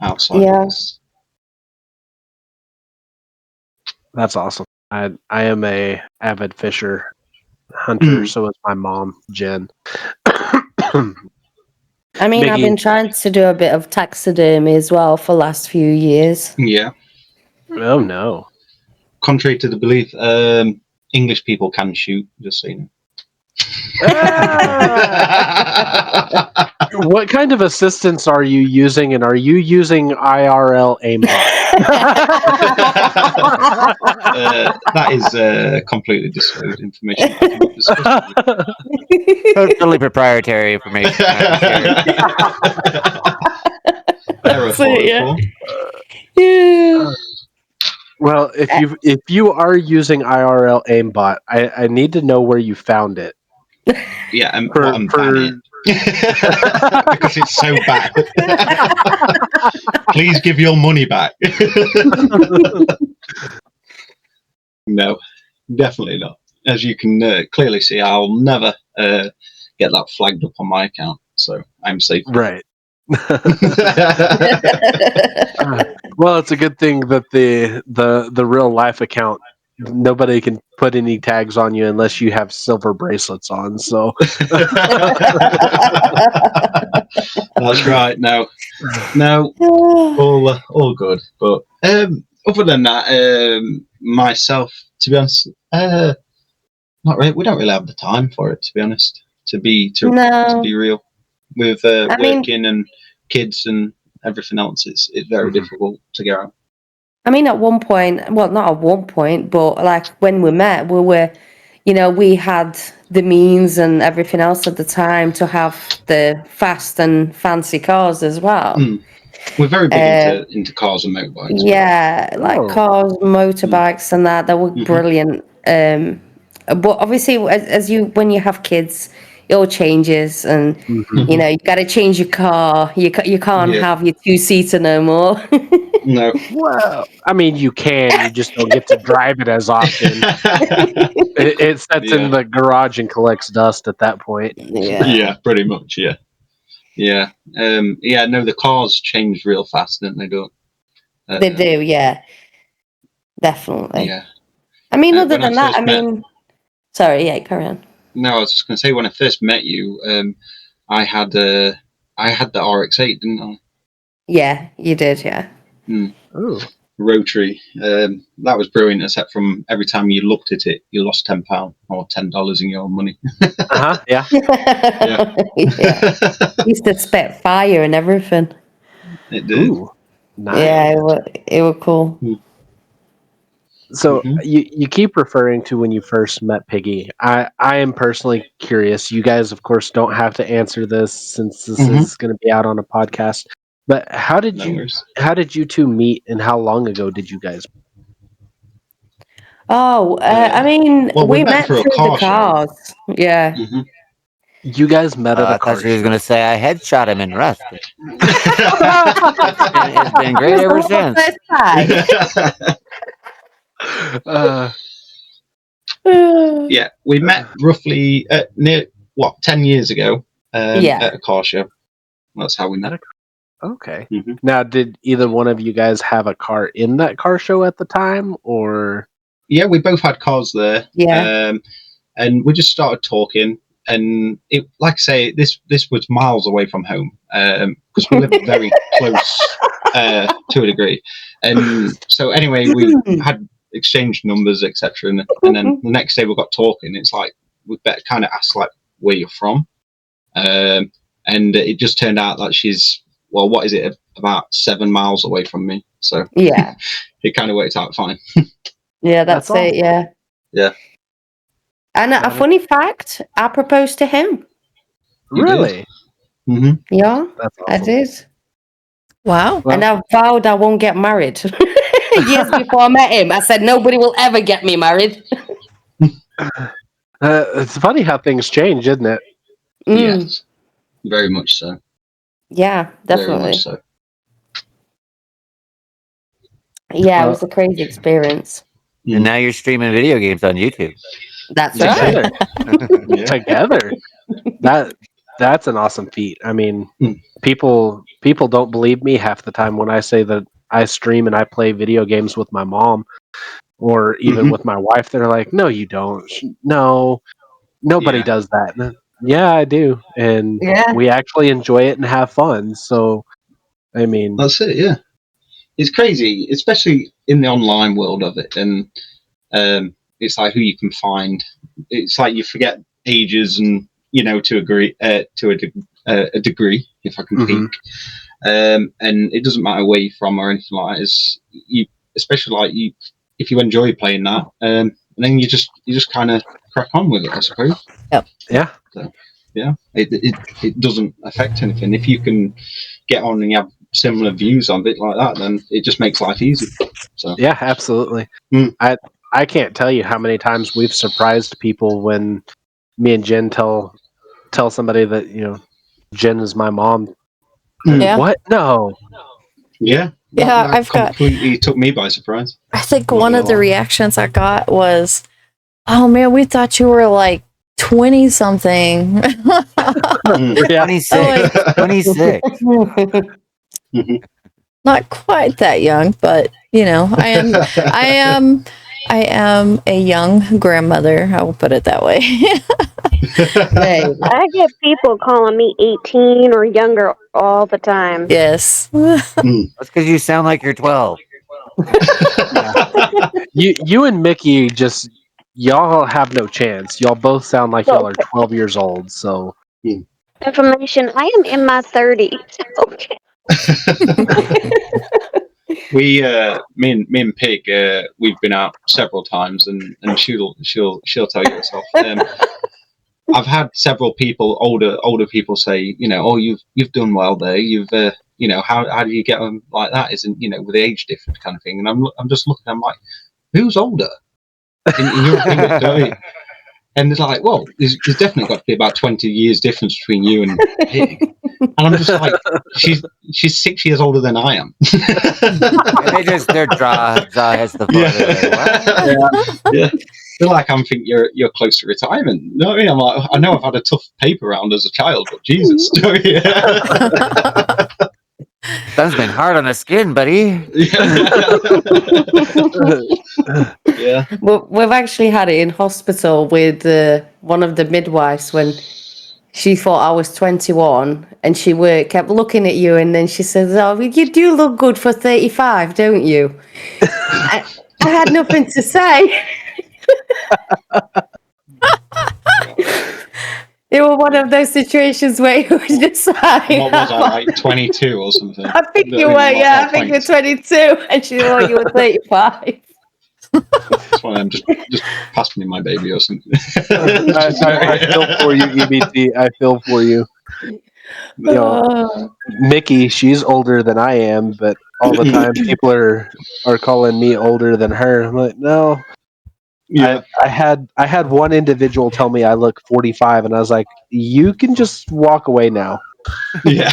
S7: outside.
S8: Yeah.
S2: That's awesome. I am a avid fisher hunter, so is my mom, Jen.
S8: I mean, I've been trying to do a bit of taxidermy as well for the last few years.
S7: Yeah.
S2: Oh no.
S7: Contrary to the belief, English people can shoot, just so you know.
S2: What kind of assistance are you using, and are you using IRL aimbot?
S7: That is completely disclosed information.
S4: Totally proprietary information.
S2: Well, if you are using IRL aimbot, I need to know where you found it.
S7: Yeah, I'm banning it. Because it's so bad. Please give your money back. No, definitely not. As you can clearly see, I'll never get that flagged up on my account, so I'm safe.
S2: Right. Well, it's a good thing that the real life account, nobody can put any tags on you unless you have silver bracelets on. So
S7: that's right. No, all good. But other than that, myself to be honest, not really. We don't really have the time for it, to be honest. To be
S8: No.
S7: real, with
S8: I mean-
S7: working and kids and everything else, it's very difficult to get out.
S8: I mean, at one point, well, not at one point, but like when we met, we were, we had the means and everything else at the time to have the fast and fancy cars as well.
S7: We're very big into cars and motorbikes.
S8: Yeah, like cars, motorbikes, and that were brilliant. But obviously, when you have kids, it all changes, and you got to change your car. You can't have your 2-seater no more.
S7: No.
S2: Well, I mean, you can. You just don't get to drive it as often. It sits in the garage and collects dust at that point.
S8: Yeah,
S7: pretty much. Yeah. No, the cars change real fast, don't they? Don't
S8: they do? Yeah, definitely.
S7: Yeah.
S8: I mean, other than that, sorry. Yeah, carry on.
S7: No, I was just going to say, when I first met you, I had the RX-8, didn't I?
S8: Yeah, you did. Yeah.
S2: Ooh.
S7: Rotary. That was brilliant, except from every time you looked at it, you lost £10 or $10 in your money.
S2: Yeah.
S8: Used to spit fire and everything.
S7: It did.
S2: Ooh, nice.
S8: Yeah, it was cool.
S2: So you keep referring to when you first met Piggy. I am personally curious. You guys, of course, don't have to answer this since this is going to be out on a podcast. But how did you two meet, and how long ago did you guys?
S8: Oh, I mean, we met through the cars. Yeah.
S2: You guys met at a car
S4: I thought she was going to say I headshot him in Rust. It's been great ever since.
S7: Yeah, we met roughly 10 years ago at a car show. That's how we met.
S2: Okay. Now, did either one of you guys have a car in that car show at the time, or?
S7: Yeah, we both had cars there.
S8: Yeah.
S7: And we just started talking, and it, like I say, this was miles away from home because we lived very close to a degree. And so anyway, we had exchanged numbers, etc. And then the next day we got talking. It's like we better kind of ask like where you're from, and it just turned out that she's, well, what is it, about 7 miles away from me. So
S8: yeah,
S7: it kind of worked out fine.
S8: Yeah, that's
S2: awesome.
S8: it. Yeah.
S7: Yeah.
S8: And a funny fact, I proposed to him.
S2: Really?
S7: Mm-hmm.
S8: Yeah,
S2: That's awesome.
S8: I did.
S3: Wow.
S2: Well-
S8: And I vowed I won't get married. Years before I met him, I said nobody will ever get me married.
S2: It's funny how things change, isn't it?
S7: Yes, very much so.
S8: Yeah,
S7: Very
S8: definitely.
S7: much so.
S8: Yeah, it was a crazy experience.
S4: And now you're streaming video games on YouTube.
S8: That's right.
S2: Together. That's an awesome feat. I mean, people don't believe me half the time when I say that I stream and I play video games with my mom, or even with my wife. They're like, "No, you don't. No, nobody does that." And, yeah, I do, and we actually enjoy it and have fun. So, I mean,
S7: that's it. Yeah, it's crazy, especially in the online world of it, and it's like who you can find. It's like you forget ages, and to a degree, if I can speak. And it doesn't matter where you're from or anything like that. It's especially if you enjoy playing that, and then you just kind of crack on with it, I suppose.
S3: Yep.
S2: Yeah.
S7: So, yeah, it doesn't affect anything. If you can get on and you have similar views on it like that, then it just makes life easy. So
S2: yeah, absolutely. I can't tell you how many times we've surprised people when me and Jen tell somebody that Jen is my mom.
S3: Yeah.
S2: What? No.
S7: Yeah.
S3: Yeah,
S7: That completely took me by surprise.
S3: I think one of the reactions I got was, "Oh man, we thought you were like 20 something."
S4: 26. 26.
S3: Not quite that young, but I am a young grandmother. I will put it that way.
S5: I get people calling me 18 or younger all the time.
S3: Yes.
S4: That's because you sound like you're 12.
S2: You and Mickey y'all have no chance. Y'all both sound like y'all are 12 years old. So
S5: Information. I am in my 30s. Okay.
S7: Me and Pig, we've been out several times, and she'll tell you herself. I've had several people, older people, say, oh, you've done well there. You've, how do you get on like that? Isn't with the age difference kind of thing? And I'm just looking. I'm like, who's older? In your opinion, do you? And it's like, well, there's definitely got to be about 20 years difference between you and Pig. And I'm just like, she's 6 years older than I am.
S4: Their jaw hits the floor.
S7: Yeah. Feel like I'm thinking you're close to retirement. You know what I mean? I'm like, I know I've had a tough paper round as a child, but Jesus.
S4: That's been hard on the skin, buddy.
S7: Yeah.
S8: Well, we've actually had it in hospital with one of the midwives when she thought I was 21 and she kept looking at you and then she says, oh, you do look good for 35, don't you? I had nothing to say. It was one of those situations where you were just like...
S7: What was I, like 22 or something?
S8: I think you were, I think you're 22 and she thought you were 35.
S7: That's why I'm just pass me my baby or something.
S2: I feel for you, EBT. I feel for you. Mickey, she's older than I am, but all the time people are calling me older than her. I'm like, no.
S7: Yeah.
S2: I had one individual tell me I look 45, and I was like, you can just walk away now.
S7: Yeah.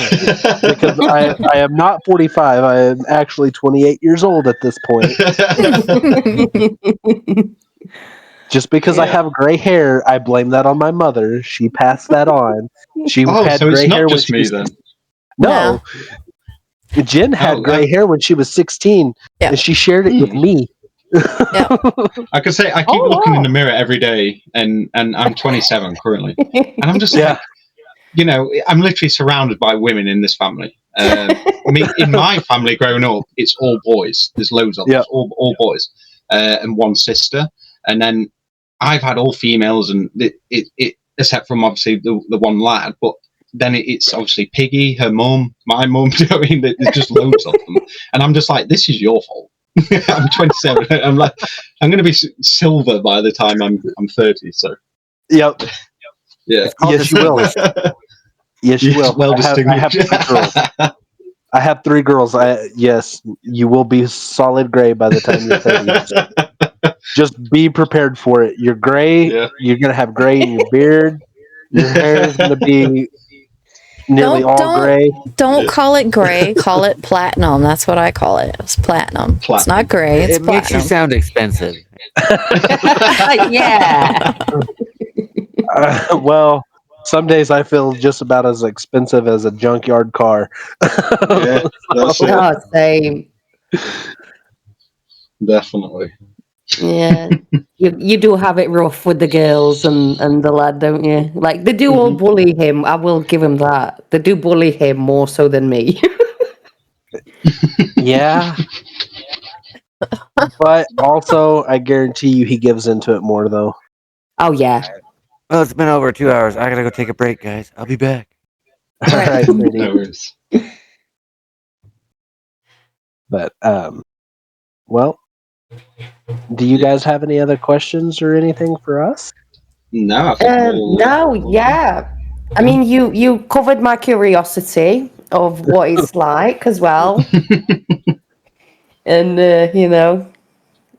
S2: Because I am not 45. I am actually 28 years old at this point. Just because I have gray hair, I blame that on my mother. She passed that on. She had
S7: so
S2: gray
S7: it's not
S2: hair when
S7: just
S2: she
S7: me
S2: was...
S7: then.
S2: No. Jen had gray hair when she was 16, and she shared it with me.
S7: I could say I keep looking in the mirror every day, and I'm 27 currently, and I'm just like, I'm literally surrounded by women in this family. In my family growing up, it's all boys. There's loads of us, all boys, and one sister, and then I've had all females, and it except from obviously the one lad, but then it's obviously Piggy, her mum, my mum. You know what I mean? There's just loads of them, and I'm just like, this is your fault. I'm 27. I'm like, I'm going to be silver by the time I'm 30. So,
S2: yeah.
S7: Yes,
S2: you will. Yes, you will.
S7: Well
S2: I have 3 girls. I have 3 girls. Yes, you will be solid gray by the time you're 30. Just be prepared for it. You're gray. Yeah. You're going to have gray in your beard. Your hair is going to be nearly all gray.
S3: Don't call it gray. Call it platinum. That's what I call it. It's platinum. It's not gray. It's
S4: it makes you sound expensive.
S8: Yeah.
S2: Well, some days I feel just about as expensive as a junkyard car.
S7: Yeah, that's it.
S8: Oh, same.
S7: Definitely.
S8: Yeah. You do have it rough with the girls and the lad, don't you? Like, they do all bully him. I will give him that. They do bully him more so than me.
S2: Yeah. But also, I guarantee you he gives into it more, though.
S8: Oh, yeah.
S4: Well, it's been over 2 hours. I gotta go take a break, guys. I'll be back.
S2: All right.
S7: No worries.
S2: But, well, do you guys have any other questions or anything for us?
S7: No, I think
S8: yeah. I mean, you covered my curiosity of what it's like as well. And, that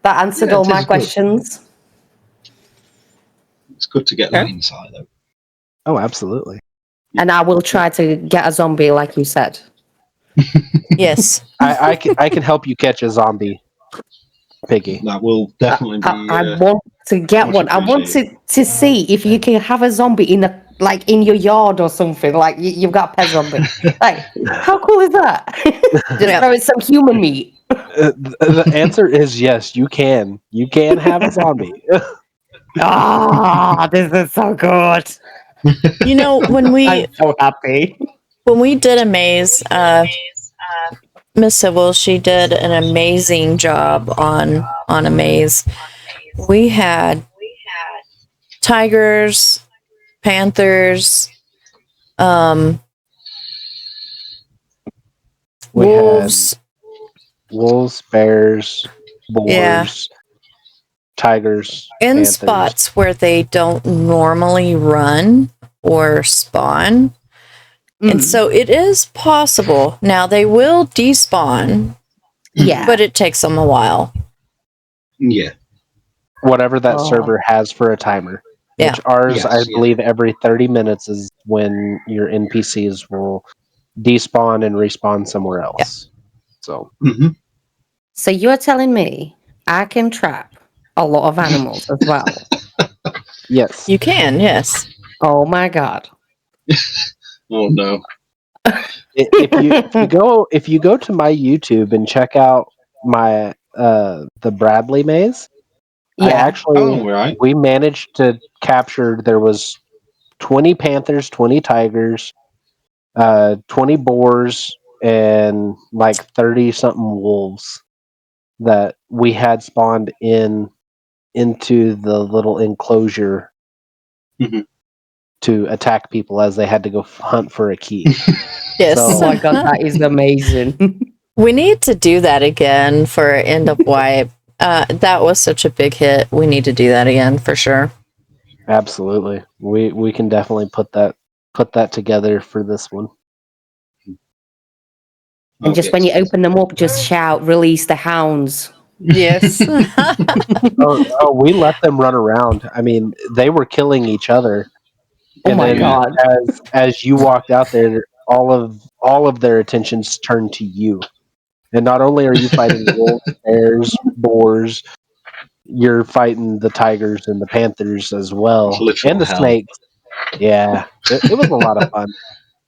S8: answered all my questions.
S7: It's good to get that insight, though.
S2: Oh, absolutely.
S8: And I will try to get a zombie, like you said.
S3: Yes.
S2: I can help you catch a zombie, Piggy.
S7: That will definitely be.
S8: I want to get one. I want to see if you can have a zombie in your yard or something. Like you've got a pet zombie. Like, how cool is that? Just throw it some human meat.
S2: The answer is yes. You can. You can have a zombie.
S8: This is so good.
S3: When we
S8: I'm so happy.
S3: when we did a maze, Miss Sybil, she did an amazing job on a maze. We had tigers, panthers,
S2: We
S3: wolves.
S2: had wolves, bears,
S3: Yeah.
S2: boars, tigers,
S3: In
S2: panthers.
S3: spots where they don't normally run or spawn. And so it is possible. Now they will despawn,
S8: Yeah.
S3: but it takes them a while.
S7: Yeah.
S2: Whatever that
S8: Oh.
S2: server has for a timer.
S3: Yeah.
S2: Which ours,
S7: Yes,
S2: I
S7: yeah.
S2: believe, every 30 minutes is when your NPCs will despawn and respawn somewhere else. So
S7: hmm
S8: So you're telling me I can trap a lot of animals as well?
S2: yes,
S3: You can, yes.
S8: Oh my god.
S7: Oh no.
S2: if you go to my YouTube and check out my the Bradley maze, I
S8: Yeah.
S2: actually
S7: Oh, right.
S2: we managed to capture. There was 20 panthers, 20 tigers, 20 boars, and like 30 something wolves that we had spawned into the little enclosure
S7: Mhm.
S2: to attack people as they had to go hunt for a key.
S3: Yes.
S8: Oh my god, that is amazing.
S3: We need to do that again for End of Wipe. That was such a big hit. We need to do that again for sure.
S2: Absolutely, we can definitely put that together for this one.
S8: And just when you open them up, just shout, release the hounds.
S3: Yes.
S2: We let them run around. I mean, they were killing each other.
S8: Oh
S2: And
S8: my
S2: then
S8: god.
S2: as you walked out there, all of their attentions turned to you. And not only are you fighting wolves, bears, boars, you're fighting the tigers and the panthers as well,
S7: It's literal
S2: and the
S7: hell.
S2: snakes. Yeah, it was a lot of fun.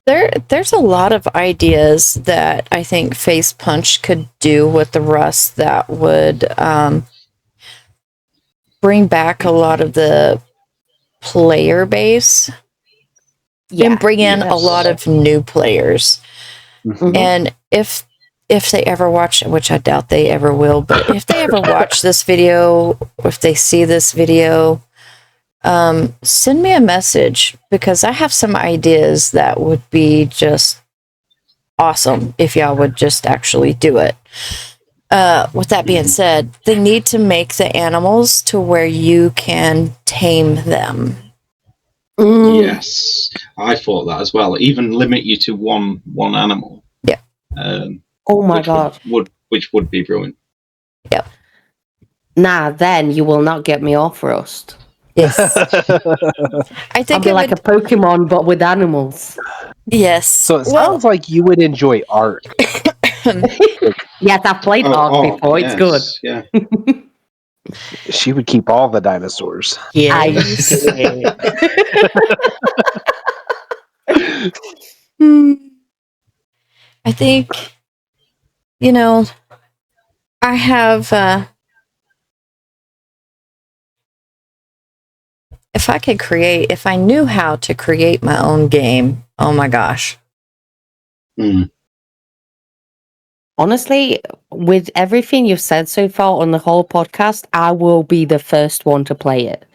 S3: There's a lot of ideas that I think Face Punch could do with the rust that would bring back a lot of the player base and bring in a
S7: Yes.
S3: lot of new players.
S8: Mhm.
S3: And if they ever watch, which I doubt they ever will, but if they ever watch this video, if they see this video, send me a message because I have some ideas that would be just awesome if y'all would just actually do it. With that being said, they need to make the animals to where you can tame them.
S7: Yes, I thought that as well. Even limit you to one animal.
S3: Yeah.
S8: Oh my god.
S7: Which would be brilliant.
S3: Yep.
S8: Nah, then you will not get me off Rust.
S3: Yes. I
S8: I'll
S3: think
S8: be
S3: it
S8: like
S3: would.
S8: a Pokemon, but with animals.
S3: Yes.
S2: So it sounds like you would enjoy Ark.
S8: Yes, I've played Ark before.
S7: yes,
S8: It's good.
S7: Yeah.
S2: She would keep all the dinosaurs.
S3: yes. I think, I have, if I knew how to create my own game, oh my gosh.
S8: Honestly, with everything you've said so far on the whole podcast, I will be the first one to play it.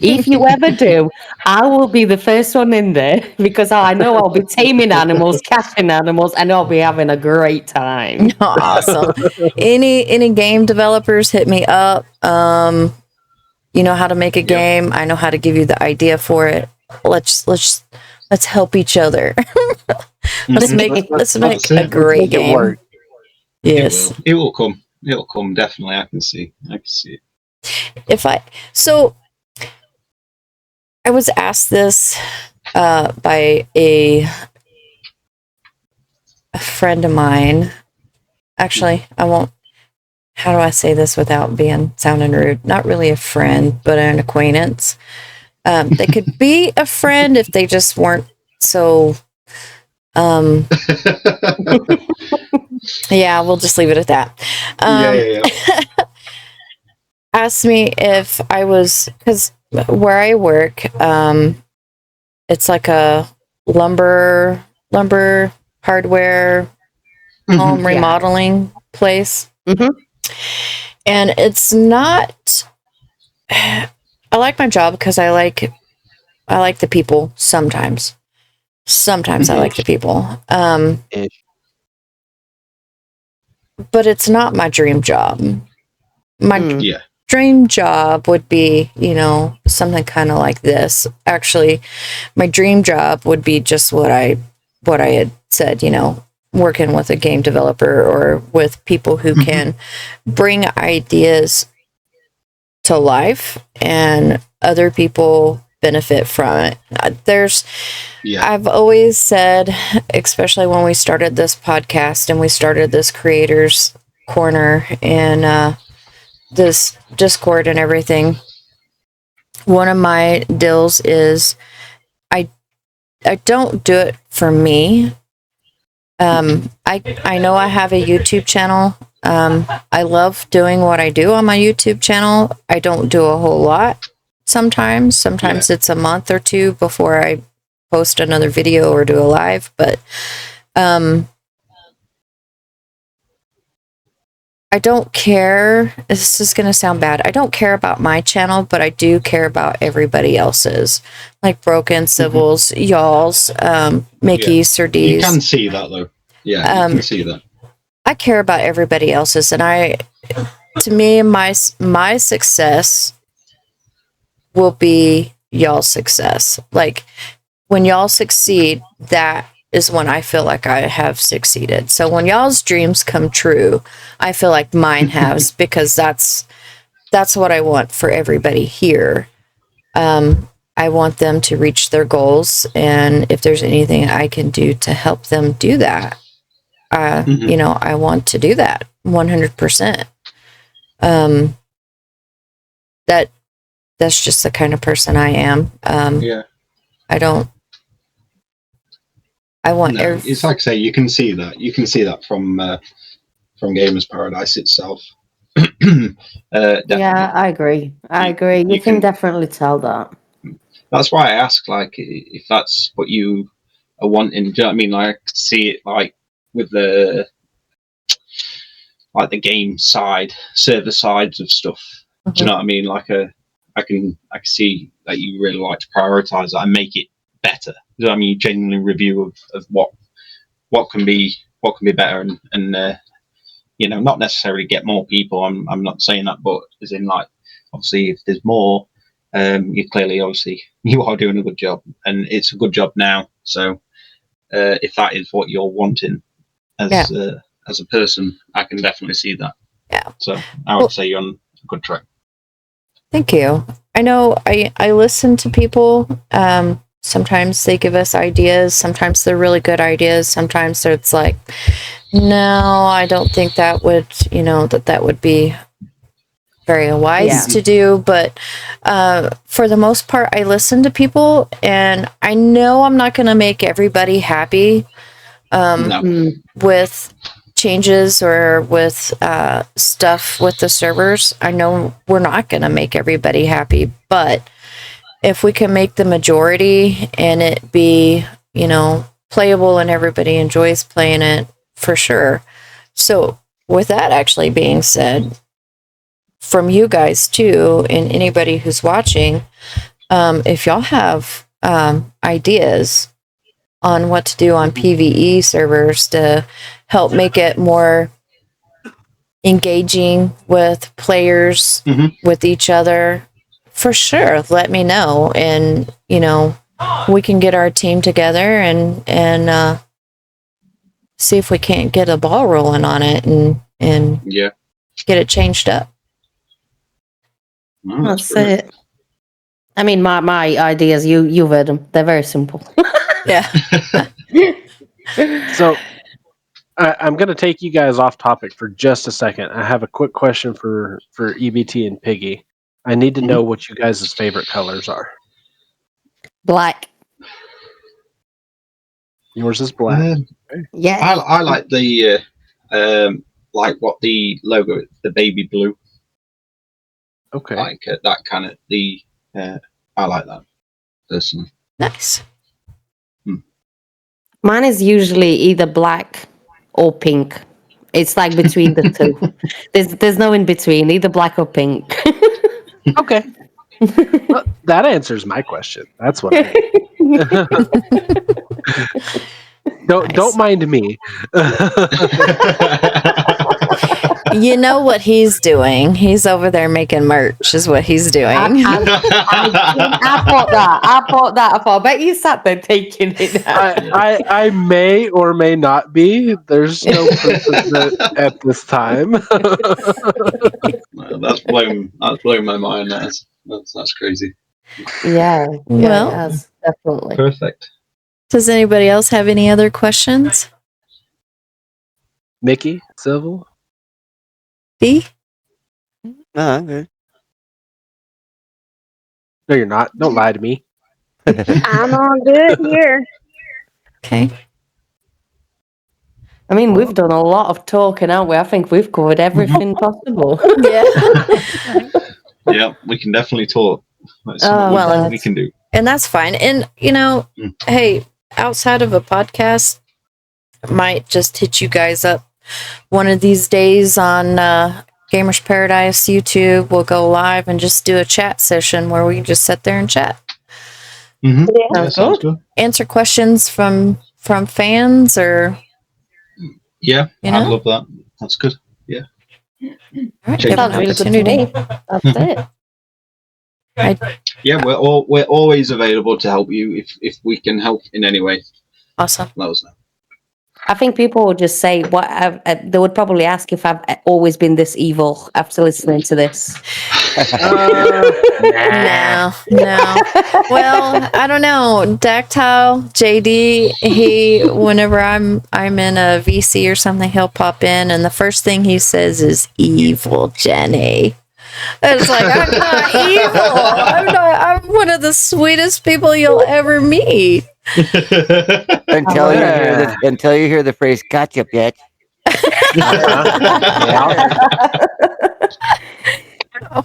S8: If you ever do, I will be the first one in there because I know I'll be taming animals, catching animals, and I'll be having a great time.
S3: Awesome. Any game developers, hit me up. You know how to make a game. I know how to give you the idea for it. Let's help each other. let's make a great game.
S2: Work.
S3: Yes.
S7: It will come. It'll come. Definitely. I can see it.
S3: I was asked this by a friend of mine. Actually, I won't. How do I say this without sounding rude? Not really a friend, but an acquaintance. They could be a friend if they just weren't so. Yeah, we'll just leave it at that.
S7: Yeah.
S3: Asked me if I was, because where I work, it's like a lumber hardware home
S8: Yeah.
S3: remodeling place.
S8: Mhm.
S3: And it's not. I like my job because I like the people sometimes. Sometimes I like the people.
S1: Ish.
S3: But it's not my dream job. My
S8: Mm.
S7: Yeah.
S3: dream job would be, something kind of like this. Actually, my dream job would be just what I had said, working with a game developer or with people who can bring ideas to life and other people benefit from it. I've always said, especially when we started this podcast and we started this creators corner and this Discord and everything, one of my deals is I don't do it for me. I know I have a YouTube channel. I love doing what I do on my YouTube channel. I don't do a whole lot sometimes. Sometimes it's a month or two before I post another video or do a live, but I don't care. This is going to sound bad. I don't care about my channel, but I do care about everybody else's, like Broken, Civils, y'all's, Mickey's,
S7: You
S3: Sardis.
S7: can see that though. Yeah, you can see that.
S3: I care about everybody else's, and to me, my success will be y'all's success. Like when y'all succeed, that is when I feel like I have succeeded. So when y'all's dreams come true, I feel like mine has, because that's what I want for everybody here. I want them to reach their goals, and if there's anything I can do to help them do that, I want to do that 100%. That's just the kind of person I am.
S7: It's like I say, you can see that. You can see that from Gamers Paradise itself.
S8: Yeah, I agree. You can definitely tell that.
S7: That's why I ask, like, if that's what you are wanting. Do you know what I mean? Like, I could see it like with the game side, server sides of stuff. Do you know what I mean? Like, I can see that you really like to prioritize that and make it better. Do you know what I mean? You genuinely review of what can be better and not necessarily get more people. I'm not saying that, but as in, like, obviously if there's more, you clearly obviously you are doing a good job, and it's a good job now. So if that is what you're wanting as a person, I can definitely see that.
S3: Yeah.
S7: So I would say you're on a good track.
S3: Thank you. I know I listen to people. Sometimes they give us ideas. Sometimes they're really good ideas. Sometimes it's like, no, I don't think that would, that would be very wise to do. But for the most part, I listen to people, and I know I'm not going to make everybody happy with changes or with stuff with the servers. I know we're not going to make everybody happy, but if we can make the majority and it be, playable and everybody enjoys playing it, for sure. So with that actually being said, from you guys too, and anybody who's watching, if y'all have ideas on what to do on PvE servers to help make it more engaging with players, with each other, for sure, let me know. And, we can get our team together and see if we can't get a ball rolling on it and get it changed up.
S8: That's it. I mean, my ideas, you've heard them. They're very simple.
S3: Yeah.
S2: So I'm going to take you guys off topic for just a second. I have a quick question for EBT and Piggy. I need to know what you guys' favorite colors are.
S8: Black.
S2: Yours is black.
S8: Yeah.
S7: I like the like what the logo, the baby blue.
S2: Okay.
S7: Like that kind of I like that personally.
S3: Nice.
S8: Mine is usually either black or pink. It's like between the two. There's no in between, either black or pink.
S2: Okay. Well, that answers my question. That's what I need. Don't
S3: Nice.
S2: mind me.
S3: You know what he's doing? He's over there making merch, is what he's doing.
S8: I bought that. I thought, I bet you sat there taking it out.
S2: I may or may not be. There's no proof of that at this time.
S7: That's blown my mind. That's crazy.
S8: Yeah,
S3: Well,
S8: yes, definitely.
S7: Perfect.
S3: does anybody else have any other questions?
S2: Mickey, Civil.
S3: B?
S1: No, I'm good.
S2: No, you're not. Don't lie to me.
S5: I'm all good here.
S3: Okay.
S8: I mean, we've done a lot of talking, haven't we? I think we've covered everything possible.
S3: Yeah.
S7: Yeah, we can definitely talk. That's something
S3: well,
S7: we can do.
S3: And that's fine. And, you know, hey, outside of a podcast, I might just hit you guys up one of these days on Gamers Paradise YouTube. We'll go live and just do a chat session where we can just sit there and chat.
S7: Mm-hmm.
S5: Yeah.
S7: Yeah, sounds good.
S3: Answer questions from fans or,
S7: Yeah,
S3: you
S7: I
S3: know?
S7: love that. That's good. Yeah.
S3: All right,
S7: Check
S3: give
S7: it
S3: an
S8: Sounds really good to
S3: opportunity.
S8: me. That's it.
S7: Yeah, we're always available to help you if we can help in any way.
S3: Awesome.
S7: Let us know.
S8: I think people would just say, "What?" They would probably ask if I've always been this evil after listening to this.
S3: No. Well, I don't know. Dactyle JD, he whenever I'm in a VC or something, he'll pop in, and the first thing he says is "evil Jenny." And it's like I'm not evil. I'm one of the sweetest people you'll ever meet.
S4: Until you hear the phrase "gotcha, bitch."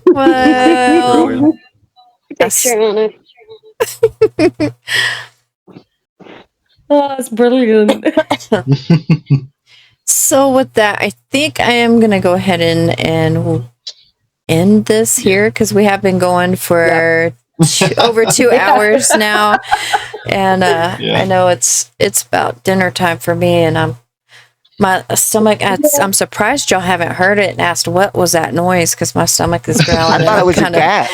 S3: Well,
S5: Picture on it.
S8: Oh, that's brilliant.
S3: so with that, I think I am gonna go ahead and end this here because we have been going for over 2 hours now, and I know it's about dinner time for me, and my stomach. I'm surprised y'all haven't heard it and asked what was that noise because my stomach is growling.
S4: I thought it was a cat.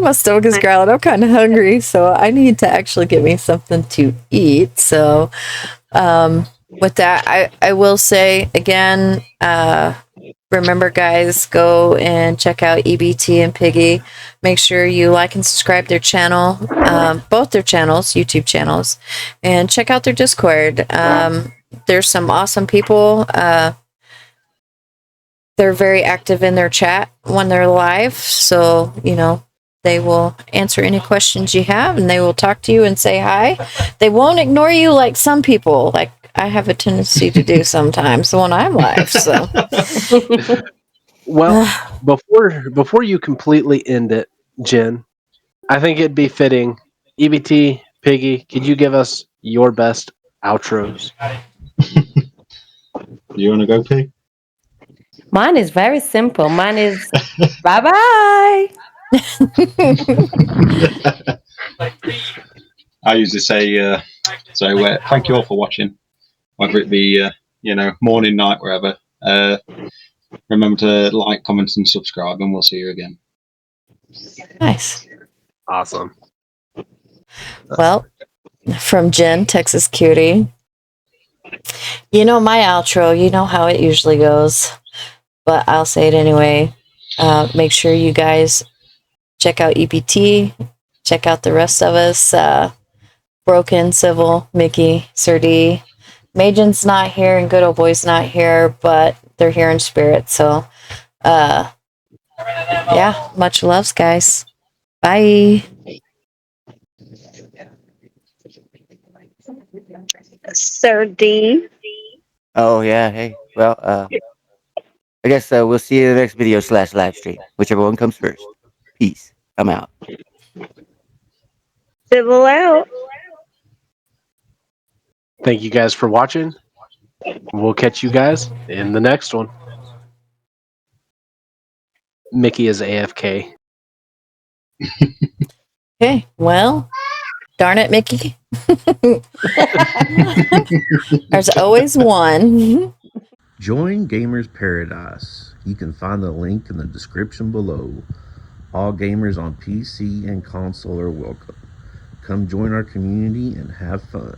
S3: My stomach is growling. I'm kind of hungry, so I need to actually get me something to eat. So, with that, I will say again, remember, guys, go and check out EBT and Piggy. Make sure you like and subscribe their channel, both their channels, YouTube channels, and check out their Discord. There's some awesome people. They're very active in their chat when they're live, so they will answer any questions you have, and they will talk to you and say hi. They won't ignore you like some people, like I have a tendency to do sometimes when I'm live. So,
S2: Well, before you completely end it, Jen, I think it'd be fitting. EBT, Piggy, could you give us your best outros?
S7: You want to go, Pig?
S8: Mine is very simple. Mine is bye bye.
S7: I usually say, thank you all for watching, whether it be, morning, night, wherever. Remember to like, comment, and subscribe, and we'll see you again.
S3: nice.
S2: Awesome.
S3: Well, from Jen, Texas Cutie. My outro, you know how it usually goes, but I'll say it anyway. Make sure you guys check out EBT, check out the rest of us, Broken, Civil, Mickey, Sir D. Majin's not here and Good Old Boy's not here, but they're here in spirit. So, yeah, much loves, guys. Bye.
S5: So D.
S4: Oh yeah. Hey. Well. I guess we'll see you in the next video / live stream, whichever one comes first. Peace. I'm out.
S5: Civil out.
S2: Thank you guys for watching. We'll catch you guys in the next one. Mickey is AFK.
S3: Okay, well, darn it, Mickey. There's always one.
S1: Join Gamers Paradise. You can find the link in the description below. All gamers on PC and console are welcome. Come join our community and have fun.